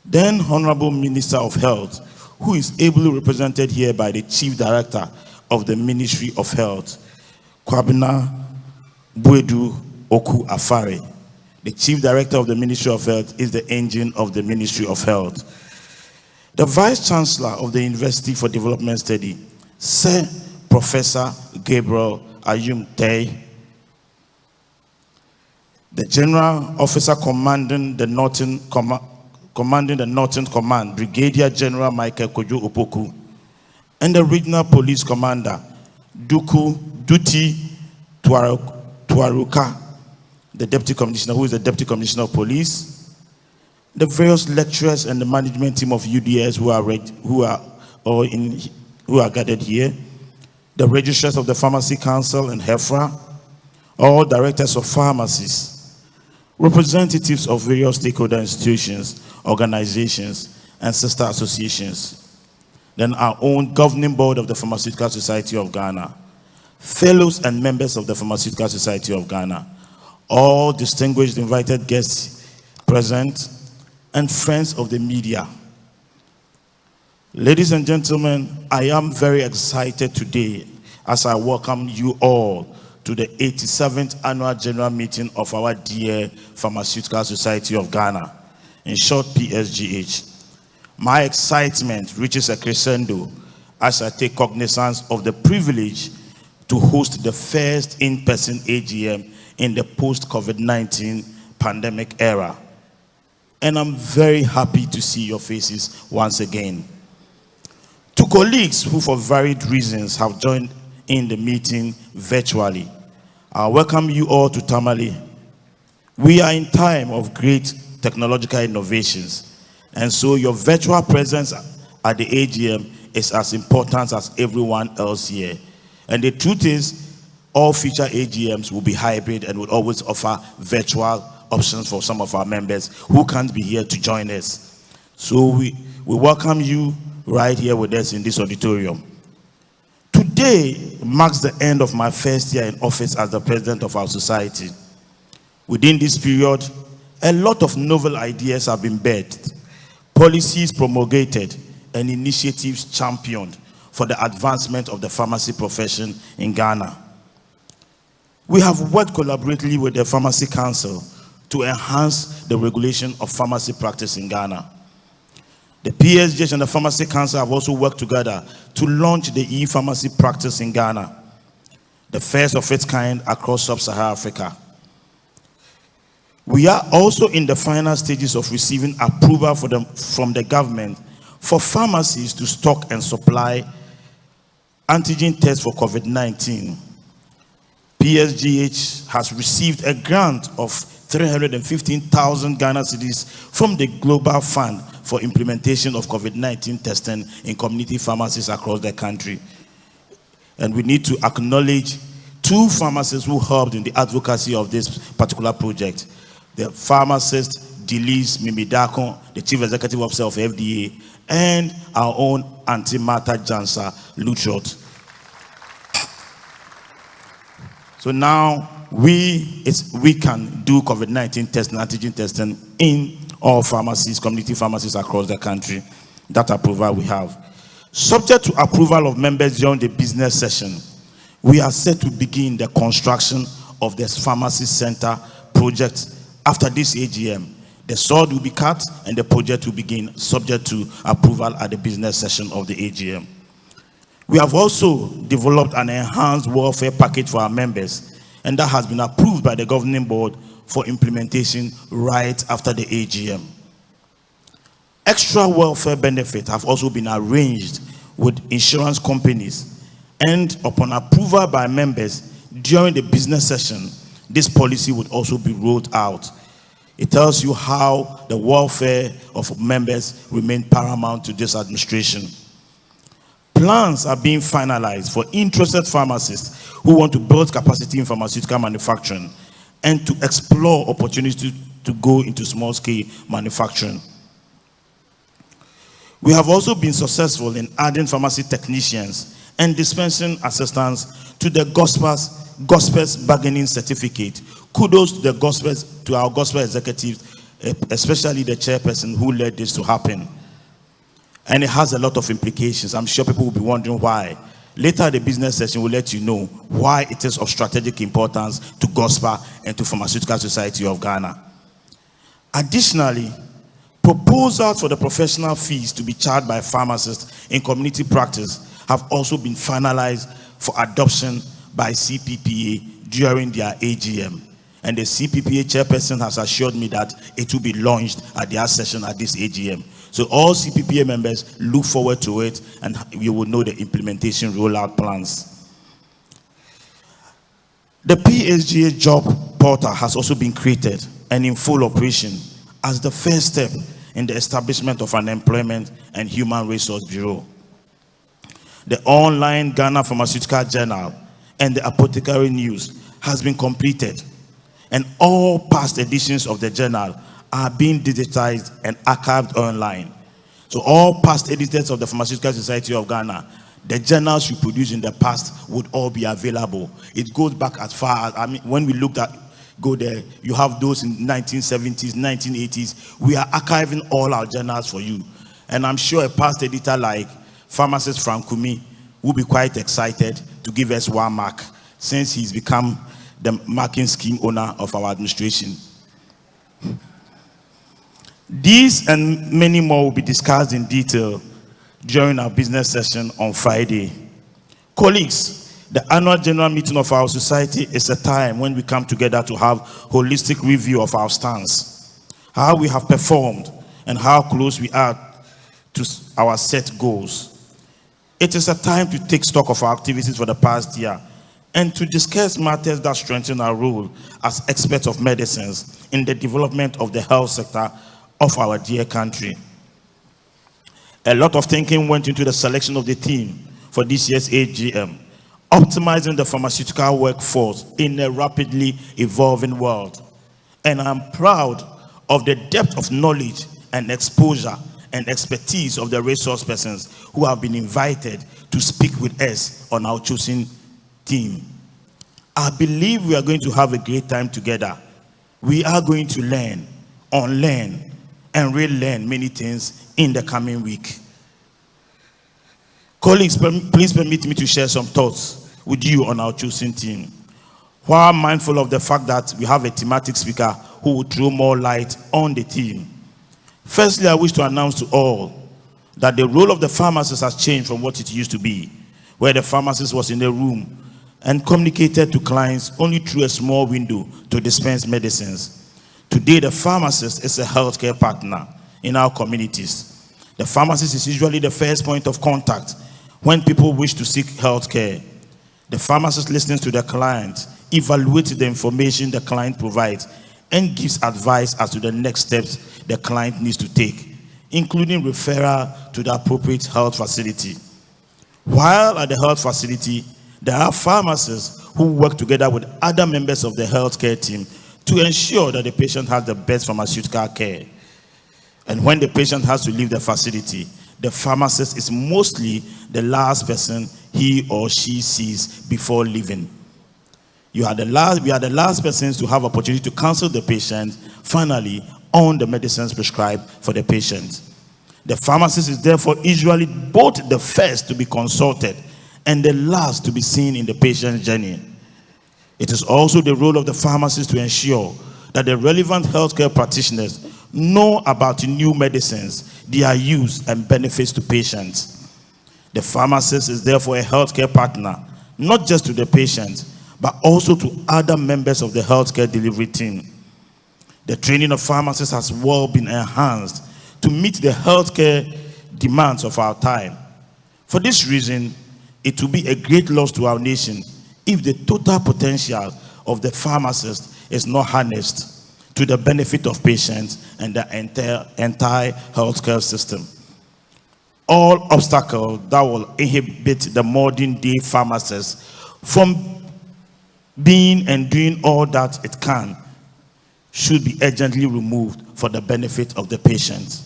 Then Honorable Minister of Health, who is ably represented here by the Chief Director of the Ministry of Health, Kwabena Buedu Oku Afare. The Chief Director of the Ministry of Health is the engine of the Ministry of Health. The Vice Chancellor of the University for Development Study, Sir Professor Gabriel Ayum Tay. The General Officer commanding the Northern Command, Brigadier General Michael Kojo Opoku, and the Regional Police Commander, Duty Tuaruka, the Deputy Commissioner, who is the Deputy Commissioner of Police, the various lecturers and the management team of UDS who are gathered here, the registrars of the Pharmacy Council and HEFRA, all directors of pharmacies, representatives of various stakeholder institutions, organizations, and sister associations, then our own governing board of the Pharmaceutical Society of Ghana, fellows and members of the Pharmaceutical Society of Ghana, all distinguished invited guests present, and friends of the media. Ladies and gentlemen, I am very excited today as I welcome you all to the 87th Annual General Meeting of our dear Pharmaceutical Society of Ghana, in short PSGH. My excitement reaches a crescendo as I take cognizance of the privilege to host the first in-person AGM in the post-COVID-19 pandemic era. And I'm very happy to see your faces once again. To colleagues who for varied reasons have joined in the meeting virtually, I welcome you all to Tamale. We are in time of great technological innovations, and so your virtual presence at the AGM is as important as everyone else here. And the truth is, all future AGMs will be hybrid and will always offer virtual options for some of our members who can't be here to join us. So we welcome you right here with us in this auditorium. Today marks the end of my first year in office as the president of our society. Within this period, a lot of novel ideas have been birthed, policies promulgated, and initiatives championed for the advancement of the pharmacy profession in Ghana. We have worked collaboratively with the Pharmacy Council to enhance the regulation of pharmacy practice in Ghana. The PSGH and the Pharmacy Council have also worked together to launch the e-pharmacy practice in Ghana, the first of its kind across sub-Saharan Africa. We are also in the final stages of receiving approval from the government for pharmacies to stock and supply antigen tests for COVID-19. PSGH has received a grant of 315,000 Ghana cedis from the Global Fund for implementation of COVID-19 testing in community pharmacies across the country. And we need to acknowledge 2 pharmacists who helped in the advocacy of this particular project. The pharmacist Delise Mimidako, the Chief Executive Officer of FDA, and our own Auntie Martha Jansa Lutrot. So now we can do COVID-19 testing, antigen testing in all pharmacies, community pharmacies across the country. That approval we have. Subject to approval of members during the business session, we are set to begin the construction of this pharmacy center project after this AGM. The sod will be cut and the project will begin, subject to approval at the business session of the AGM. We have also developed an enhanced welfare package for our members, and that has been approved by the governing board for implementation right after the AGM. Extra welfare benefits have also been arranged with insurance companies, and upon approval by members during the business session, this policy would also be rolled out. It tells you how the welfare of members remain paramount to this administration. Plans are being finalized for interested pharmacists who want to build capacity in pharmaceutical manufacturing and to explore opportunities to go into small-scale manufacturing. We have also been successful in adding pharmacy technicians and dispensing assistants to the Gospel's bargaining certificate. Kudos to our gospel executives, especially the chairperson who led this to happen. And it has a lot of implications. I'm sure people will be wondering why. Later, the business session will let you know why it is of strategic importance to gospel and to Pharmaceutical Society of Ghana. Additionally, proposals for the professional fees to be charged by pharmacists in community practice have also been finalized for adoption by CPPA during their AGM. And the CPPA chairperson has assured me that it will be launched at their session at this AGM. So all CPPA members look forward to it, and you will know the implementation rollout plans. The PSGA job portal has also been created and in full operation as the first step in the establishment of an Employment and Human Resource Bureau. The online Ghana Pharmaceutical Journal and the Apothecary News has been completed, and all past editions of the journal are being digitized and archived online. So all past editors of the Pharmaceutical Society of Ghana, the journals you produced in the past would all be available. It goes back as far as, when we looked at, go there, you have those in 1970s, 1980s. We are archiving all our journals for you. And I'm sure a past editor like pharmacist Frank Kumi will be quite excited to give us 1 mark, since he's become the marking scheme owner of our administration. These and many more will be discussed in detail during our business session on Friday. Colleagues, the annual general meeting of our society is a time when we come together to have holistic review of our stance, how we have performed, and how close we are to our set goals. It is a time to take stock of our activities for the past year and to discuss matters that strengthen our role as experts of medicines in the development of the health sector of our dear country. A lot of thinking went into the selection of the theme for this year's AGM, optimizing the pharmaceutical workforce in a rapidly evolving world. And I'm proud of the depth of knowledge and exposure and expertise of the resource persons who have been invited to speak with us on our chosen theme. I believe we are going to have a great time together. We are going to learn, unlearn, and relearn many things in the coming week. Colleagues, please permit me to share some thoughts with you on our chosen theme, while mindful of the fact that we have a thematic speaker who will throw more light on the theme. Firstly, I wish to announce to all that the role of the pharmacist has changed from what it used to be, where the pharmacist was in a room and communicated to clients only through a small window to dispense medicines. Today, the pharmacist is a healthcare partner in our communities. The pharmacist is usually the first point of contact when people wish to seek healthcare. The pharmacist listens to the client, evaluates the information the client provides, and gives advice as to the next steps the client needs to take, including referral to the appropriate health facility. While at the health facility, there are pharmacists who work together with other members of the healthcare team to ensure that the patient has the best pharmaceutical care. And when the patient has to leave the facility, the pharmacist is mostly the last person he or she sees before leaving. We are the last persons to have opportunity to counsel the patient finally on the medicines prescribed for the patient. The pharmacist is therefore usually both the first to be consulted and the last to be seen in the patient's journey. It is also the role of the pharmacist to ensure that the relevant healthcare practitioners know about new medicines, their use, and benefits to patients. The pharmacist is therefore a healthcare partner, not just to the patient, but also to other members of the healthcare delivery team. The training of pharmacists has well been enhanced to meet the healthcare demands of our time. For this reason, it will be a great loss to our nation if the total potential of the pharmacist is not harnessed to the benefit of patients and the entire healthcare system. All obstacles that will inhibit the modern day pharmacist from being and doing all that it can should be urgently removed for the benefit of the patient.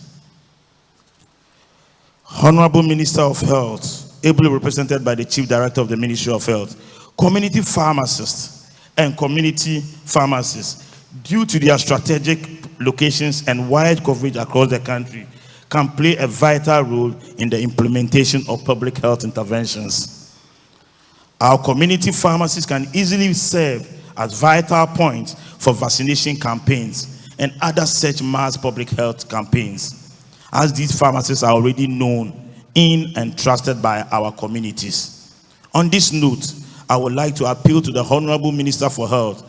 Honorable Minister of Health, ably represented by the Chief Director of the Ministry of Health, community pharmacists and community pharmacists, due to their strategic locations and wide coverage across the country, can play a vital role in the implementation of public health interventions. Our community pharmacists can easily serve as vital points for vaccination campaigns and other such mass public health campaigns, as these pharmacists are already known in and trusted by our communities. On this note, I would like to appeal to the Honorable Minister for Health,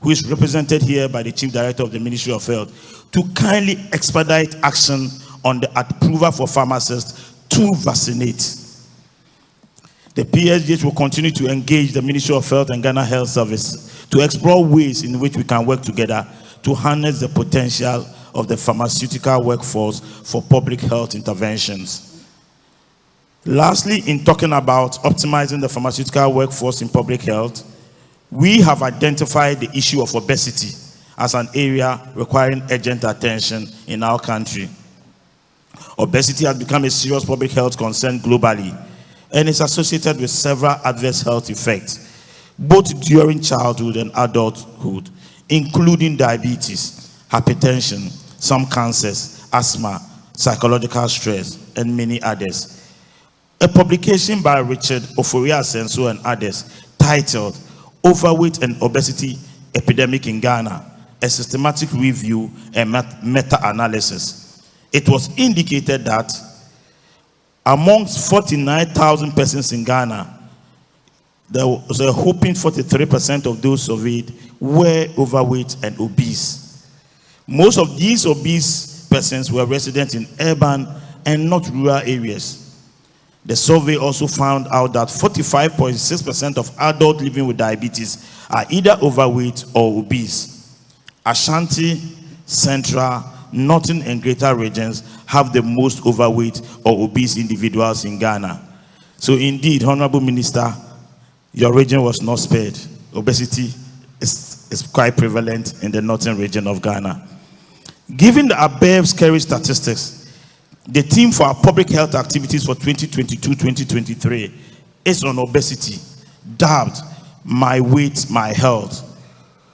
who is represented here by the Chief Director of the Ministry of Health, to kindly expedite action on the approval for pharmacists to vaccinate. The PSGH will continue to engage the Ministry of Health and Ghana Health Service to explore ways in which we can work together to harness the potential of the pharmaceutical workforce for public health interventions. Lastly, in talking about optimizing the pharmaceutical workforce in public health, we have identified the issue of obesity as an area requiring urgent attention in our country. Obesity has become a serious public health concern globally and is associated with several adverse health effects, both during childhood and adulthood, including diabetes, hypertension, some cancers, asthma, psychological stress, and many others. A publication by Richard Oforia-Asenso and others titled Overweight and Obesity Epidemic in Ghana, a systematic review and meta-analysis. It was indicated that amongst 49,000 persons in Ghana, there was a whopping 43% of those surveyed were overweight and obese. Most of these obese persons were resident in urban and not rural areas. The survey also found out that 45.6% of adults living with diabetes are either overweight or obese. Ashanti, Central, Northern and Greater regions have the most overweight or obese individuals in Ghana. So indeed, Honorable Minister, your region was not spared. Obesity is quite prevalent in the Northern region of Ghana. Given the above scary statistics, the theme for our public health activities for 2022-2023 is on obesity, dubbed My Weight, My Health.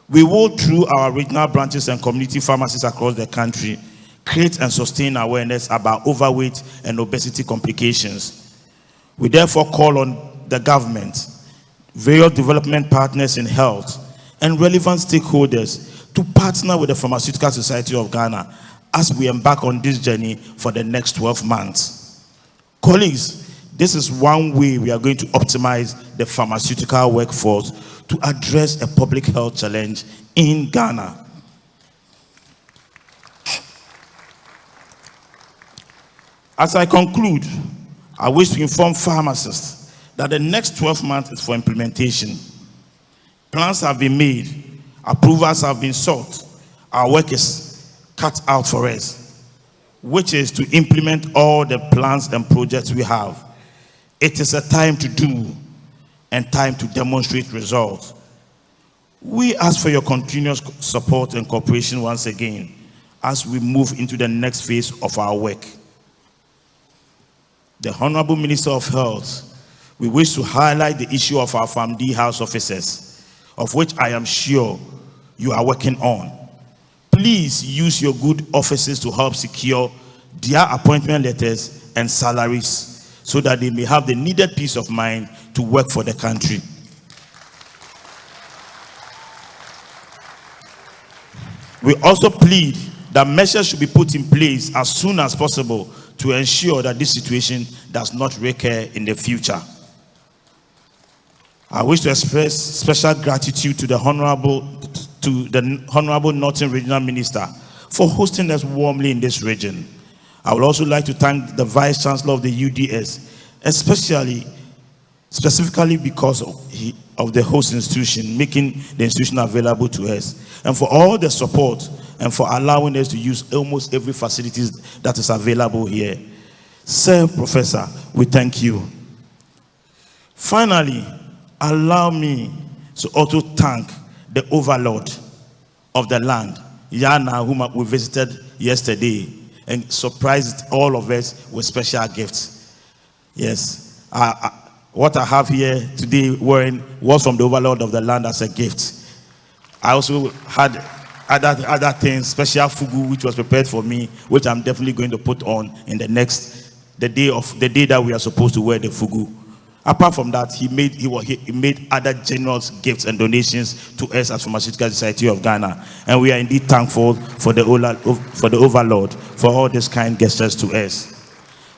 We will, through our regional branches and community pharmacies across the country, create and sustain awareness about overweight and obesity complications. We therefore call on the government, various development partners in health, and relevant stakeholders to partner with the Pharmaceutical Society of Ghana as we embark on this journey for the next 12 months. Colleagues, this is one way we are going to optimize the pharmaceutical workforce to address a public health challenge in Ghana. As I conclude, I wish to inform pharmacists that the next 12 months is for implementation. Plans have been made. Approvals have been sought. Our work is cut out for us, which is to implement all the plans and projects we have. It is a time to do and time to demonstrate results. We ask for your continuous support and cooperation once again as we move into the next phase of our work. The Honorable Minister of Health, we wish to highlight the issue of our FAMD house officers, of which I am sure you are working on. Please use your good offices to help secure their appointment letters and salaries so that they may have the needed peace of mind to work for the country. We also plead that measures should be put in place as soon as possible to ensure that this situation does not recur in the future. I wish to express special gratitude to the Honorable Northern Regional Minister for hosting us warmly in this region. I would also like to thank the Vice Chancellor of the UDS, specifically because of the host institution, making the institution available to us, and for all the support and for allowing us to use almost every facility that is available here. Sir Professor, we thank you. Finally, allow me to also thank the overlord of the land, Yana, whom we visited yesterday and surprised all of us with special gifts. Yes, what I have here today wearing was from the overlord of the land as a gift. I also had other things, special fugu, which was prepared for me, which I'm definitely going to put on in the day that we are supposed to wear the fugu. Apart from that, he made other generous gifts and donations to us as Pharmaceutical Society of Ghana, and we are indeed thankful for the overlord for all these kind gestures to us.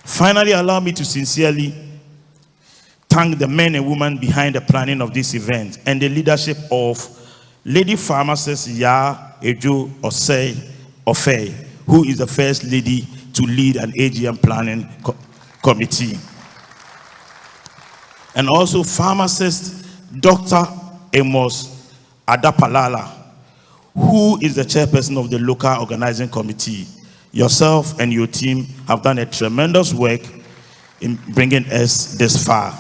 Finally, allow me to sincerely thank the men and women behind the planning of this event and the leadership of Lady Pharmacist Ya Ejo Osei Ofe, who is the first lady to lead an AGM planning committee. And also Pharmacist Dr. Amos Adapalala, who is the chairperson of the local organizing committee. Yourself and your team have done a tremendous work in bringing us this far.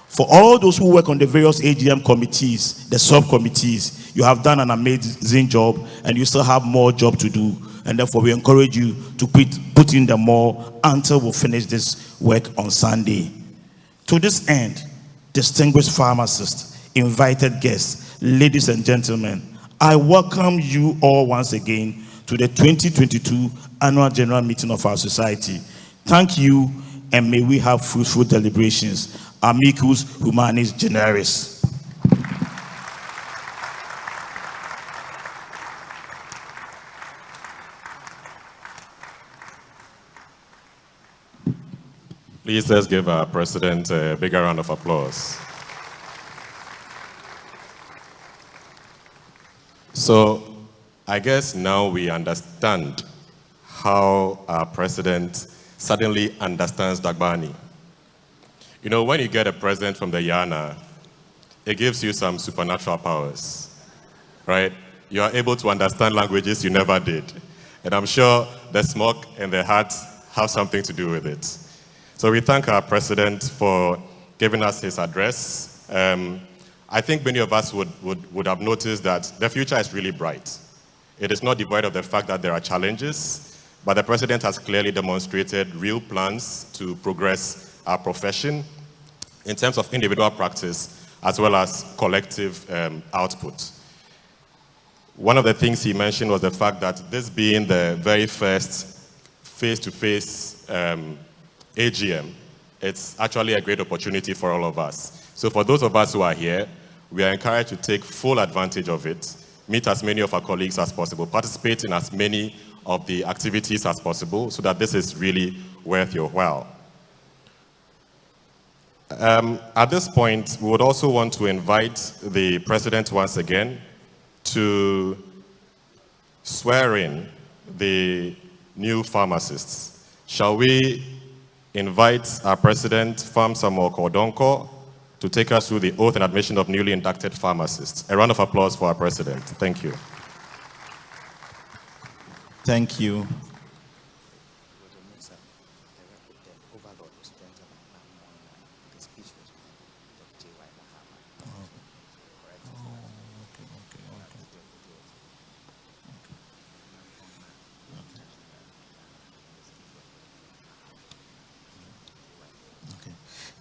For all those who work on the various AGM committees, the subcommittees, you have done an amazing job and you still have more job to do. And therefore we encourage you to put in the more until we finish this work on Sunday. To this end, distinguished pharmacists, invited guests, ladies and gentlemen, I welcome you all once again to the 2022 Annual General Meeting of our society. Thank you, and may we have fruitful deliberations. Amicus Humanis Generis. Please let's give our president a bigger round of applause. So I guess now we understand how our president suddenly understands Dagbani. You know, when you get a president from the Yana, it gives you some supernatural powers, right? You are able to understand languages you never did. And I'm sure the smoke and the heart have something to do with it. So we thank our president for giving us his address. I think many of us would have noticed that the future is really bright. It is not devoid of the fact that there are challenges, but the president has clearly demonstrated real plans to progress our profession in terms of individual practice as well as collective output. One of the things he mentioned was the fact that this being the very first face-to-face AGM, it's actually a great opportunity for all of us. So for those of us who are here, we are encouraged to take full advantage of it, meet as many of our colleagues as possible, participate in as many of the activities as possible so that this is really worth your while. At this point, we would also want to invite the president once again to swear in the new pharmacists. Shall we invite our president, Farm Samuel Kodonko, to take us through the oath and admission of newly inducted pharmacists. A round of applause for our president. Thank you. Thank you.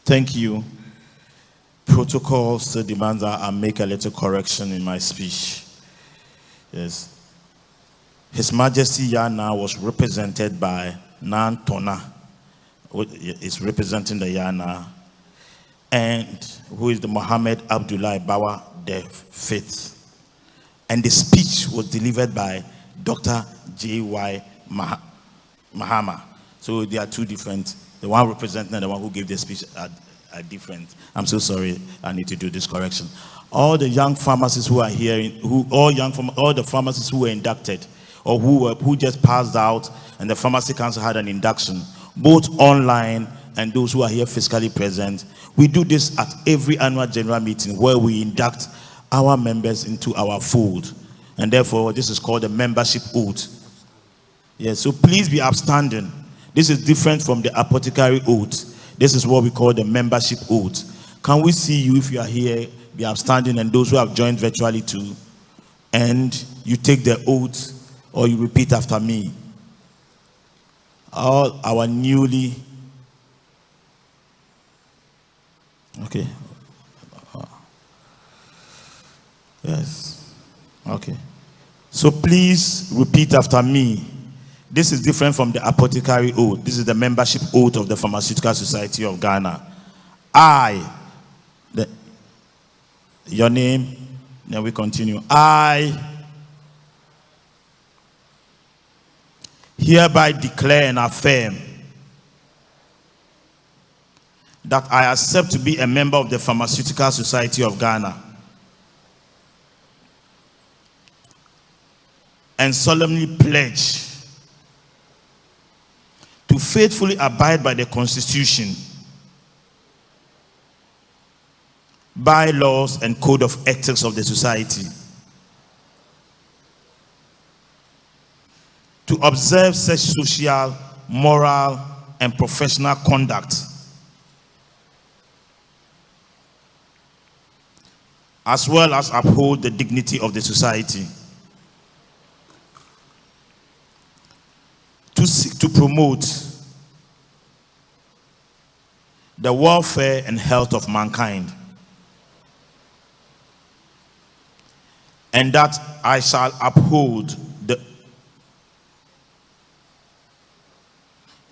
Thank you. Protocol still demands that I make a little correction in my speech. Yes. His Majesty Yana was represented by Nan Tona, who is representing the Yana, and who is the Mohammed Abdullah Bawa the Fifth. And the speech was delivered by Dr. J.Y. Mahama. So they are two different. The one representing and the one who gave the speech are different. I'm so sorry. I need to do this correction. All the young pharmacists who are here, all the pharmacists who were inducted or who just passed out, and the Pharmacy Council had an induction, both online and those who are here physically present. We do this at every annual general meeting where we induct our members into our fold, and therefore this is called the membership oath. Yes, so please be upstanding. This is different from the apothecary oath. This is what we call the membership oath. Can we see you, if you are here, be upstanding, and those who have joined virtually too, and you take the oath or you repeat after me. All our newly, okay, yes, okay. So please repeat after me. This is different from the apothecary oath. This is the membership oath of the Pharmaceutical Society of Ghana. Your name, then we continue. I hereby declare and affirm that I accept to be a member of the Pharmaceutical Society of Ghana, and solemnly pledge to faithfully abide by the Constitution, bylaws, and code of ethics of the society, to observe such social, moral, and professional conduct as well as uphold the dignity of the society, to seek to promote the welfare and health of mankind, and that I shall uphold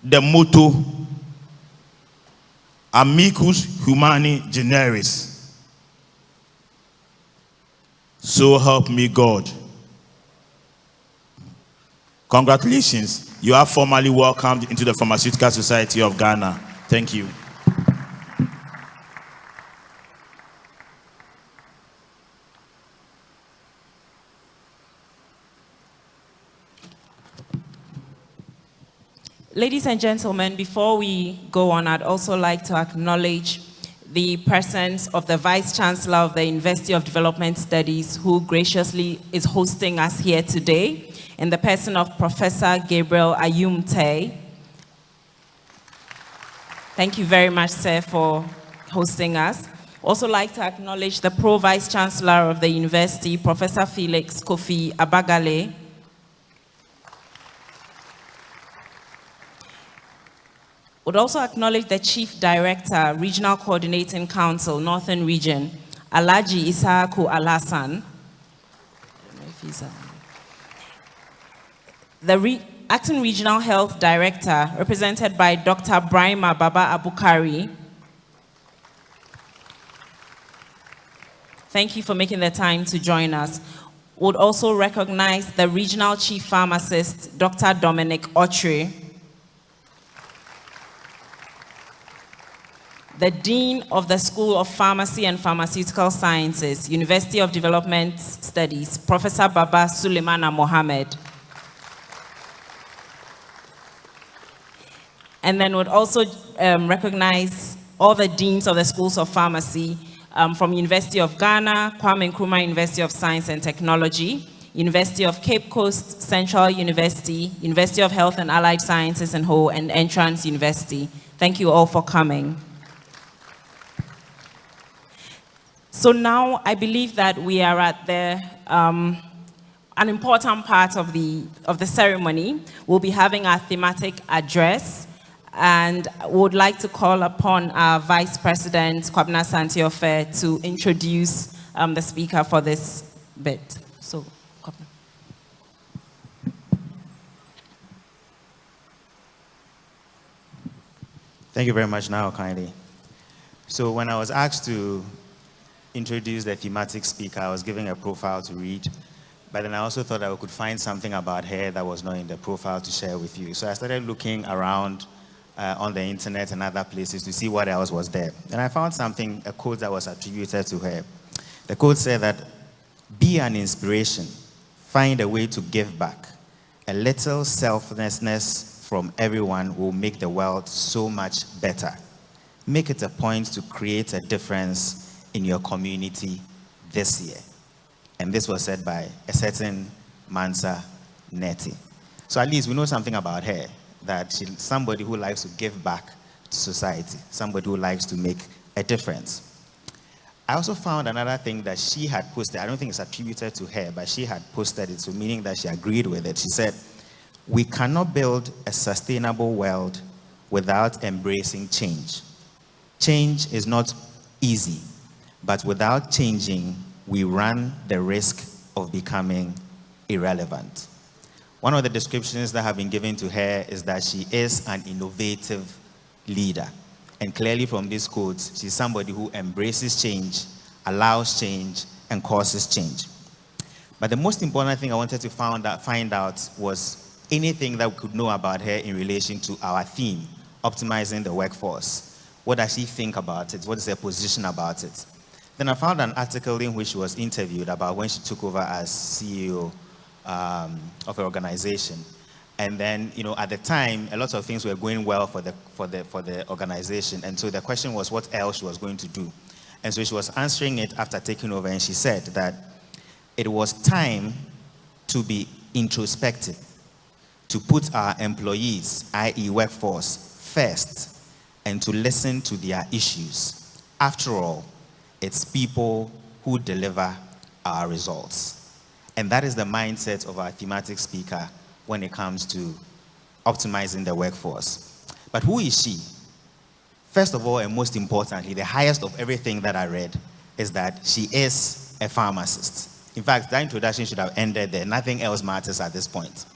the motto Amicus Humani Generis. So help me God. Congratulations. You are formally welcomed into the Pharmaceutical Society of Ghana. Thank you. Ladies and gentlemen, before we go on, I'd also like to acknowledge the presence of the Vice Chancellor of the University of Development Studies, who graciously is hosting us here today, in the person of Professor Gabriel Ayumte. Thank you very much, sir, for hosting us. Also like to acknowledge the Pro-Vice Chancellor of the University, Professor Felix Kofi Abagale. Would also acknowledge the Chief Director, Regional Coordinating Council, Northern Region, Alhaji Isaaku Alhassan. The Acting Regional Health Director, represented by Dr. Brahima Baba Abukari. Thank you for making the time to join us. Would also recognize the Regional Chief Pharmacist, Dr. Dominic Ochre. The Dean of the School of Pharmacy and Pharmaceutical Sciences, University of Development Studies, Professor Baba Suleimana Mohammed. And then would also recognize all the deans of the schools of pharmacy from University of Ghana, Kwame Nkrumah University of Science and Technology, University of Cape Coast, Central University, University of Health and Allied Sciences and Ho, and Entrance University. Thank you all for coming. So now I believe that we are at the an important part of the ceremony. We'll be having our thematic address, and would like to call upon our Vice President, Kwabena Santiofe, to introduce the speaker for this bit. So, Kwabena. Thank you very much, now kindly. So when I was asked to introduce the thematic speaker, I was given a profile to read, but then I also thought I could find something about her that was not in the profile to share with you. So I started looking around on the internet and other places to see what else was there. And I found something, a quote that was attributed to her. The quote said that, "Be an inspiration, find a way to give back. A little selflessness from everyone will make the world so much better. Make it a point to create a difference in your community this year." And this was said by a certain Mansa Neti. So at least we know something about her, that she's somebody who likes to give back to society, somebody who likes to make a difference. I also found another thing that she had posted. I don't think it's attributed to her, but she had posted it, so meaning that she agreed with it. She said, "We cannot build a sustainable world without embracing change. Change is not easy, but without changing, we run the risk of becoming irrelevant." One of the descriptions that have been given to her is that she is an innovative leader. And clearly from this quote, she's somebody who embraces change, allows change, and causes change. But the most important thing I wanted to find out was anything that we could know about her in relation to our theme, optimizing the workforce. What does she think about it? What is her position about it? Then I found an article in which she was interviewed about when she took over as CEO of an organization. And then, you know, at the time, a lot of things were going well for the organization. And so the question was what else she was going to do. And so she was answering it after taking over, and she said that it was time to be introspective, to put our employees, i.e. workforce, first, and to listen to their issues. After all, it's people who deliver our results. And that is the mindset of our thematic speaker when it comes to optimizing the workforce. But who is she? First of all, and most importantly, the highest of everything that I read is that she is a pharmacist. In fact, that introduction should have ended there. Nothing else matters at this point.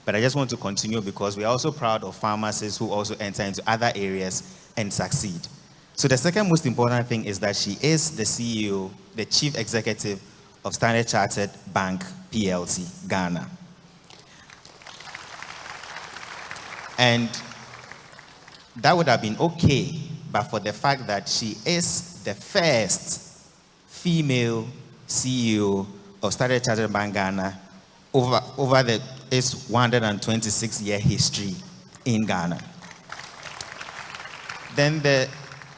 But I just want to continue because we are also proud of pharmacists who also enter into other areas and succeed. So the second most important thing is that she is the CEO, the chief executive of Standard Chartered Bank PLC, Ghana. And that would have been okay, but for the fact that she is the first female CEO of Standard Chartered Bank Ghana over its 126-year history in Ghana. Then the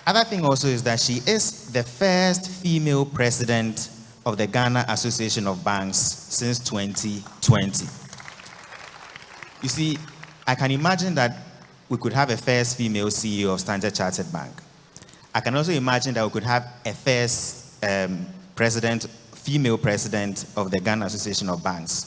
other thing also is that she is the first female president of the Ghana Association of Banks since 2020. You see, I can imagine that we could have a first female CEO of Standard Chartered Bank. I can also imagine that we could have a first female president of the Ghana Association of Banks.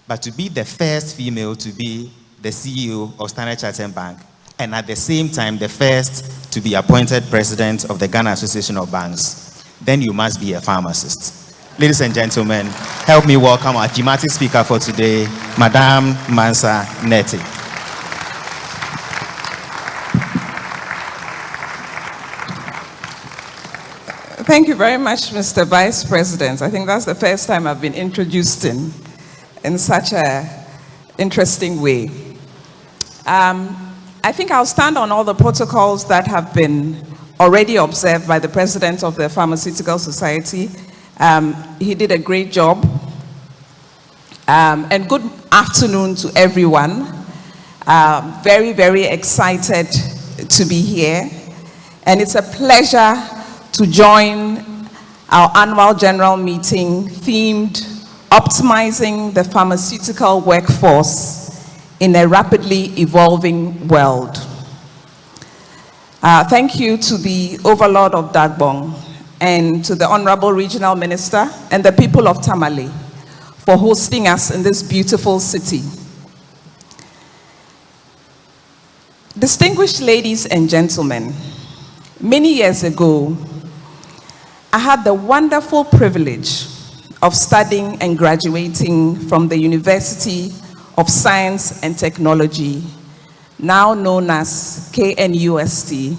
But to be the first female to be the CEO of Standard Chartered Bank, and at the same time the first to be appointed president of the Ghana Association of Banks, then you must be a pharmacist. Ladies and gentlemen, help me welcome our thematic speaker for today, Madame Mansa Neti. Thank you very much, Mr. Vice President. I think that's the first time I've been introduced in such an interesting way. I think I'll stand on all the protocols that have been already observed by the President of the Pharmaceutical Society. He did a great job. And good afternoon to everyone. Very, very excited to be here. and it's a pleasure to join our annual general meeting themed Optimizing the Pharmaceutical Workforce in a Rapidly Evolving World. Thank you to the Overlord of Dagbon and to the Honorable Regional Minister and the people of Tamale for hosting us in this beautiful city. Distinguished ladies and gentlemen, many years ago, I had the wonderful privilege of studying and graduating from the University of Science and Technology, now known as KNUST,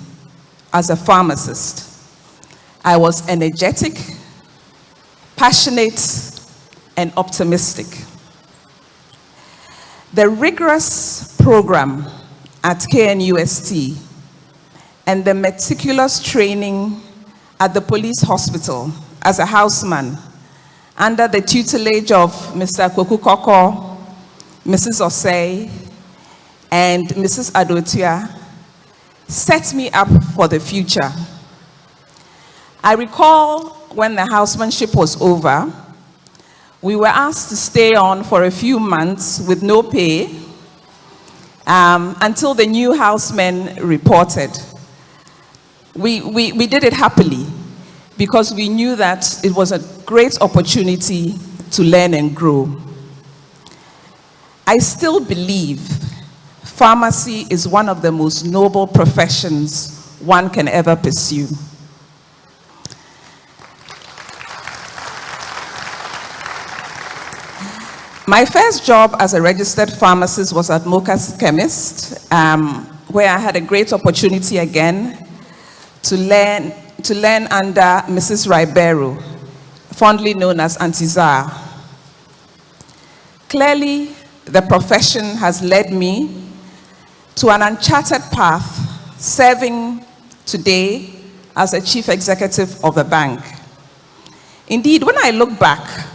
as a pharmacist. I was energetic, passionate, and optimistic. The rigorous program at KNUST and the meticulous training at the police hospital as a houseman under the tutelage of Mr. Kweku Koko, Mrs. Osei, and Mrs. Adotia set me up for the future. I recall when the housemanship was over, we were asked to stay on for a few months with no pay until the new housemen reported. We did it happily because we knew that it was a great opportunity to learn and grow. I still believe pharmacy is one of the most noble professions one can ever pursue. My first job as a registered pharmacist was at Mocha's Chemist, where I had a great opportunity again to learn under Mrs. Ribeiro, fondly known as Auntie Zah. Clearly, the profession has led me to an uncharted path, serving today as a chief executive of a bank. Indeed, when I look back,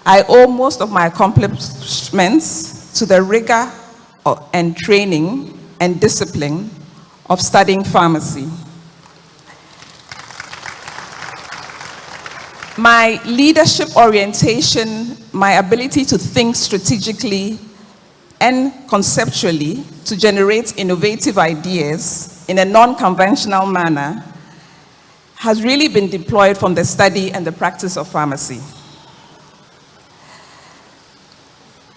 I owe most of my accomplishments to the rigor and training and discipline of studying pharmacy. My leadership orientation, my ability to think strategically and conceptually to generate innovative ideas in a non-conventional manner has really been deployed from the study and the practice of pharmacy.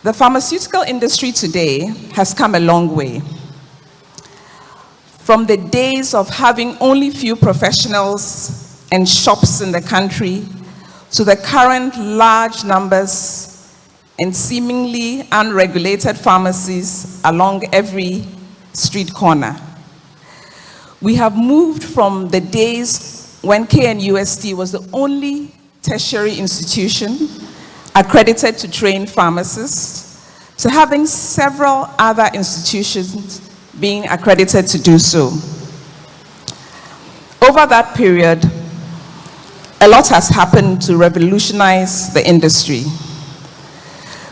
The pharmaceutical industry today has come a long way. From the days of having only few professionals and shops in the country to the current large numbers and seemingly unregulated pharmacies along every street corner. We have moved from the days when KNUST was the only tertiary institution accredited to train pharmacists, to having several other institutions being accredited to do so. Over that period, a lot has happened to revolutionize the industry.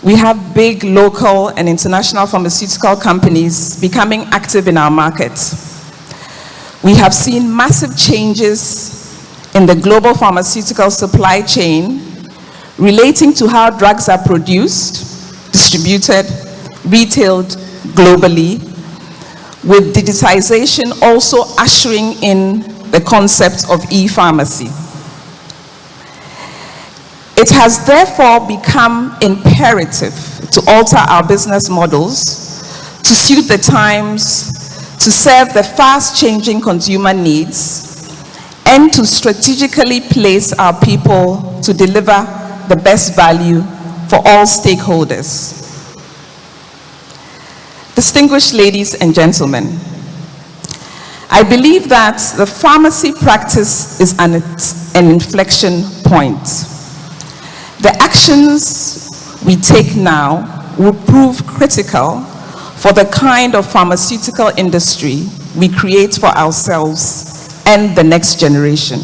We have big local and international pharmaceutical companies becoming active in our market. We have seen massive changes in the global pharmaceutical supply chain relating to how drugs are produced, distributed, retailed globally, with digitization also ushering in the concept of e-pharmacy. It has therefore become imperative to alter our business models to suit the times, to serve the fast-changing consumer needs, and to strategically place our people to deliver the best value for all stakeholders. Distinguished ladies and gentlemen, I believe that the pharmacy practice is at an inflection point. The actions we take now will prove critical for the kind of pharmaceutical industry we create for ourselves and the next generation.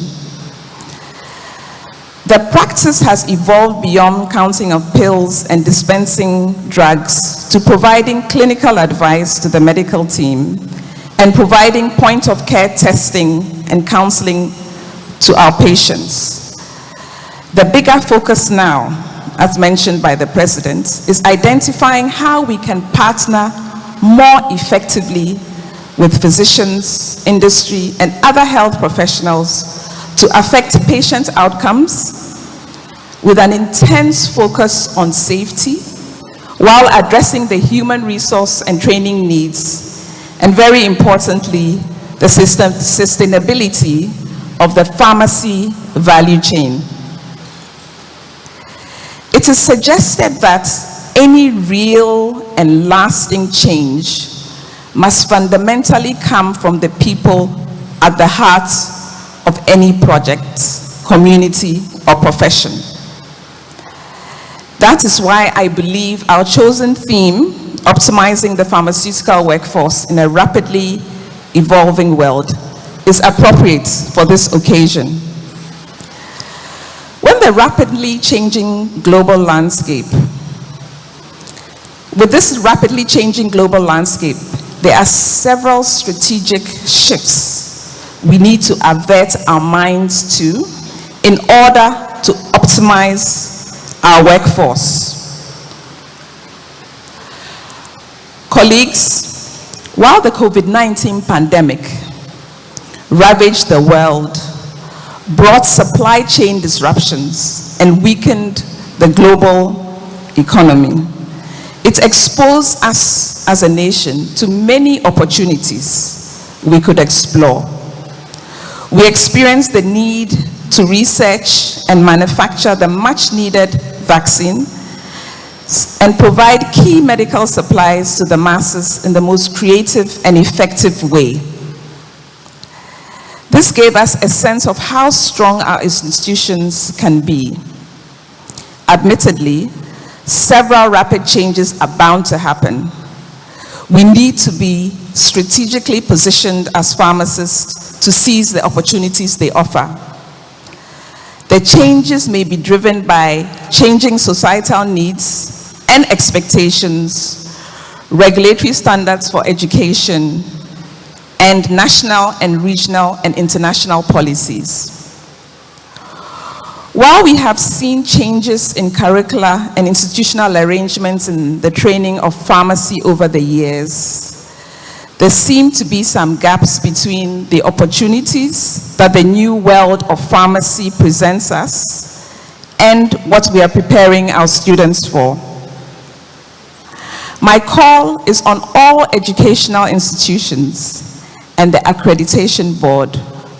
The practice has evolved beyond counting of pills and dispensing drugs to providing clinical advice to the medical team and providing point-of-care testing and counseling to our patients. The bigger focus now, as mentioned by the President, is identifying how we can partner more effectively with physicians, industry, and other health professionals to affect patient outcomes with an intense focus on safety while addressing the human resource and training needs, and very importantly, the sustainability of the pharmacy value chain. It is suggested that any real and lasting change must fundamentally come from the people at the heart of any project, community, or profession. That is why I believe our chosen theme, optimizing the pharmaceutical workforce in a rapidly evolving world, is appropriate for this occasion. When the rapidly changing global landscape, with this rapidly changing global landscape, there are several strategic shifts we need to avert our minds to in order to optimize our workforce. Colleagues, while the COVID-19 pandemic ravaged the world, brought supply chain disruptions, and weakened the global economy, it exposed us as a nation to many opportunities we could explore. We experienced the need to research and manufacture the much-needed vaccine and provide key medical supplies to the masses in the most creative and effective way. This gave us a sense of how strong our institutions can be. Admittedly, several rapid changes are bound to happen. We need to be strategically positioned as pharmacists to seize the opportunities they offer. The changes may be driven by changing societal needs and expectations, regulatory standards for education, and national and regional and international policies. While we have seen changes in curricula and institutional arrangements in the training of pharmacy over the years, there seem to be some gaps between the opportunities that the new world of pharmacy presents us and what we are preparing our students for. My call is on all educational institutions and the accreditation board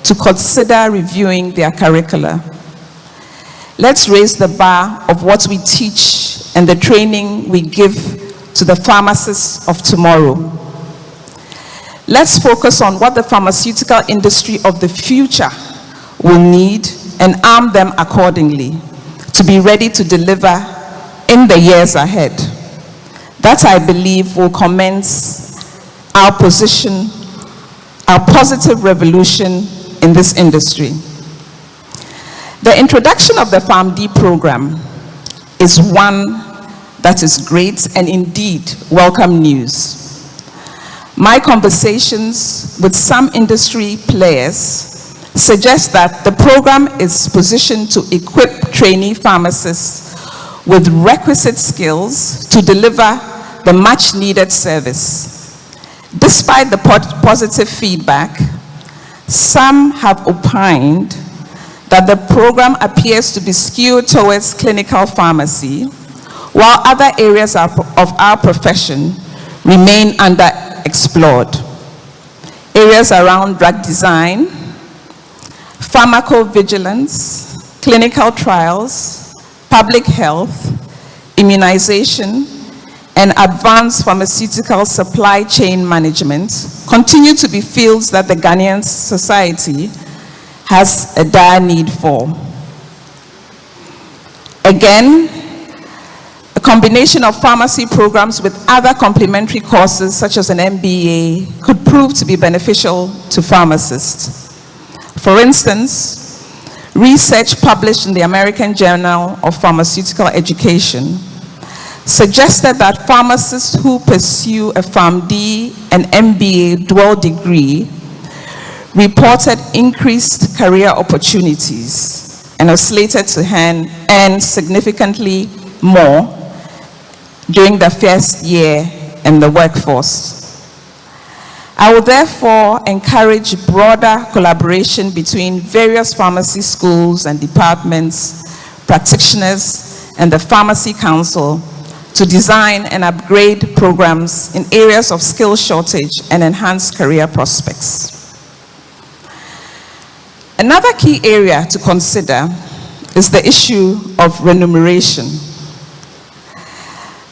to consider reviewing their curricula. Let's raise the bar of what we teach and the training we give to the pharmacists of tomorrow. Let's focus on what the pharmaceutical industry of the future will need and arm them accordingly to be ready to deliver in the years ahead. That, I believe, will commence our position, our positive revolution in this industry. The introduction of the PharmD program is one that is great and indeed welcome news. My conversations with some industry players suggest that the program is positioned to equip trainee pharmacists with requisite skills to deliver the much needed service. Despite the positive feedback, some have opined that the program appears to be skewed towards clinical pharmacy, while other areas of our profession remain underexplored. Areas around drug design, pharmacovigilance, clinical trials, public health, immunization, and advanced pharmaceutical supply chain management continue to be fields that the Ghanaian society has a dire need for. Again, a combination of pharmacy programs with other complementary courses such as an MBA could prove to be beneficial to pharmacists. For instance, research published in the American Journal of Pharmaceutical Education suggested that pharmacists who pursue a PharmD and MBA dual degree reported increased career opportunities and are slated to earn significantly more during the first year in the workforce. I will therefore encourage broader collaboration between various pharmacy schools and departments, practitioners, and the Pharmacy Council to design and upgrade programs in areas of skill shortage and enhanced career prospects. Another key area to consider is the issue of remuneration.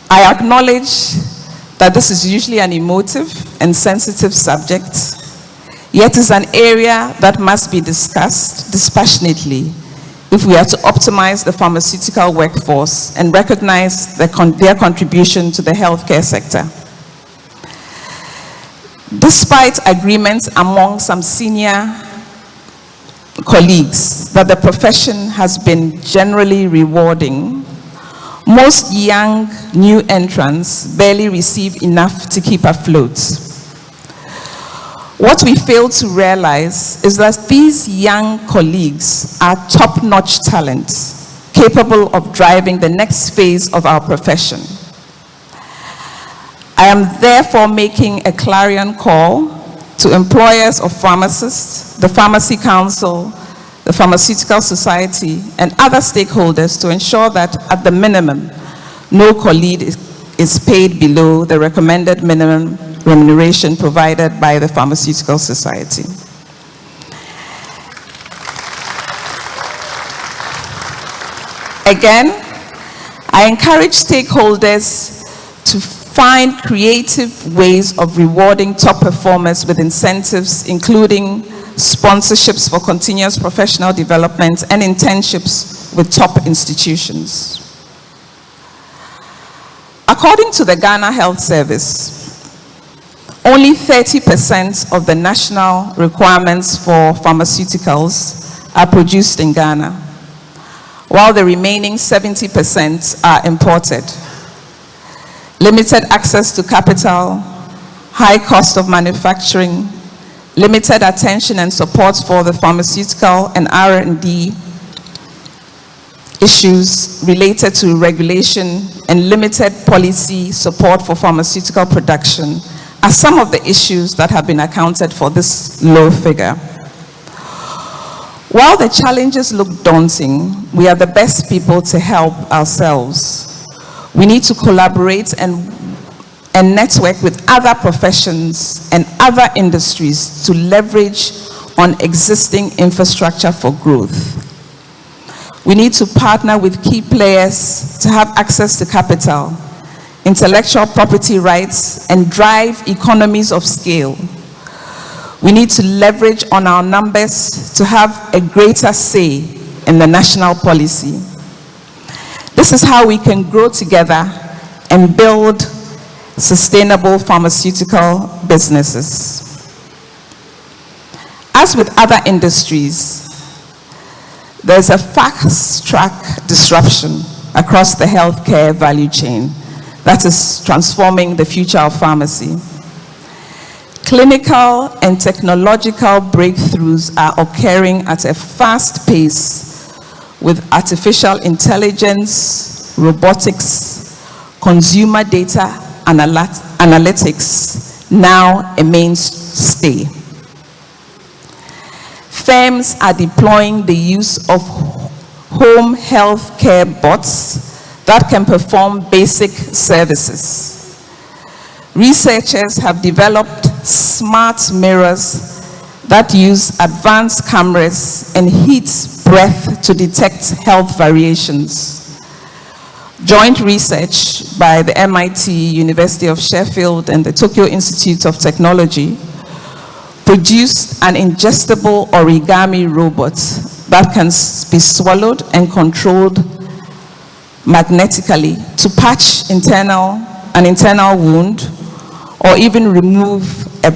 I acknowledge that this is usually an emotive and sensitive subject, yet is an area that must be discussed dispassionately if we are to optimize the pharmaceutical workforce and recognize their contribution to the healthcare sector. Despite agreements among some senior colleagues that the profession has been generally rewarding, most young new entrants barely receive enough to keep afloat. What we fail to realize is that these young colleagues are top-notch talent, capable of driving the next phase of our profession. I am therefore making a clarion call to employers of pharmacists, the Pharmacy Council, the Pharmaceutical Society, and other stakeholders to ensure that at the minimum, no colleague is paid below the recommended minimum remuneration provided by the Pharmaceutical Society. Again, I encourage stakeholders to find creative ways of rewarding top performers with incentives, including sponsorships for continuous professional development and internships with top institutions. According to the Ghana Health Service, only 30% of the national requirements for pharmaceuticals are produced in Ghana, while the remaining 70% are imported. Limited access to capital, high cost of manufacturing, limited attention and support for the pharmaceutical and R&D issues related to regulation, and limited policy support for pharmaceutical production are some of the issues that have been accounted for this low figure. While the challenges look daunting, we are the best people to help ourselves. We need to collaborate and network with other professions and other industries to leverage on existing infrastructure for growth. We need to partner with key players to have access to capital, intellectual property rights, and drive economies of scale. We need to leverage on our numbers to have a greater say in the national policy. This is how we can grow together and build sustainable pharmaceutical businesses. As with other industries, there's a fast-track disruption across the healthcare value chain that is transforming the future of pharmacy. Clinical and technological breakthroughs are occurring at a fast pace, with artificial intelligence, robotics, consumer data analytics now a mainstay. Firms are deploying the use of home health care bots that can perform basic services. Researchers have developed smart mirrors that use advanced cameras and heat breath to detect health variations. Joint research by the MIT, University of Sheffield, and the Tokyo Institute of Technology produced an ingestible origami robot that can be swallowed and controlled magnetically to patch an internal wound, or even remove a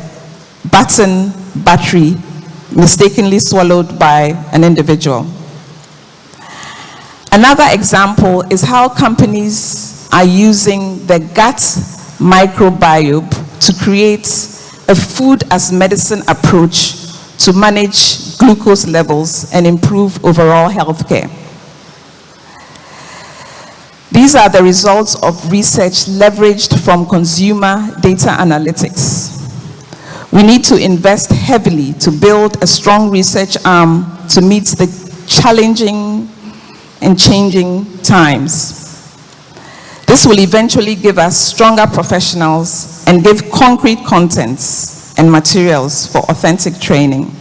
button battery mistakenly swallowed by an individual. Another example is how companies are using the gut microbiome to create a food as medicine approach to manage glucose levels and improve overall health care. These are the results of research leveraged from consumer data analytics. We need to invest heavily to build a strong research arm to meet the challenging and changing times. This will eventually give us stronger professionals and give concrete contents and materials for authentic training.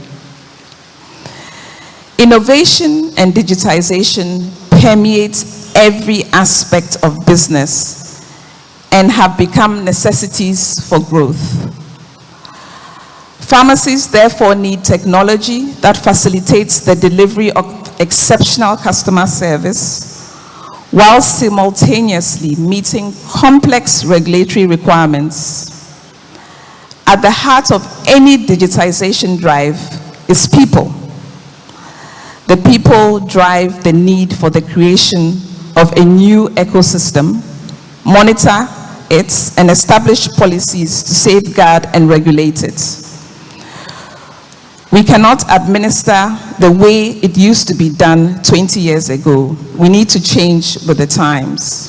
Innovation and digitization permeate every aspect of business and have become necessities for growth. Pharmacies therefore need technology that facilitates the delivery of exceptional customer service while simultaneously meeting complex regulatory requirements. At the heart of any digitization drive is people. The people drive the need for the creation of a new ecosystem, monitor it, and establish policies to safeguard and regulate it. We cannot administer the way it used to be done 20 years ago. We need to change with the times.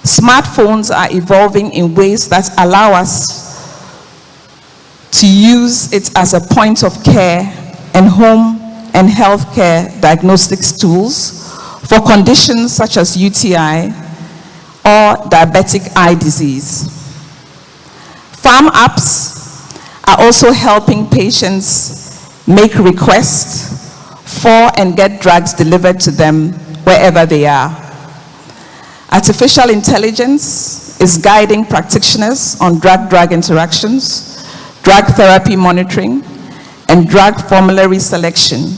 Smartphones are evolving in ways that allow us to use it as a point of care and home and healthcare diagnostics tools for conditions such as UTI or diabetic eye disease. Farm apps are also helping patients make requests for and get drugs delivered to them wherever they are. Artificial intelligence is guiding practitioners on drug-drug interactions, drug therapy monitoring, and drug formulary selection,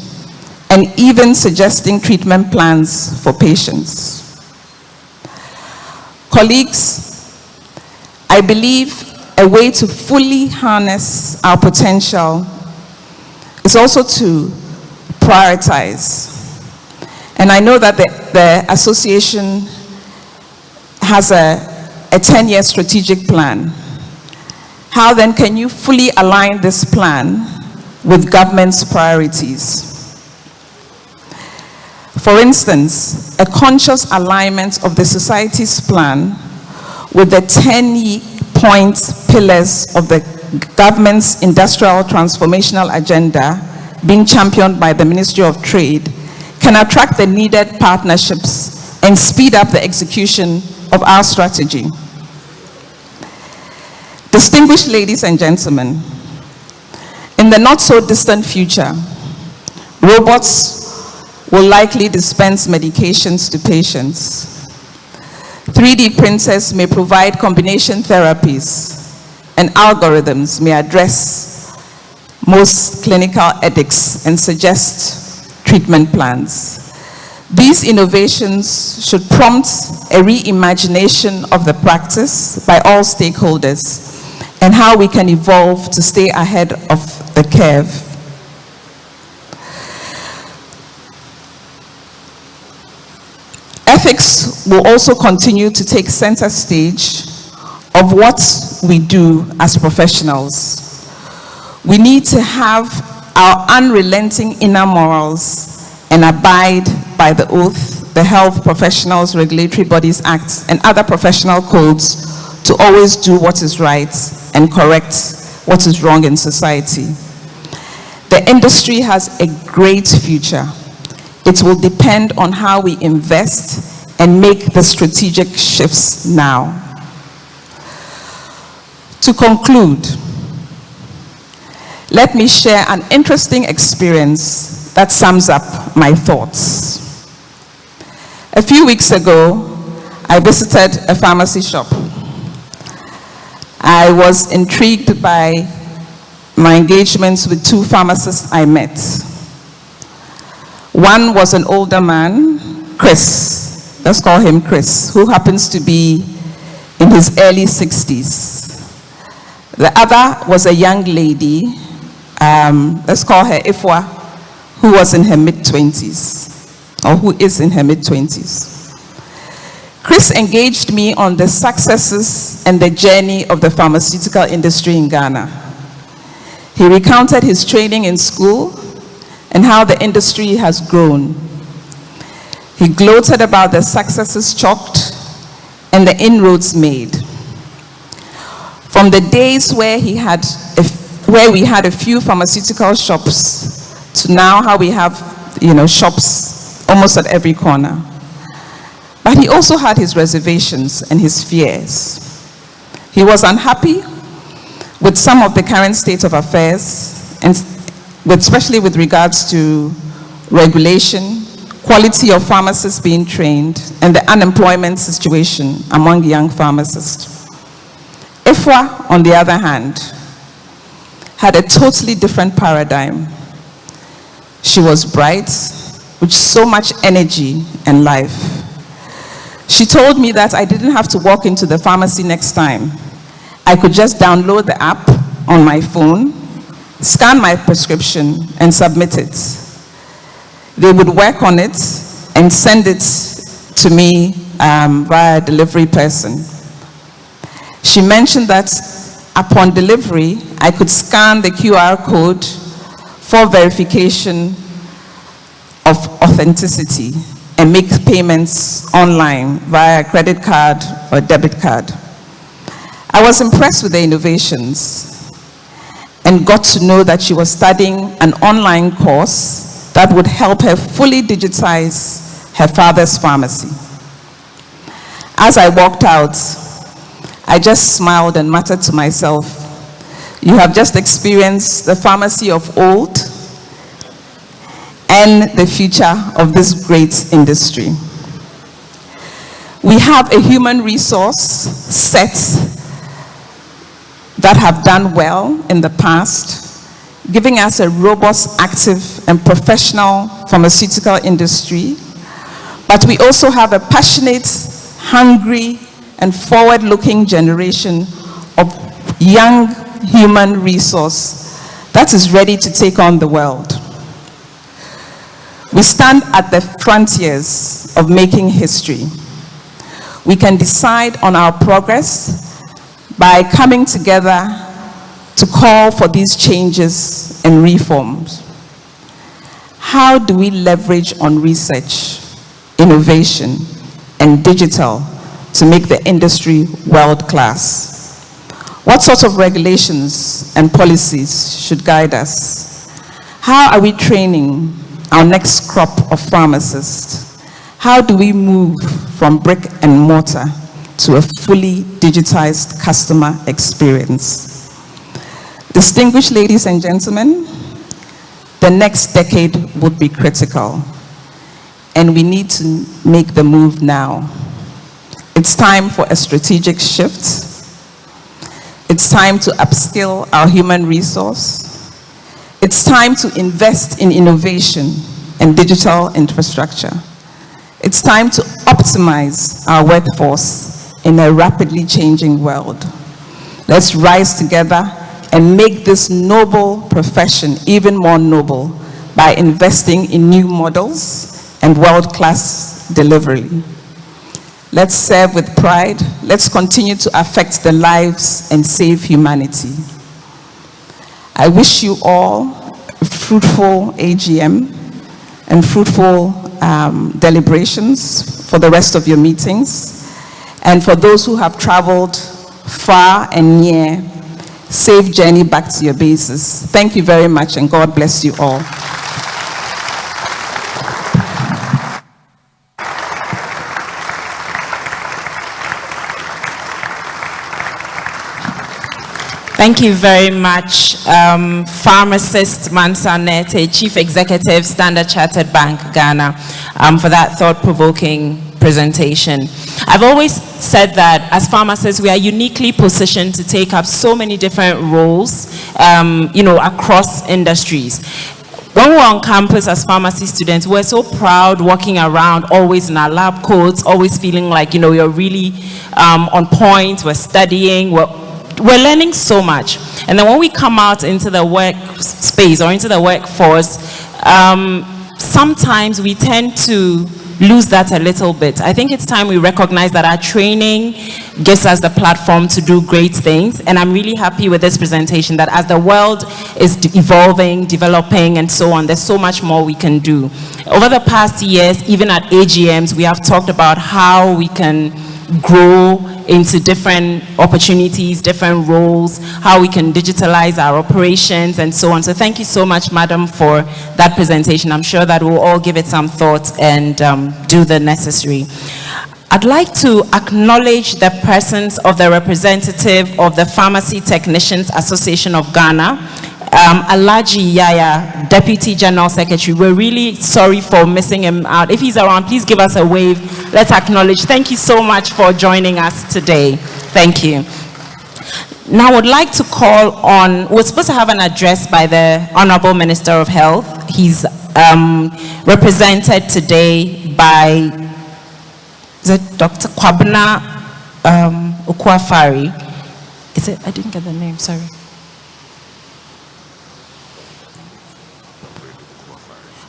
and even suggesting treatment plans for patients. Colleagues, I believe a way to fully harness our potential is also to prioritize. And I know that the association has a 10-year strategic plan. How then can you fully align this plan with government's priorities? For instance, a conscious alignment of the society's plan with the 10-point pillars of the government's industrial transformational agenda being championed by the Ministry of Trade can attract the needed partnerships and speed up the execution of our strategy. Distinguished ladies and gentlemen, in the not so distant future, robots will likely dispense medications to patients. 3D printers may provide combination therapies, and algorithms may address most clinical ethics and suggest treatment plans. These innovations should prompt a reimagination of the practice by all stakeholders and how we can evolve to stay ahead of the curve. Ethics will also continue to take center stage of what we do as professionals. We need to have our unrelenting inner morals and abide by the oath, the Health Professionals Regulatory Bodies Act, and other professional codes to always do what is right and correct what is wrong in society. The industry has a great future. It will depend on how we invest and make the strategic shifts now. To conclude, let me share an interesting experience that sums up my thoughts. A few weeks ago, I visited a pharmacy shop. I was intrigued by my engagements with two pharmacists I met. One was an older man, Chris, let's call him Chris, who happens to be in his early 60s. The other was a young lady, let's call her Ifwa, who was in her mid-20s, or who is in her mid-20s. Chris engaged me on the successes and the journey of the pharmaceutical industry in Ghana. He recounted his training in school and how the industry has grown. He gloated about the successes chalked and the inroads made. From the days where we had a few pharmaceutical shops to now how we have, shops almost at every corner. But he also had his reservations and his fears. He was unhappy with some of the current state of affairs, and especially with regards to regulation, quality of pharmacists being trained, and the unemployment situation among young pharmacists. IFWA, on the other hand, had a totally different paradigm. She was bright, with so much energy and life. She told me that I didn't have to walk into the pharmacy next time. I could just download the app on my phone, scan my prescription, and submit it. They would work on it and send it to me via a delivery person. She mentioned that upon delivery, I could scan the QR code for verification of authenticity and make payments online via credit card or debit card. I was impressed with the innovations and got to know that she was studying an online course that would help her fully digitize her father's pharmacy. As I walked out, I just smiled and muttered to myself, "You have just experienced the pharmacy of old and the future of this great industry." We have a human resource set that have done well in the past, giving us a robust, active, and professional pharmaceutical industry. But we also have a passionate, hungry, and forward-looking generation of young human resource that is ready to take on the world. We stand at the frontiers of making history. We can decide on our progress by coming together to call for these changes and reforms. How do we leverage on research, innovation, and digital to make the industry world-class? What sort of regulations and policies should guide us? How are we training our next crop of pharmacists? How do we move from brick and mortar to a fully digitized customer experience? Distinguished ladies and gentlemen, the next decade would be critical, and we need to make the move now. It's time for a strategic shift. It's time to upskill our human resource. It's time to invest in innovation and digital infrastructure. It's time to optimize our workforce in a rapidly changing world. Let's rise together and make this noble profession even more noble by investing in new models and world-class delivery. Let's serve with pride. Let's continue to affect the lives and save humanity. I wish you all a fruitful AGM and fruitful deliberations for the rest of your meetings. And for those who have traveled far and near, safe journey back to your bases. Thank you very much, and God bless you all. Thank you very much, Pharmacist Mansa Nete, Chief Executive, Standard Chartered Bank, Ghana, for that thought-provoking presentation. I've always said that as pharmacists, we are uniquely positioned to take up so many different roles, across industries. When we're on campus as pharmacy students, we're so proud walking around, always in our lab coats, always feeling like, you're really on point, we're studying, we're learning so much. And then when we come out into the workspace or into the workforce, sometimes we tend to lose that a little bit. I think it's time we recognize that our training gives us the platform to do great things, and I'm really happy with this presentation that as the world is evolving, developing, and so on, there's so much more we can do. Over the past years, even at AGMs, we have talked about how we can grow into different opportunities, different roles, how we can digitalize our operations and so on. So thank you so much, Madam, for that presentation. I'm sure that we'll all give it some thought and do the necessary. I'd like to acknowledge the presence of the representative of the Pharmacy Technicians Association of Ghana, Alaji Yaya, Deputy General Secretary. We're really sorry for missing him out. If he's around, please give us a wave. Let's acknowledge. Thank you so much for joining us today. Thank you. Now I would like to call on, we're supposed to have an address by the Honorable Minister of Health. He's represented today by Dr. Kwabena Okwafari. Is it? I didn't get the name, sorry.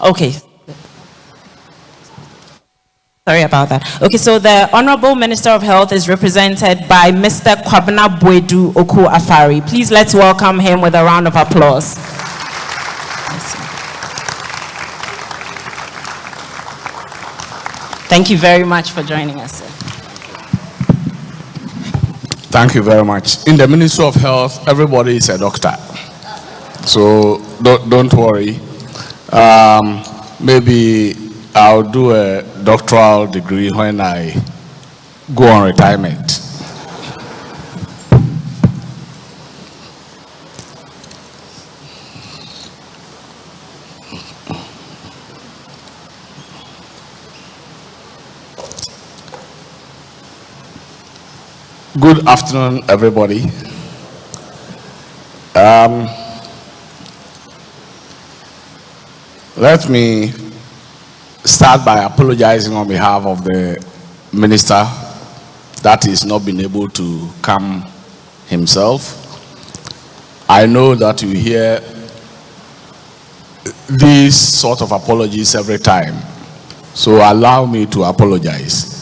Okay. Sorry about that. Okay, so the Honorable Minister of Health is represented by Mr. Kwabena Boedu Oku-Afari. Please let's welcome him with a round of applause. Thank you very much for joining us, sir. Thank you very much. In the Ministry of Health, everybody is a doctor. So don't worry. Maybe I'll do a doctoral degree when I go on retirement. Good afternoon, everybody. Let me start by apologizing on behalf of the minister that he's not been able to come himself. I know that you hear these sort of apologies every time, so allow me to apologize.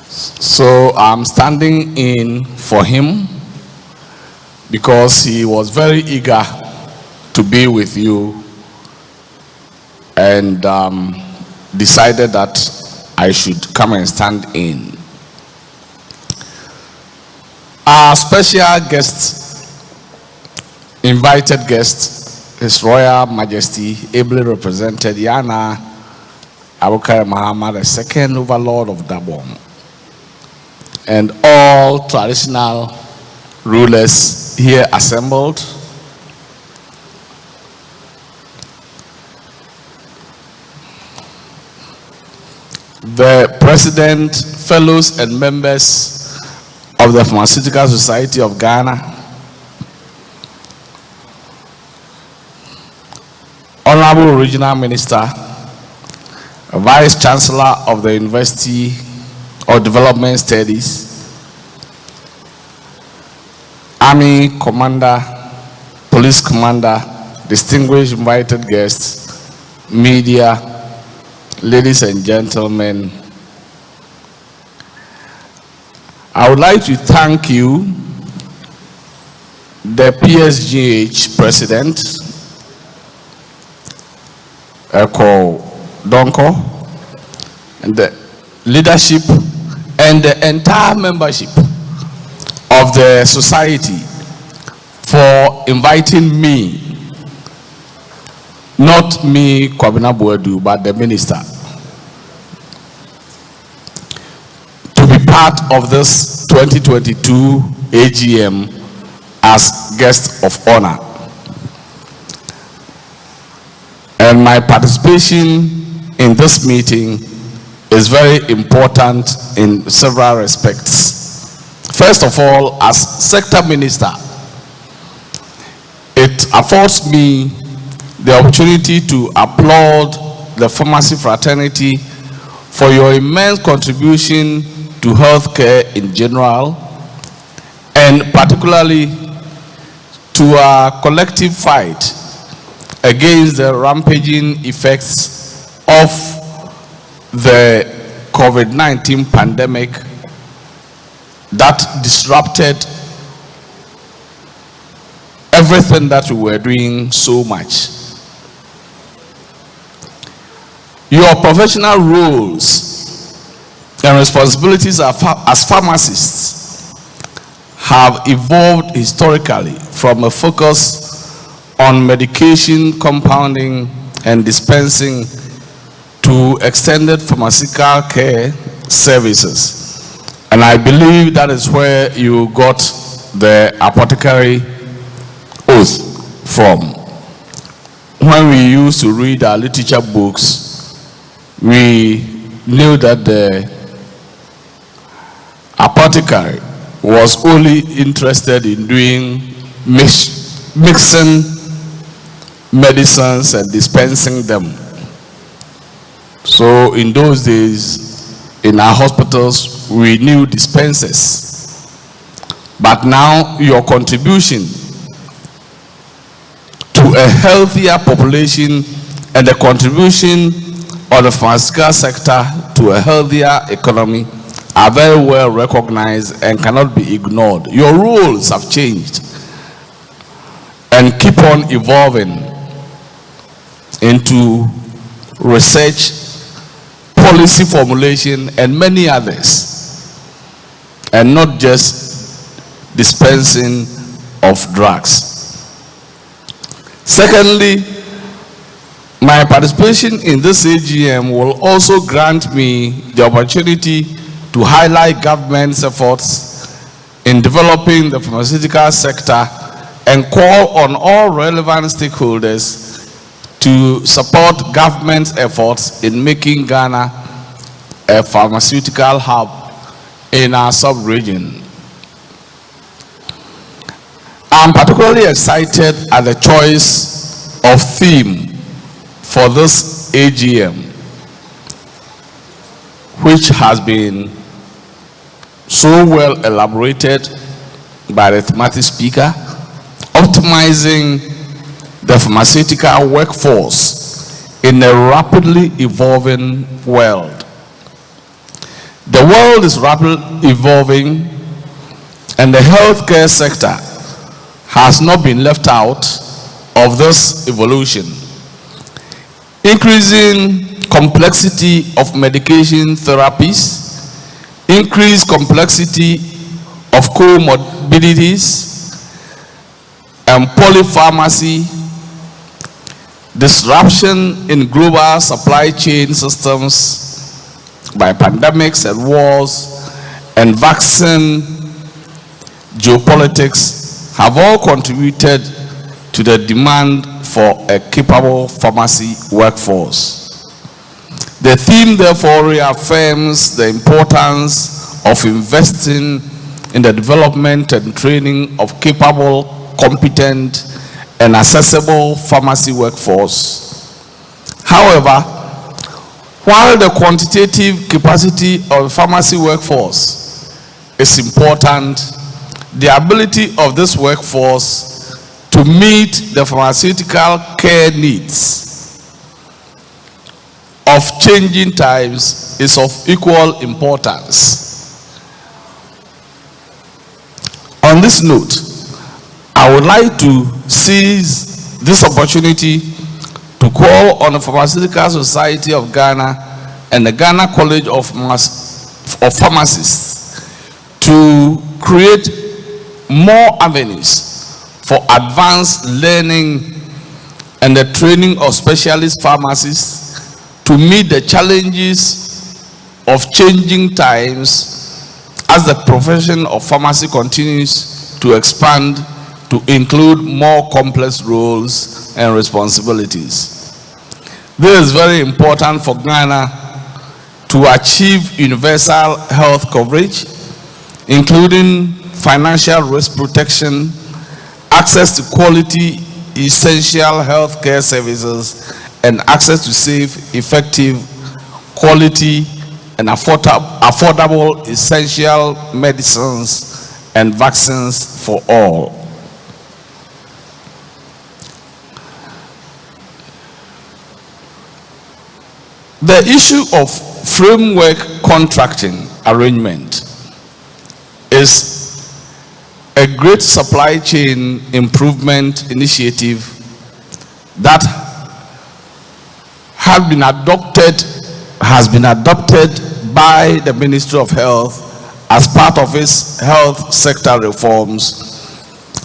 So I'm standing in for him because he was very eager to be with you and decided that I should come and stand in. Our special guest, invited guest, His Royal Majesty, ably represented Yana Abukari Muhammad II, Overlord of Dabom, and all traditional rulers here assembled. The President, fellows and members of the Pharmaceutical Society of Ghana, Honorable Regional Minister, Vice Chancellor of the University of Development Studies, Army Commander, Police Commander, distinguished invited guests, media, ladies and gentlemen, I would like to thank you, the PSGH President, Eko Donko, and the leadership and the entire membership of the society for inviting me, not me, Kwabena Boedu, but the minister, to be part of this 2022 AGM as guest of honor. And my participation in this meeting is very important in several respects. First of all, as sector minister, it affords me the opportunity to applaud the pharmacy fraternity for your immense contribution to healthcare in general, and particularly to our collective fight against the rampaging effects of the COVID-19 pandemic that disrupted everything that we were doing so much. Your professional roles and responsibilities as pharmacists have evolved historically from a focus on medication compounding and dispensing to extended pharmaceutical care services. And I believe that is where you got the apothecary oath from. When we used to read our literature books, we knew that the apothecary was only interested in doing mixing medicines and dispensing them. So in those days, in our hospitals, we knew dispensers. But now your contribution to a healthier population and the contribution of the pharmaceutical sector to a healthier economy are very well recognized and cannot be ignored. Your roles have changed and keep on evolving into research, policy formulation, and many others, and not just dispensing of drugs. Secondly, my participation in this AGM will also grant me the opportunity to highlight government's efforts in developing the pharmaceutical sector and call on all relevant stakeholders to support government's efforts in making Ghana a pharmaceutical hub in our sub-region. I'm particularly excited at the choice of theme for this AGM, which has been so well elaborated by the thematic speaker, optimizing the pharmaceutical workforce in a rapidly evolving world. The world is rapidly evolving, and the healthcare sector has not been left out of this evolution. Increasing complexity of medication therapies, increased complexity of comorbidities, and polypharmacy, disruption in global supply chain systems by pandemics and wars, and vaccine geopolitics have all contributed to the demand for a capable pharmacy workforce. The theme therefore reaffirms the importance of investing in the development and training of capable, competent, and accessible pharmacy workforce. However, while the quantitative capacity of the pharmacy workforce is important, the ability of this workforce to meet the pharmaceutical care needs of changing times is of equal importance. On this note, I would like to seize this opportunity to call on the Pharmaceutical Society of Ghana and the Ghana College of Pharmacists to create more avenues for advanced learning and the training of specialist pharmacists to meet the challenges of changing times as the profession of pharmacy continues to expand to include more complex roles and responsibilities. This is very important for Ghana to achieve universal health coverage, including financial risk protection, access to quality, essential healthcare services, and access to safe, effective, quality, and affordable essential medicines and vaccines for all. The issue of framework contracting arrangement is a great supply chain improvement initiative that has been adopted by the Ministry of Health as part of its health sector reforms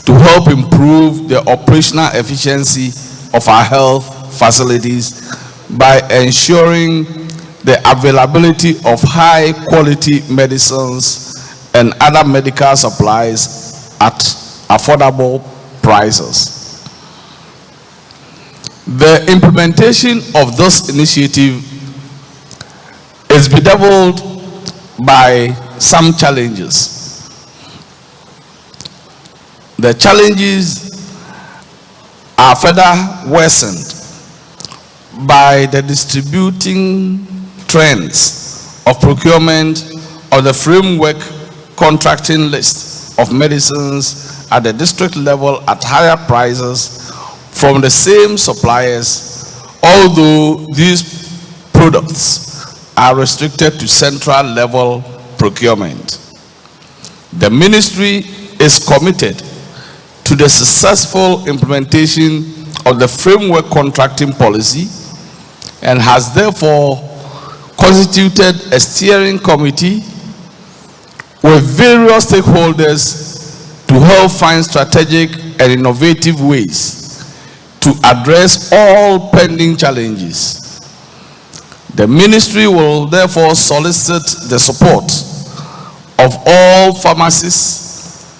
to help improve the operational efficiency of our health facilities by ensuring the availability of high quality medicines and other medical supplies at affordable prices. The implementation of this initiative is bedeviled by some challenges. The challenges are further worsened by the distributing trends of procurement of the framework contracting list of medicines at the district level at higher prices from the same suppliers, although these products are restricted to central level procurement. The ministry is committed to the successful implementation of the framework contracting policy and has therefore constituted a steering committee with various stakeholders to help find strategic and innovative ways to address all pending challenges. The ministry will therefore solicit the support of all pharmacists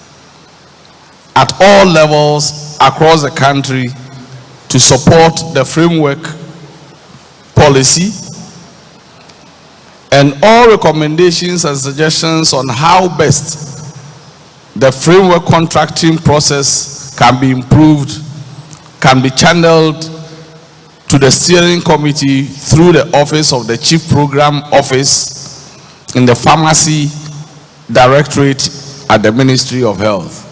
at all levels across the country to support the framework policy and all recommendations and suggestions on how best the framework contracting process can be improved can be channeled to the steering committee through the office of the Chief Program Office in the Pharmacy Directorate at the Ministry of Health.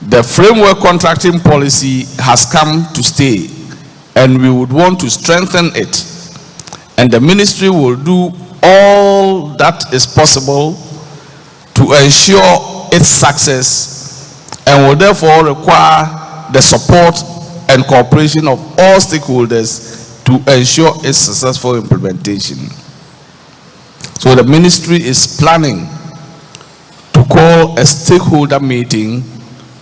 The framework contracting policy has come to stay and we would want to strengthen it, and the ministry will do all that is possible to ensure its success and will therefore require the support and cooperation of all stakeholders to ensure its successful implementation. So the ministry is planning to call a stakeholder meeting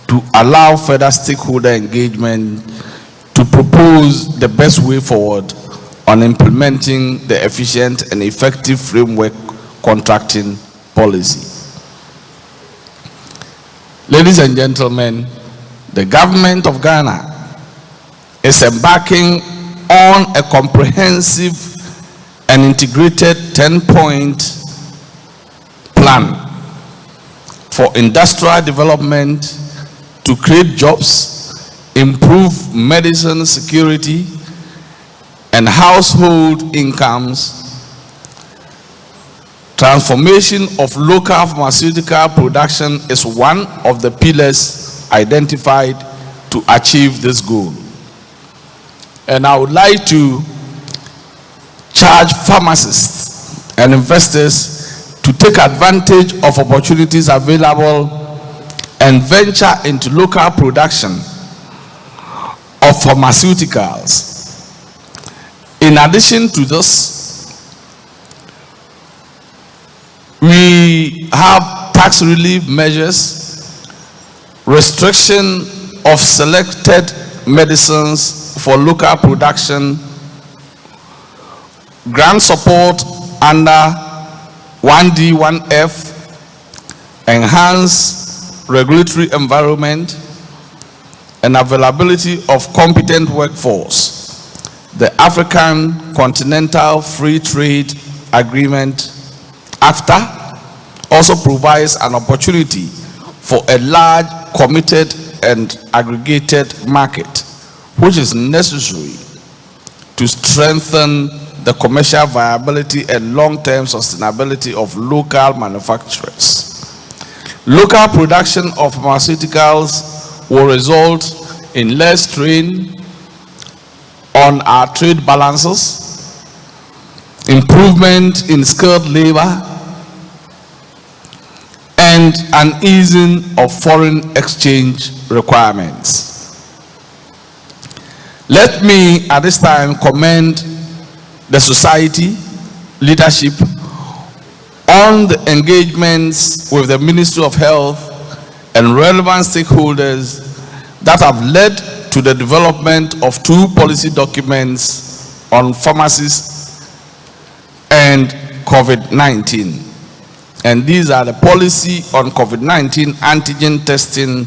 to allow further stakeholder engagement to propose the best way forward on implementing the efficient and effective framework contracting policy. Ladies and gentlemen, the government of Ghana is embarking on a comprehensive and integrated 10-point plan for industrial development to create jobs, improve medicine security and household incomes, transformation of local pharmaceutical production is one of the pillars identified to achieve this goal. And I would like to charge pharmacists and investors to take advantage of opportunities available and venture into local production of pharmaceuticals. In addition to this, we have tax relief measures, restriction of selected medicines for local production, grant support under 1D, 1F, enhance regulatory environment, and availability of competent workforce. The African Continental Free Trade Agreement, AFTA, also provides an opportunity for a large, committed, and aggregated market, which is necessary to strengthen the commercial viability and long-term sustainability of local manufacturers. Local production of pharmaceuticals will result in less strain on our trade balances, improvement in skilled labor, and an easing of foreign exchange requirements. Let me at this time commend the society leadership on the engagements with the Ministry of Health and relevant stakeholders that have led to the development of 2 policy documents on pharmacies and COVID-19. And these are the policy on COVID-19 antigen testing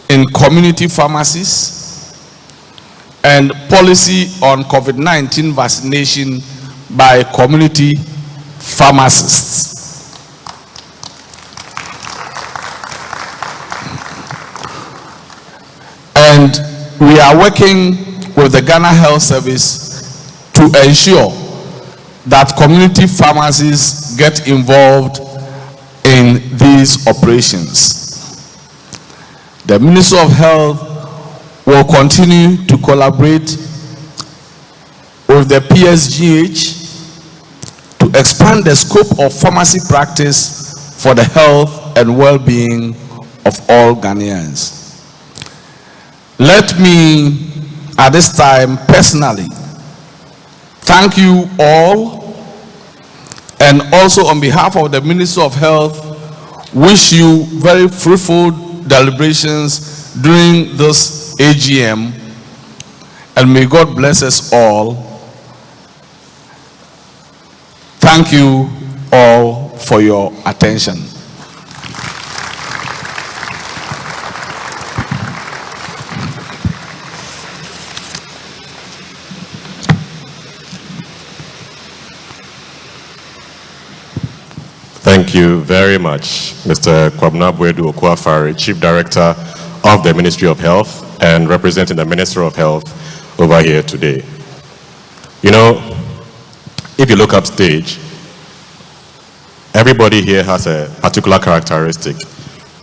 in community pharmacies and policy on COVID-19 vaccination by community pharmacists. And we are working with the Ghana Health Service to ensure that community pharmacies get involved in these operations. The Ministry of Health will continue to collaborate with the PSGH to expand the scope of pharmacy practice for the health and well-being of all Ghanaians. Let me, at this time, personally thank you all, and also on behalf of the Ministry of Health, wish you very fruitful deliberations during this AGM, and may God bless us all. Thank you all for your attention. Thank you very much, Mr. Kwabena Boadu Okwafari, Chief Director of the Ministry of Health and representing the Minister of Health over here today. You know, if you look upstage, everybody here has a particular characteristic.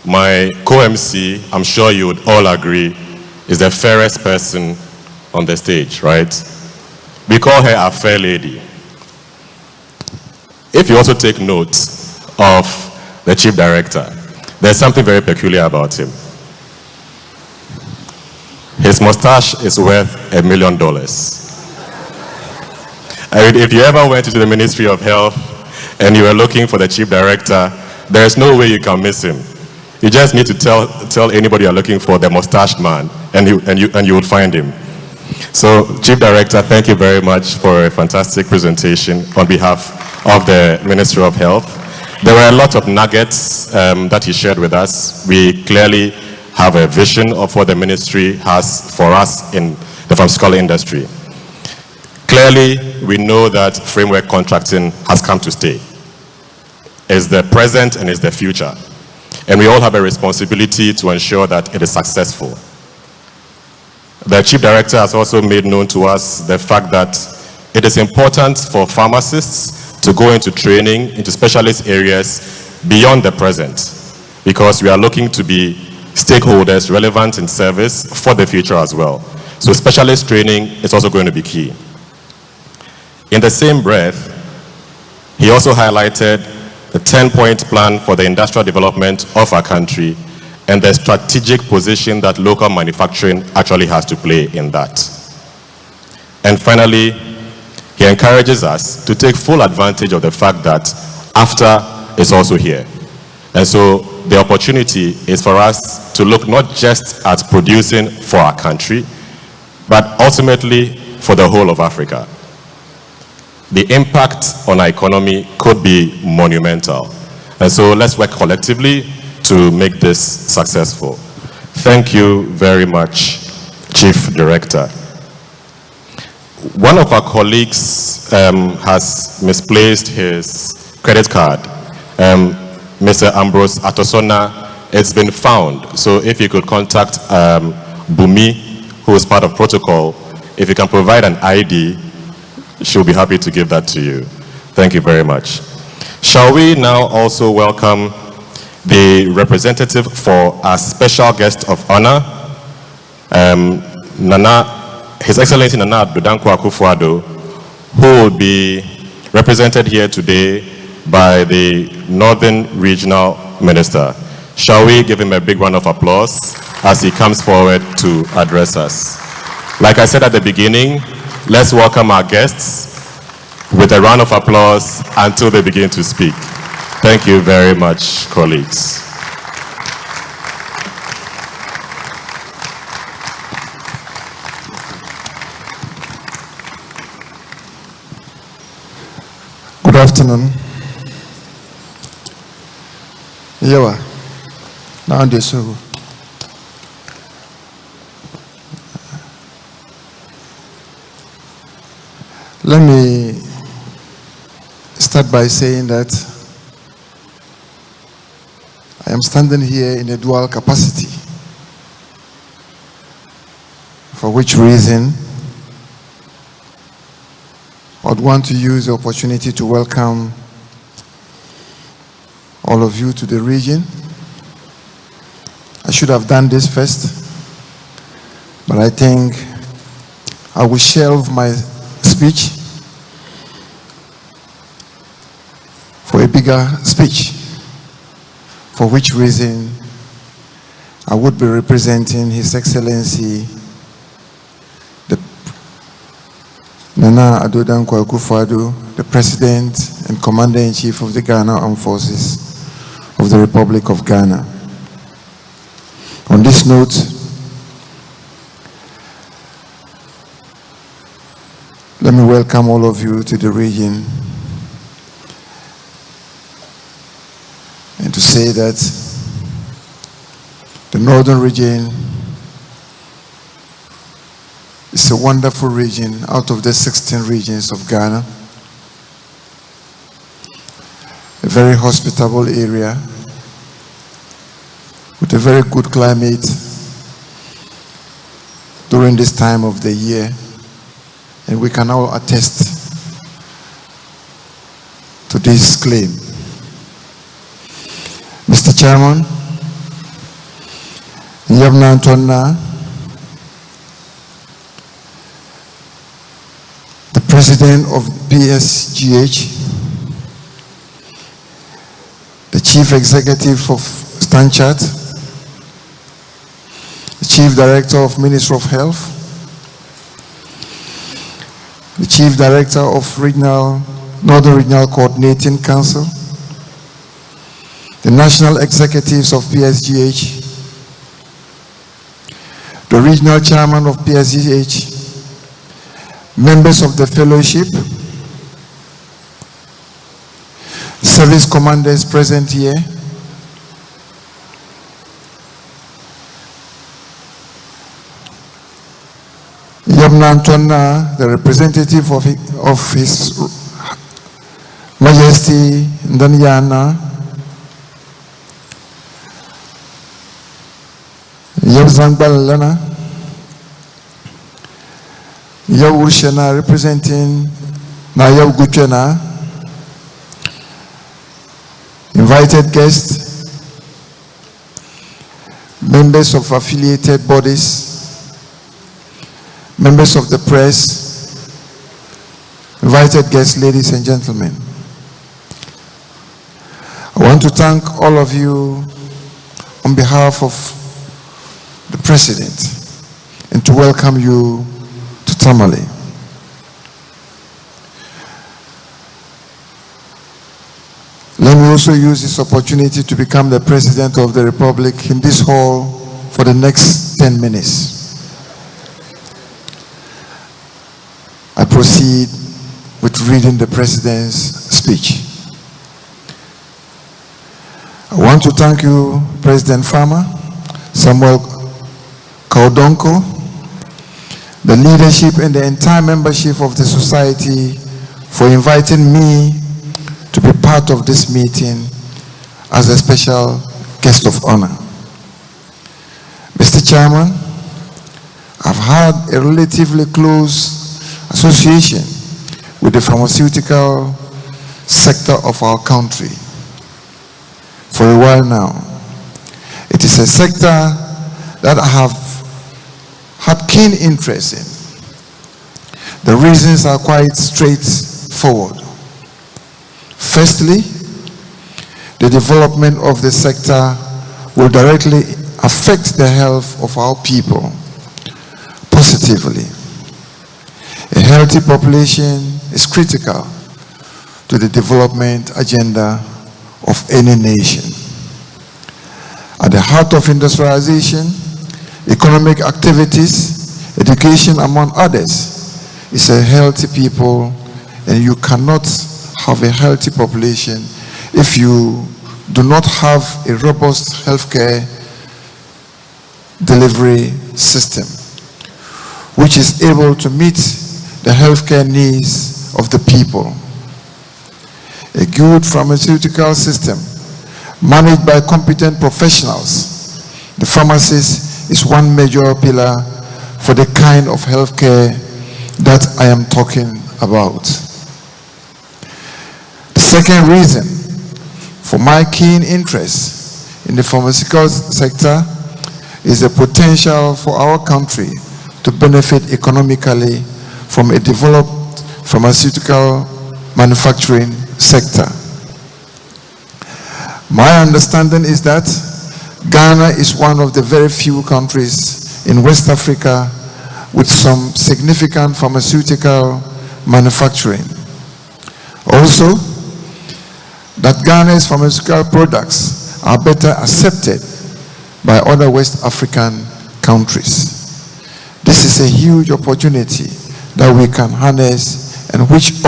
My co-MC, I'm sure you would all agree, is the fairest person on the stage, right? We call her our fair lady. If you also take note of the Chief Director, there's something very peculiar about him. His mustache is worth $1 million. I mean, if you ever went into the Ministry of Health and you were looking for the Chief Director, there is no way you can miss him. You just need to tell anybody you're looking for, the mustached man, and you would find him. So, Chief Director, thank you very much for a fantastic presentation on behalf of the Ministry of Health. There were a lot of nuggets that he shared with us. We clearly have a vision of what the ministry has for us in the pharmaceutical industry. Clearly, we know that framework contracting has come to stay. It's the present and it's the future. And we all have a responsibility to ensure that it is successful. The Chief Director has also made known to us the fact that it is important for pharmacists to go into training, into specialist areas beyond the present, because we are looking to be stakeholders relevant in service for the future as well. So specialist training is also going to be key. In the same breath, he also highlighted the 10-point plan for the industrial development of our country and the strategic position that local manufacturing actually has to play in that. And finally, he encourages us to take full advantage of the fact that AFTA is also here. And so the opportunity is for us to look not just at producing for our country, but ultimately for the whole of Africa. The impact on our economy could be monumental. And so let's work collectively to make this successful. Thank you very much, Chief Director. One of our colleagues has misplaced his credit card. Mr. Ambrose Atosona, it's been found. So if you could contact Bumi, who is part of protocol, if you can provide an ID, she'll be happy to give that to you. Thank you very much. Shall we now also welcome the representative for our special guest of honor, Nana, His His Excellency Nana Addo Dankwa Akufo-Addo, who will be represented here today by the Northern Regional Minister. Shall we give him a big round of applause as he comes forward to address us? Like I said at the beginning, let's welcome our guests with a round of applause until they begin to speak. Thank you very much, colleagues. Good afternoon. Yawa. Now this so. Let me start by saying that I am standing here in a dual capacity, for which reason I'd want to use the opportunity to welcome all of you to the region. I should have done this first, but I think I will shelve my speech for a bigger speech, for which reason I would be representing His Excellency the Nana Addo Dankwa Akufo-Addo, the President and Commander-in-Chief of the Ghana Armed Forces of the Republic of Ghana. On this note, let me welcome all of you to the region and to say that the northern region is a wonderful region out of the 16 regions of Ghana. A very hospitable area with a very good climate during this time of the year. And we can all attest to this claim. Mr. Chairman, Yabna Antonna, the President of PSGH, the Chief Executive of Stanchart, the Chief Director of Ministry of Health, the Chief Director of Northern Regional Coordinating Council, the National Executives of PSGH, the Regional Chairman of PSGH, members of the Fellowship, service commanders present here, Yabna Antonna, the representative of His Majesty Ndanyana, Yabzangbal Lana, Yawurshana representing Nayaw Guchena, invited guests, members of affiliated bodies, members of the press, invited guests, ladies and gentlemen. I want to thank all of you on behalf of the President and to welcome you to Tamale. Let me also use this opportunity to become the President of the Republic in this hall for the next 10 minutes. I proceed with reading the President's speech. I want to thank you, President Farmer, Samuel Kaudonko, the leadership and the entire membership of the society for inviting me to be part of this meeting as a special guest of honor. Mr. Chairman, I've had a relatively close association with the pharmaceutical sector of our country for a while now. It is a sector that I have had keen interest The reasons are quite straightforward. Firstly, the development of the sector will directly affect the health of our people positively. A healthy population is critical to the development agenda of any nation. At the heart of industrialization, economic activities, education, among others, is a healthy people, and you cannot have a healthy population if you do not have a robust healthcare delivery system, which is able to meet the healthcare needs of the people. A good pharmaceutical system managed by competent professionals, the pharmacist is one major pillar for the kind of healthcare that I am talking about. The second reason for my keen interest in the pharmaceutical sector is the potential for our country to benefit economically from a developed pharmaceutical manufacturing sector. My understanding is that Ghana is one of the very few countries in West Africa with some significant pharmaceutical manufacturing. Also, that Ghana's pharmaceutical products are better accepted by other West African countries. This is a huge opportunity that we can harness and which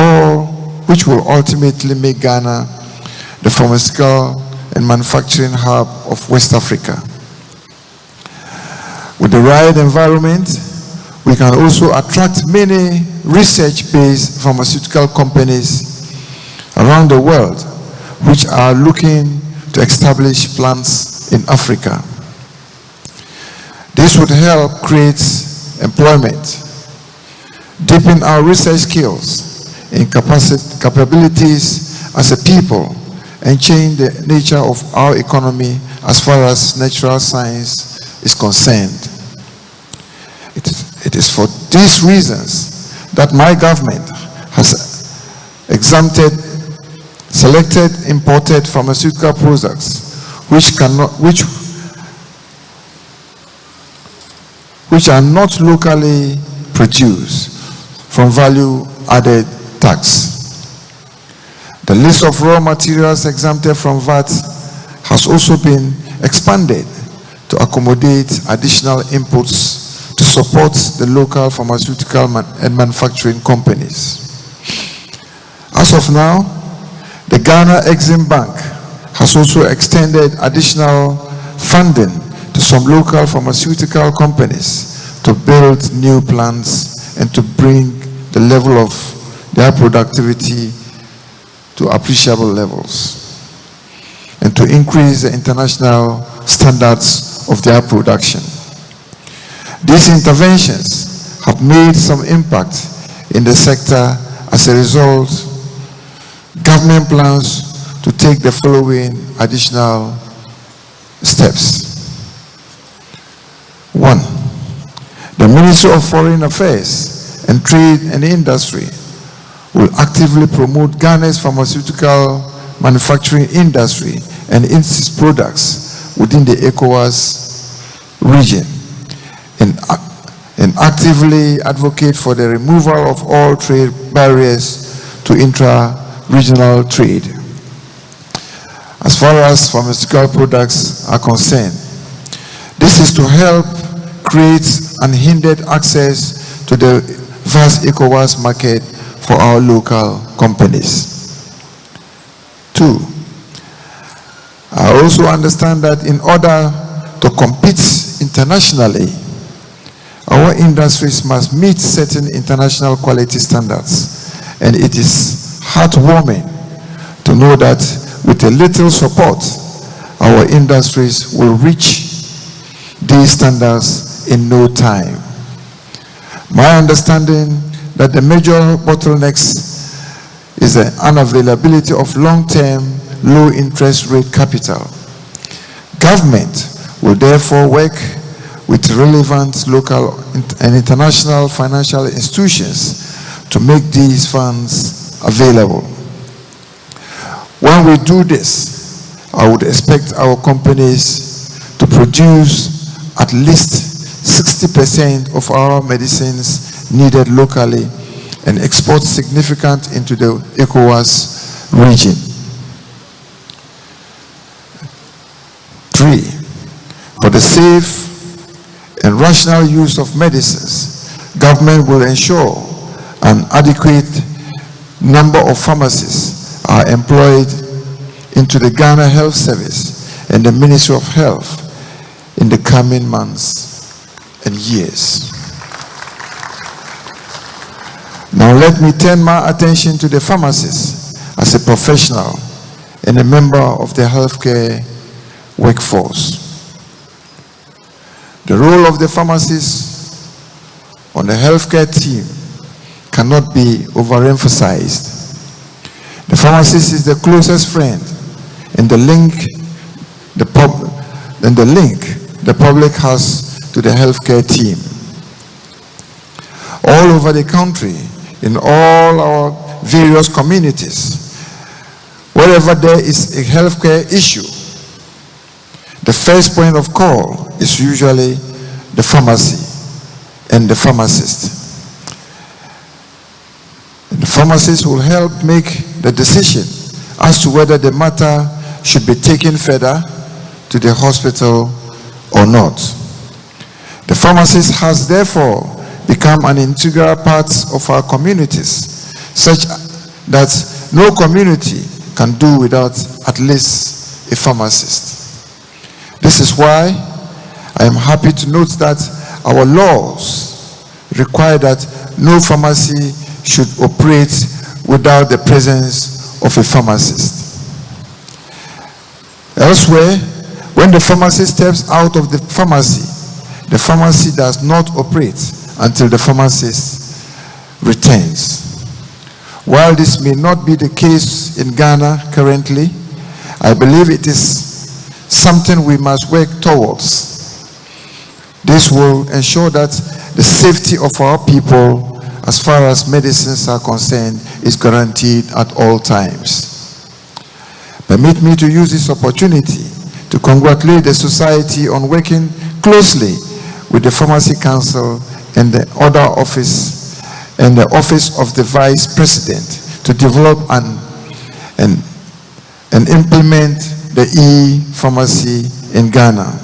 will ultimately make Ghana the pharmaceutical and manufacturing hub of West Africa. With the right environment, we can also attract many research-based pharmaceutical companies around the world which are looking to establish plants in Africa. This would help create employment, deepen our research skills and capabilities as a people, and change the nature of our economy as far as natural science is concerned. It is for these reasons that my government has selected imported pharmaceutical products which are not locally produced from value-added tax. The list of raw materials exempted from VAT has also been expanded to accommodate additional inputs to support the local pharmaceutical and manufacturing companies. As of now, the Ghana Exim Bank has also extended additional funding to some local pharmaceutical companies to build new plants and to bring the level of their productivity to appreciable levels and to increase the international standards of their production. These interventions have made some impact in the sector. As a result, government plans to take the following additional steps. 1. The Ministry of Foreign Affairs and Trade and Industry will actively promote Ghana's pharmaceutical manufacturing industry and its products within the ECOWAS region, and actively advocate for the removal of all trade barriers to intra-regional trade. As far as pharmaceutical products are concerned, this is to help create unhindered access to the vast ECOWAS market for our local companies. 2. I also understand that in order to compete internationally, our industries must meet certain international quality standards, and it is heartwarming to know that with a little support, our industries will reach these standards in no time. My understanding that the major bottlenecks is the unavailability of long-term, low-interest rate capital. Government will therefore work with relevant local and international financial institutions to make these funds available. When we do this, I would expect our companies to produce at least 60% of our medicines needed locally and export significant into the ECOWAS region. 3, for the safe and rational use of medicines, government will ensure an adequate number of pharmacists are employed into the Ghana Health Service and the Ministry of Health in the coming months and years. Now let me turn my attention to the pharmacist as a professional and a member of the healthcare workforce. The role of the pharmacist on the healthcare team cannot be overemphasized. The pharmacist is the closest friend and the link the public has to the healthcare team. All over the country, in all our various communities, wherever there is a healthcare issue, the first point of call is usually the pharmacy and the pharmacist. The pharmacist will help make the decision as to whether the matter should be taken further to the hospital or not. The pharmacist has therefore become an integral part of our communities, such that no community can do without at least a pharmacist. This is why I am happy to note that our laws require that no pharmacy should operate without the presence of a pharmacist. Elsewhere, when the pharmacist steps out of the pharmacy does not operate until the pharmacist returns. While this may not be the case in Ghana currently, I believe it is something we must work towards. This will ensure that the safety of our people, as far as medicines are concerned, is guaranteed at all times. Permit me to use this opportunity to congratulate the society on working closely with the Pharmacy Council and the other office and the Office of the Vice President to develop and implement the e-pharmacy in Ghana.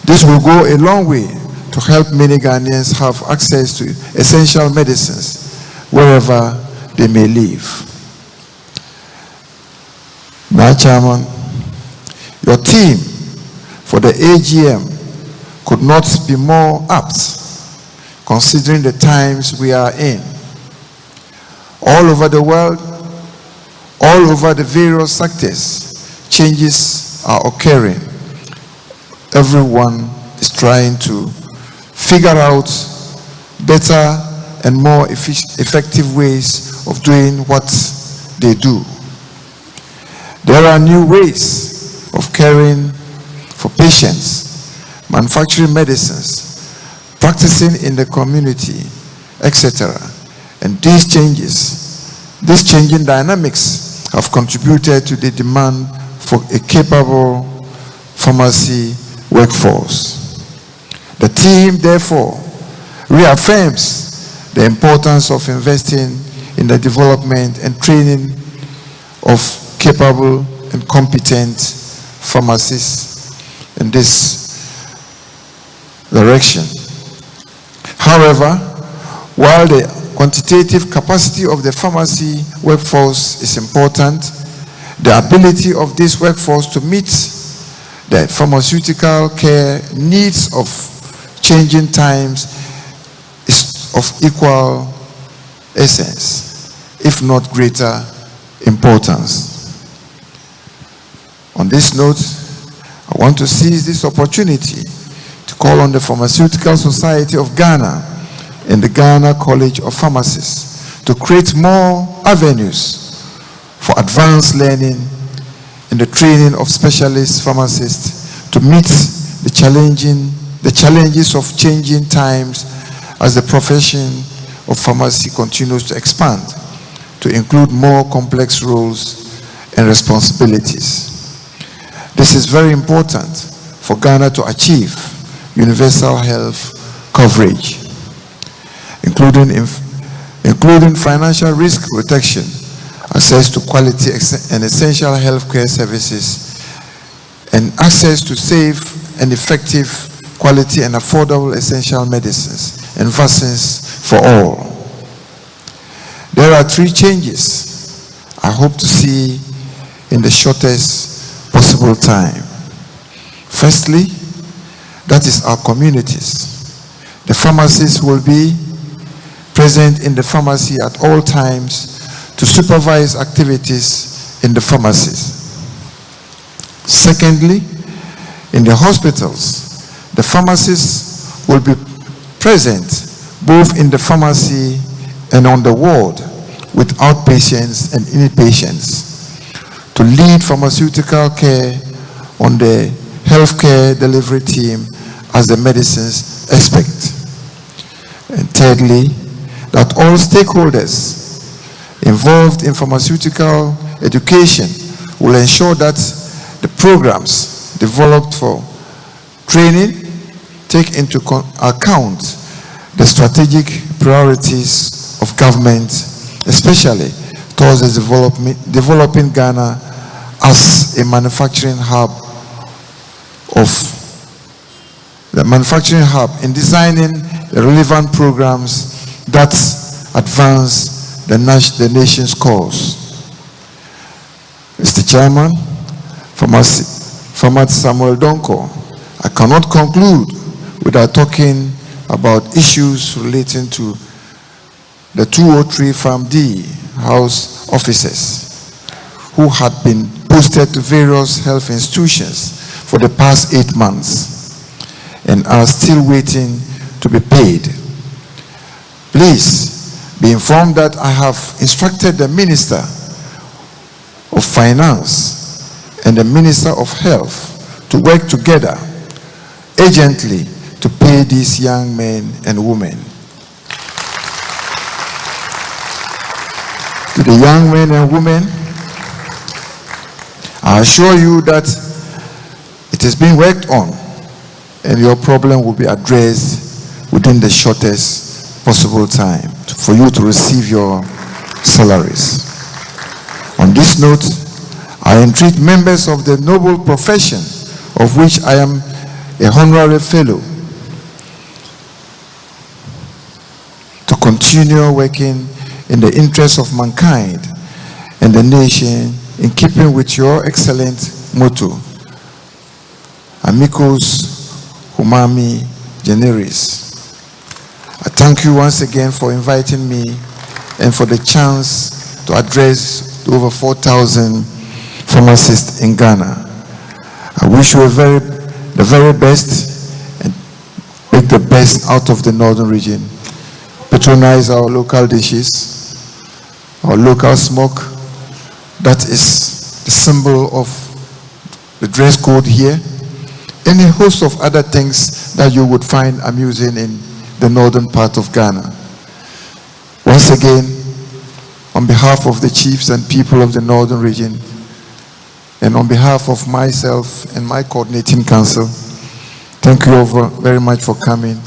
This will go a long way to help many Ghanaians have access to essential medicines wherever they may live. Now, Chairman, your team for the AGM could not be more apt considering the times we are in. All over the world, all over the various sectors, changes are occurring. Everyone is trying to figure out better and more effective ways of doing what they do. There are new ways of caring for patients, manufacturing medicines, practicing in the community, etc. And these changing dynamics have contributed to the demand for a capable pharmacy workforce. The team, therefore, reaffirms the importance of investing in the development and training of capable and competent pharmacists in this direction. However, while the quantitative capacity of the pharmacy workforce is important, the ability of this workforce to meet the pharmaceutical care needs of changing times is of equal essence, if not greater importance. On this note, I want to seize this opportunity to call on the Pharmaceutical Society of Ghana and the Ghana College of Pharmacists to create more avenues for advanced learning and the training of specialist pharmacists to meet the challenges of changing times as the profession of pharmacy continues to expand to include more complex roles and responsibilities. This is very important for Ghana to achieve universal health coverage, including financial risk reduction, access to quality and essential healthcare services, and access to safe and effective quality and affordable essential medicines and vaccines for all. There are 3 changes I hope to see in the shortest possible time. Firstly, that is our communities. The pharmacists will be present in the pharmacy at all times to supervise activities in the pharmacies. Secondly, in the hospitals, the pharmacists will be present both in the pharmacy and on the ward with outpatients and inpatients to lead pharmaceutical care on the healthcare delivery team as the medicines expert. And thirdly, that all stakeholders involved in pharmaceutical education will ensure that the programs developed for training take into account the strategic priorities of government, especially towards the developing Ghana as a manufacturing hub in designing the relevant programs that advance the nation's cause. Mr. Chairman, Pharmacist Samuel Donkor, I cannot conclude without talking about issues relating to the 203 Farm D house officers who had been posted to various health institutions for the past 8 months and are still waiting to be paid. Please be informed that I have instructed the Minister of Finance and the Minister of Health to work together urgently to pay these young men and women. To the young men and women, I assure you that it is being worked on and your problem will be addressed within the shortest possible time for you to receive your salaries. On this note, I entreat members of the noble profession of which I am a honorary fellow to continue working in the interest of mankind and the nation in keeping with your excellent motto, Amicus Humani Generis. I thank you once again for inviting me and for the chance to address the over 4,000 pharmacists in Ghana. I wish you the very best and make the best out of the northern region. Patronize our local dishes, our local smoke. That is the symbol of the dress code here. And a host of other things that you would find amusing in the northern part of Ghana. Once again, on behalf of the chiefs and people of the northern region, and on behalf of myself and my coordinating council, thank you all very much for coming.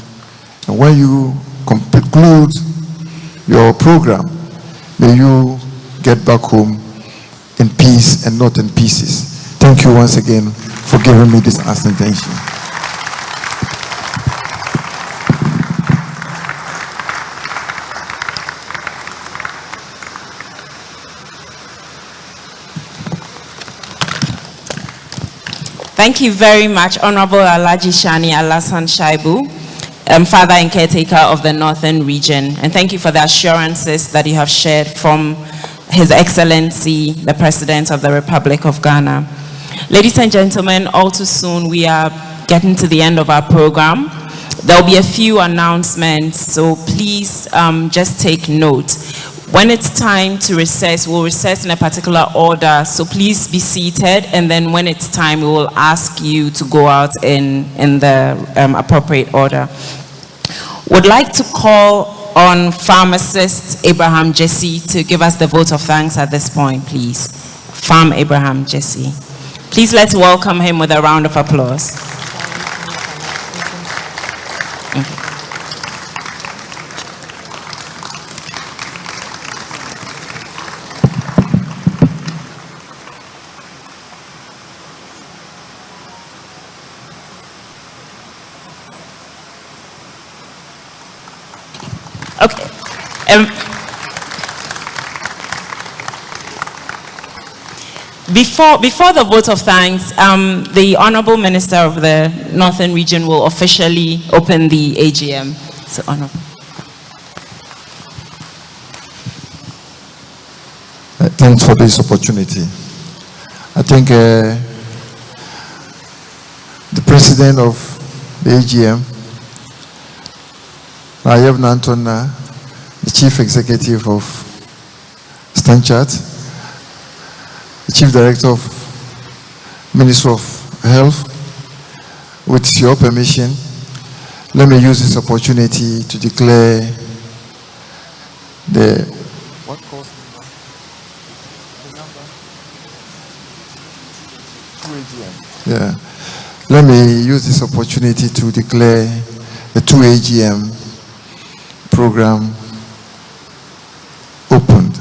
And when you conclude your program, may you get back home in peace and not in pieces. Thank you once again for giving me this attention. Thank you very much, Honorable Alhaji Shani Alhassan Shaibu, Father and Caretaker of the Northern Region. And thank you for the assurances that you have shared from His Excellency, the President of the Republic of Ghana. Ladies and gentlemen, all too soon we are getting to the end of our program. There will be a few announcements, so please just take note. When it's time to recess, we'll recess in a particular order, so please be seated, and then when it's time, we will ask you to go out in the appropriate order. Would like to call on pharmacist Abraham Jesse to give us the vote of thanks at this point, please. Farm Abraham Jesse. Please let's welcome him with a round of applause. Okay. Before the vote of thanks, the Honorable Minister of the Northern Region will officially open the AGM. So, Honorable. Thanks for this opportunity. I think the President of the AGM, Rayev Nantona, the Chief Executive of Stanchart, the Chief Director of Ministry of Health, with your permission, let me use this opportunity to declare the Yeah. Let me use this opportunity to declare the 2 AGM program opened.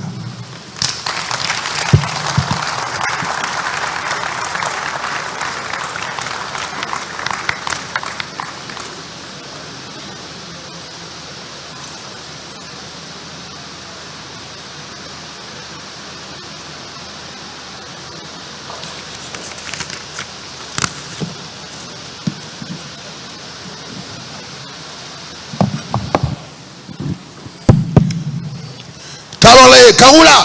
Tamale Kaula.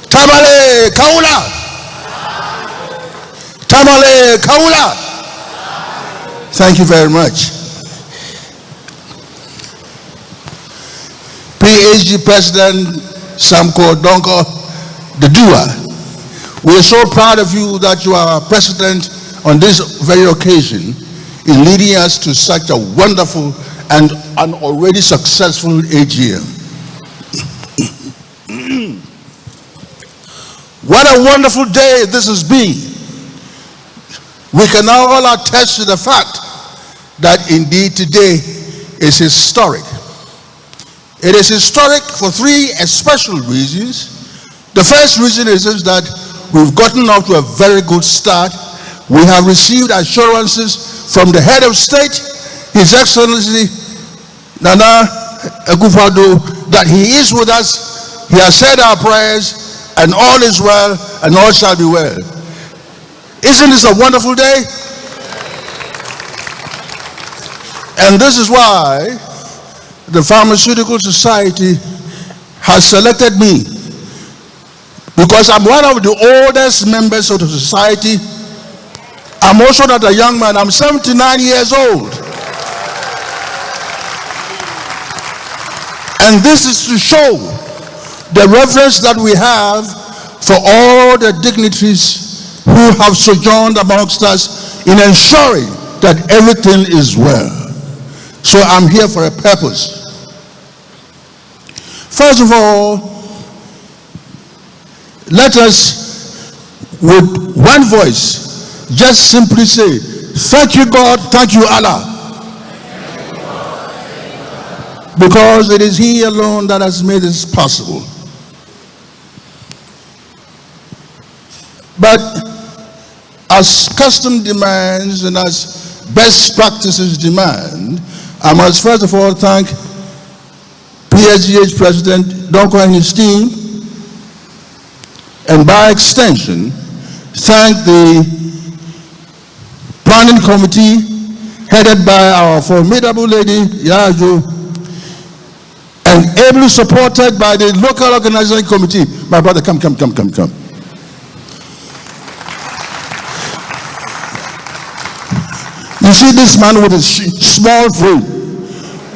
Tamale Kaula. Tamale Kaula. Thank you very much. PhD President Samko Donko Dedua, we are so proud of you that you are president on this very occasion in leading us to such a wonderful and an already successful AGM. What a wonderful day this has been. We can now all attest to the fact that indeed today is historic. It is historic for 3 special reasons. The first reason is that we've gotten off to a very good start. We have received assurances from the head of state, His Excellency Nana Akufo-Addo, that he is with us. He has said our prayers, and all is well, and all shall be well. Isn't this a wonderful day? And this is why the Pharmaceutical Society has selected me, because I'm one of the oldest members of the society. I'm also not a young man. I'm 79 years old. And this is to show the reverence that we have for all the dignitaries who have sojourned amongst us in ensuring that everything is well. So I'm here for a purpose. First of all, let us, with one voice, just simply say, thank you, God, thank you, Allah. Because it is He alone that has made this possible. But as custom demands and as best practices demand, I must first of all thank PSGH President Donko and his team, and by extension, thank the planning committee headed by our formidable lady, Yajo, and ably supported by the local organizing committee. My brother, come. You see this man with a small frame.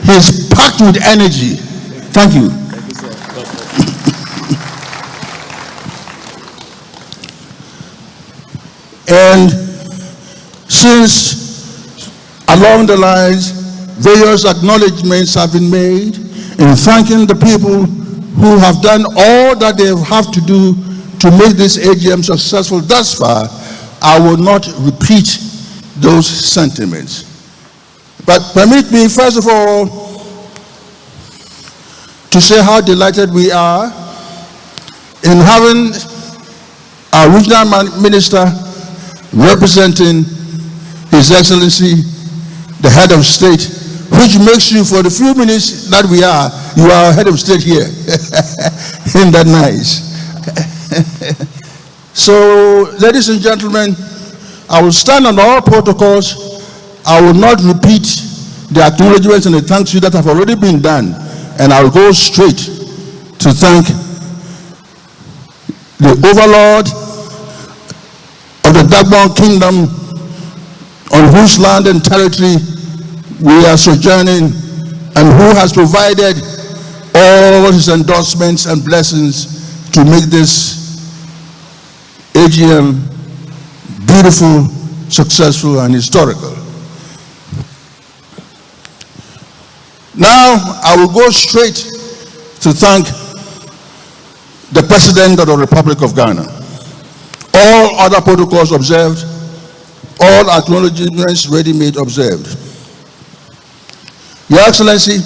He's packed with energy. Thank you. And since along the lines various acknowledgements have been made in thanking the people who have done all that they have to do to make this AGM successful thus far. I will not repeat those sentiments. But permit me, first of all, to say how delighted we are in having our regional minister representing His Excellency, the head of state, which makes you, for the few minutes that we are, you are head of state here. Isn't that nice? So, ladies and gentlemen, I will stand on all protocols. I will not repeat the acknowledgements and the thanks you that have already been done, and I will go straight to thank the overlord of the Dagbon Kingdom, on whose land and territory we are sojourning, and who has provided all his endorsements and blessings to make this AGM beautiful, successful, and historical. Now, I will go straight to thank the President of the Republic of Ghana. All other protocols observed, all acknowledgements ready-made observed. Your Excellency,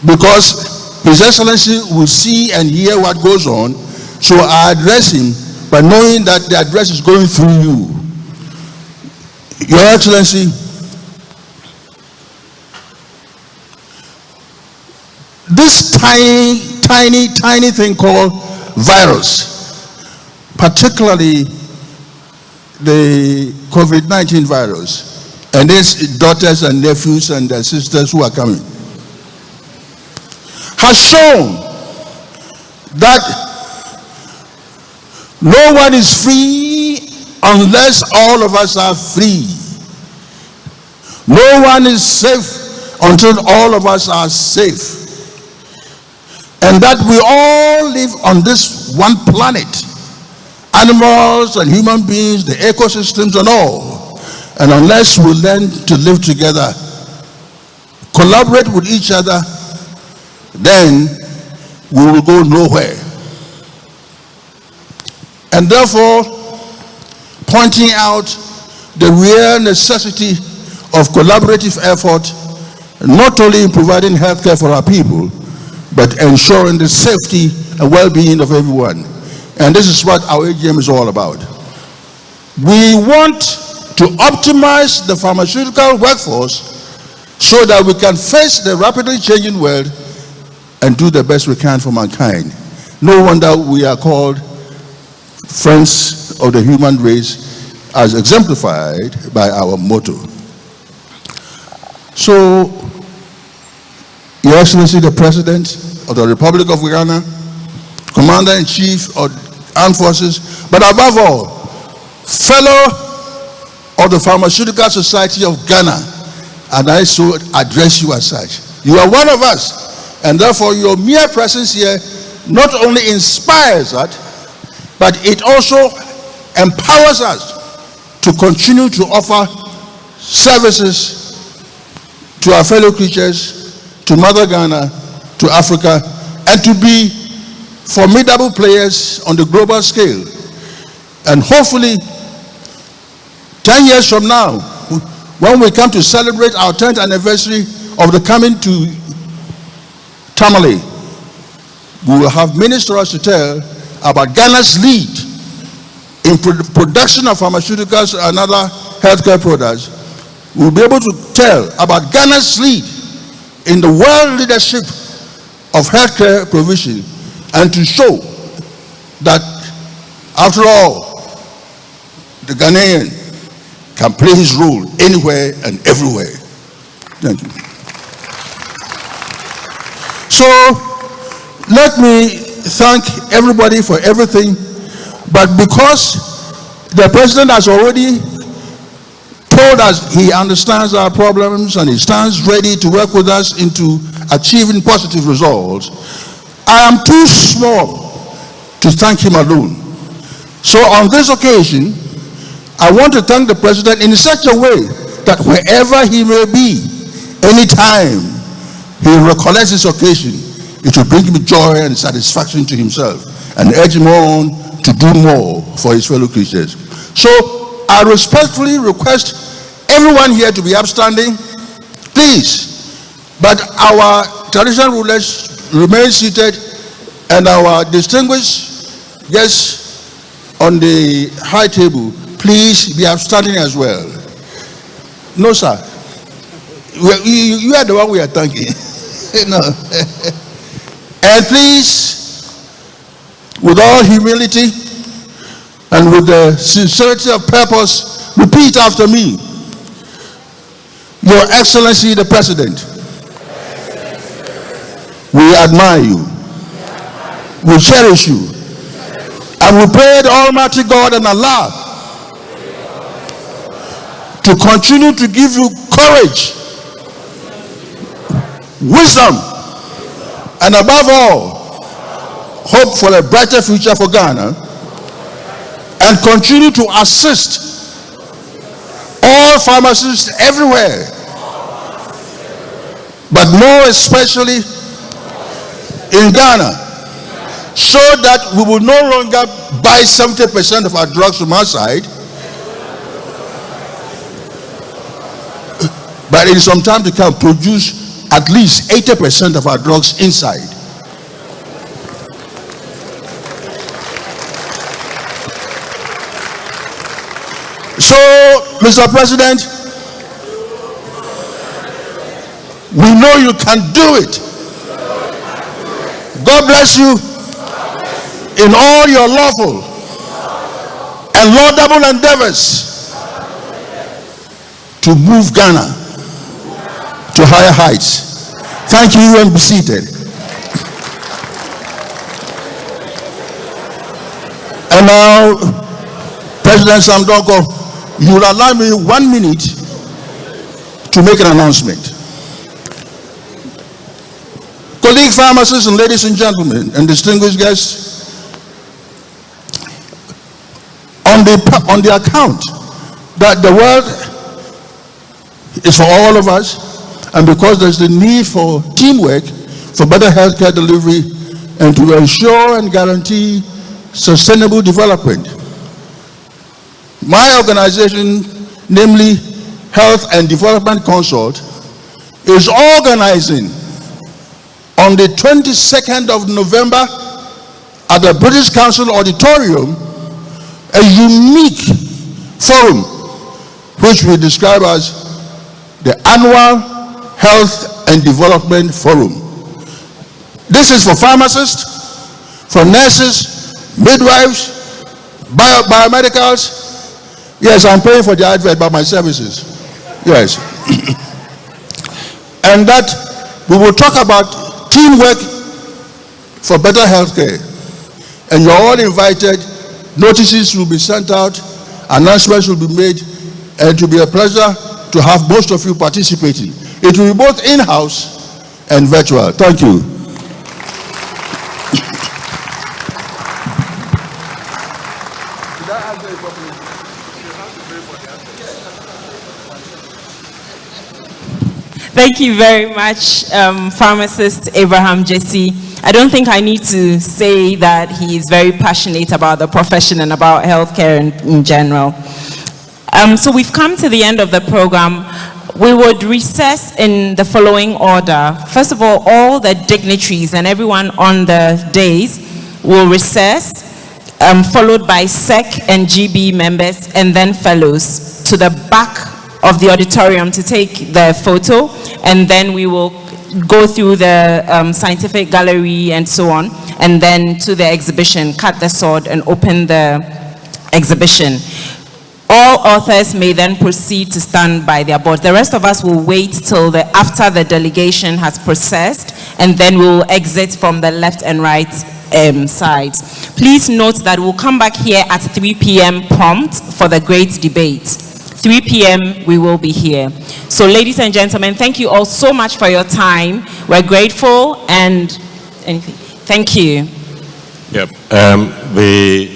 because His Excellency will see and hear what goes on, so I address him by knowing that the address is going through you. Your Excellency, this tiny thing called virus, particularly the COVID-19 virus, and its daughters and nephews and their sisters who are coming, has shown that no one is free unless all of us are free. No one is safe until all of us are safe. And that we all live on this one planet, animals and human beings, the ecosystems and all. And unless we learn to live together, collaborate with each other, then we will go nowhere. And therefore, pointing out the real necessity of collaborative effort, not only in providing healthcare for our people, but ensuring the safety and well-being of everyone. And this is what our AGM is all about. We want to optimize the pharmaceutical workforce so that we can face the rapidly changing world and do the best we can for mankind. No wonder we are called friends of the human race, as exemplified by our motto. So, Your Excellency, the President of the Republic of Ghana, Commander-in-Chief of Armed Forces, but above all, fellow of the Pharmaceutical Society of Ghana, and I so address you as such. You are one of us, and therefore your mere presence here not only inspires us, but it also empowers us to continue to offer services to our fellow creatures, to Mother Ghana, to Africa, and to be formidable players on the global scale. And hopefully, 10 years from now, when we come to celebrate our 10th anniversary of the coming to Tamale, we will have ministers to tell about Ghana's lead in production of pharmaceuticals and other healthcare products. We'll be able to tell about Ghana's lead in the world leadership of healthcare provision, and to show that, after all, the Ghanaian can play his role anywhere and everywhere. Thank you. So, let me thank everybody for everything, but because the President has already told us he understands our problems and he stands ready to work with us into achieving positive results, I am too small to thank him alone. So on this occasion, I want to thank the President in such a way that wherever he may be, anytime he recollects this occasion, it will bring him joy and satisfaction to himself and urge him on to do more for his fellow Christians. So I respectfully request everyone here to be upstanding, please. But our traditional rulers remain seated, and our distinguished guests on the high table, please be upstanding as well. No, sir. You are the one we are thanking. No. And please, with all humility and with the sincerity of purpose, repeat after me. Your Excellency the President, we admire you, we cherish you, and we pray the Almighty God and Allah to continue to give you courage, wisdom, and above all, hope for a brighter future for Ghana, and continue to assist all pharmacists everywhere, but more especially in Ghana, so that we will no longer buy 70% of our drugs from outside, but in some time to come produce at least 80% of our drugs inside. So, Mr. President, we know you can do it. God bless you in all your lawful and laudable endeavors to move Ghana to higher heights. Thank you, and be seated. And now, President Sam Donko, you will allow me 1 minute to make an announcement. Colleague pharmacists and ladies and gentlemen and distinguished guests, on the account that the world is for all of us, and because there's the need for teamwork, for better healthcare delivery, and to ensure and guarantee sustainable development, my organization, namely Health and Development Consult, is organizing on the 22nd of November at the British Council Auditorium a unique forum which we describe as the Annual Health and Development Forum. This is for pharmacists, for nurses, midwives, biomedicals. Yes, I'm paying for the advert by my services. Yes. And that we will talk about teamwork for better healthcare. And you're all invited. Notices will be sent out, announcements will be made, and it will be a pleasure to have most of you participating. It will be both in-house and virtual. Thank you. Thank you very much, pharmacist Abraham Jesse. I don't think I need to say that he is very passionate about the profession and about healthcare in general. So we've come to the end of the program. We would recess in the following order. First of all the dignitaries and everyone on the days will recess, followed by SEC and GB members and then fellows to the back of the auditorium to take the photo, and then we will go through the scientific gallery and so on, and then to the exhibition, cut the sword and open the exhibition. All authors may then proceed to stand by their board. The rest of us will wait till after the delegation has processed, and then we will exit from the left and right sides. Please note that we'll come back here at 3 p.m. prompt for the great debate. 3 p.m. we will be here. So ladies and gentlemen, thank you all so much for your time. We're grateful and anything. Thank you. Yep. The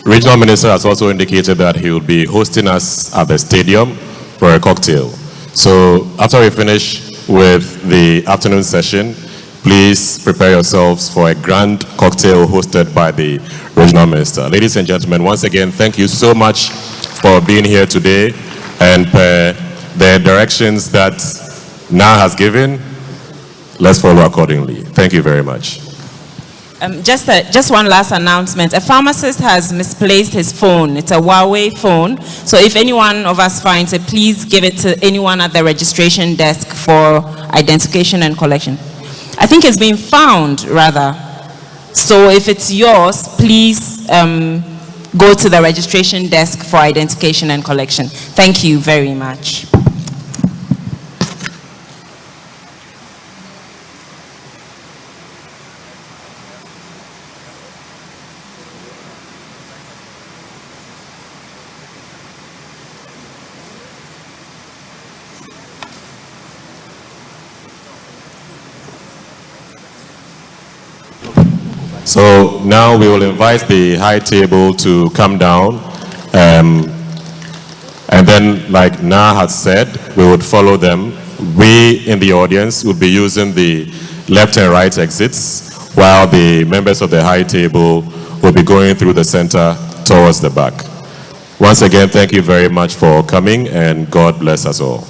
regional minister has also indicated that he will be hosting us at the stadium for a cocktail. So after we finish, with the afternoon session, please prepare yourselves for a grand cocktail hosted by the regional minister. Ladies and gentlemen, once again, thank you so much for being here today, and the directions that NAH has given, let's follow accordingly. Thank you very much. Just one last announcement. A pharmacist has misplaced his phone. It's a Huawei phone. So if any one of us finds it, please give it to anyone at the registration desk for identification and collection. I think it's been found, rather. So if it's yours, please go to the registration desk for identification and collection. Thank you very much. So now we will invite the high table to come down. And then, like NAH has said, we would follow them. We in the audience would be using the left and right exits, while the members of the high table will be going through the center towards the back. Once again, thank you very much for coming, and God bless us all.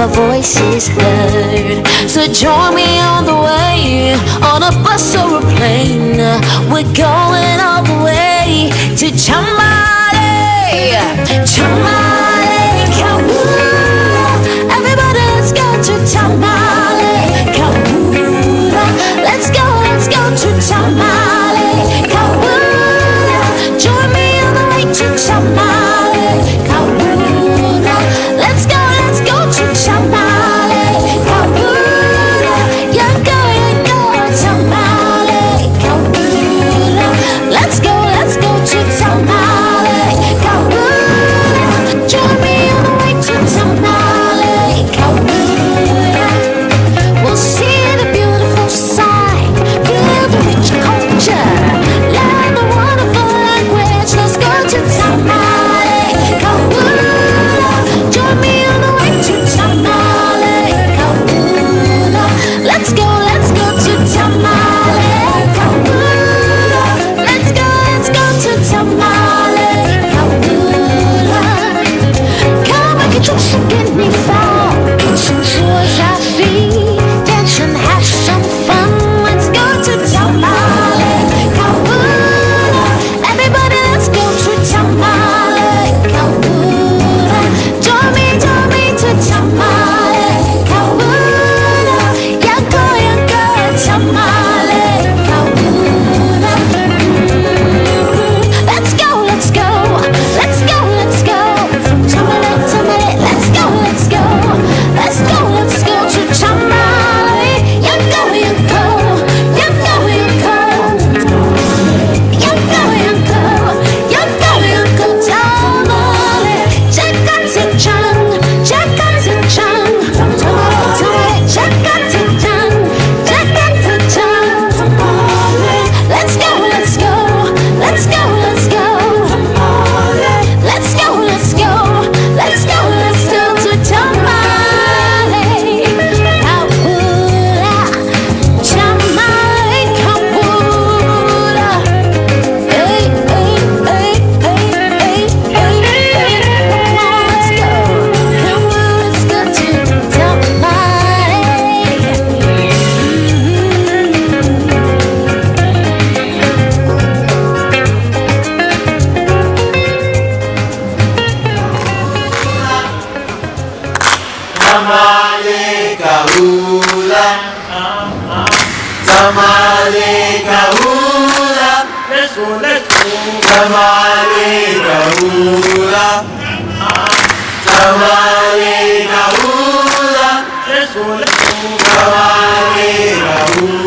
Voices heard. So join me on the way, on a bus or a plane. We're going all the way to Chamale. Chamale, Kawura. Everybody, let's go to Chamale, Kawura. Let's go to Chamale, Kawura. Join me on the way to Chamale, Kawura. Let's go to Chamale, Kawura. Yango, Chamale, Kawura. Let's go to Chamale, Kawura. Join me on the way to Chamale, Kawura. We'll see the beautiful side, feel the rich culture, learn the wonderful language. Let's go to Chamale, Kawura. Join me on the way to Chamale, Kawura. Let's go to Chamale, Kawura. Let's go to Chamale, Kawura. Come and get your chicken me fall. Some joys I feel, dance and have some fun. Let's go to Chamale, Kawura. Everybody, let's go to Chamale, Kawura. Join me to Chamale, Kawura. Yango, Chamale, Kawura. Let's go. From Chamale, let's go. Tamale kahula, tamale kahula. Let's go, let's go. Tamale kahula, tamale kahula. Let's go, let's go. Tamale kahula.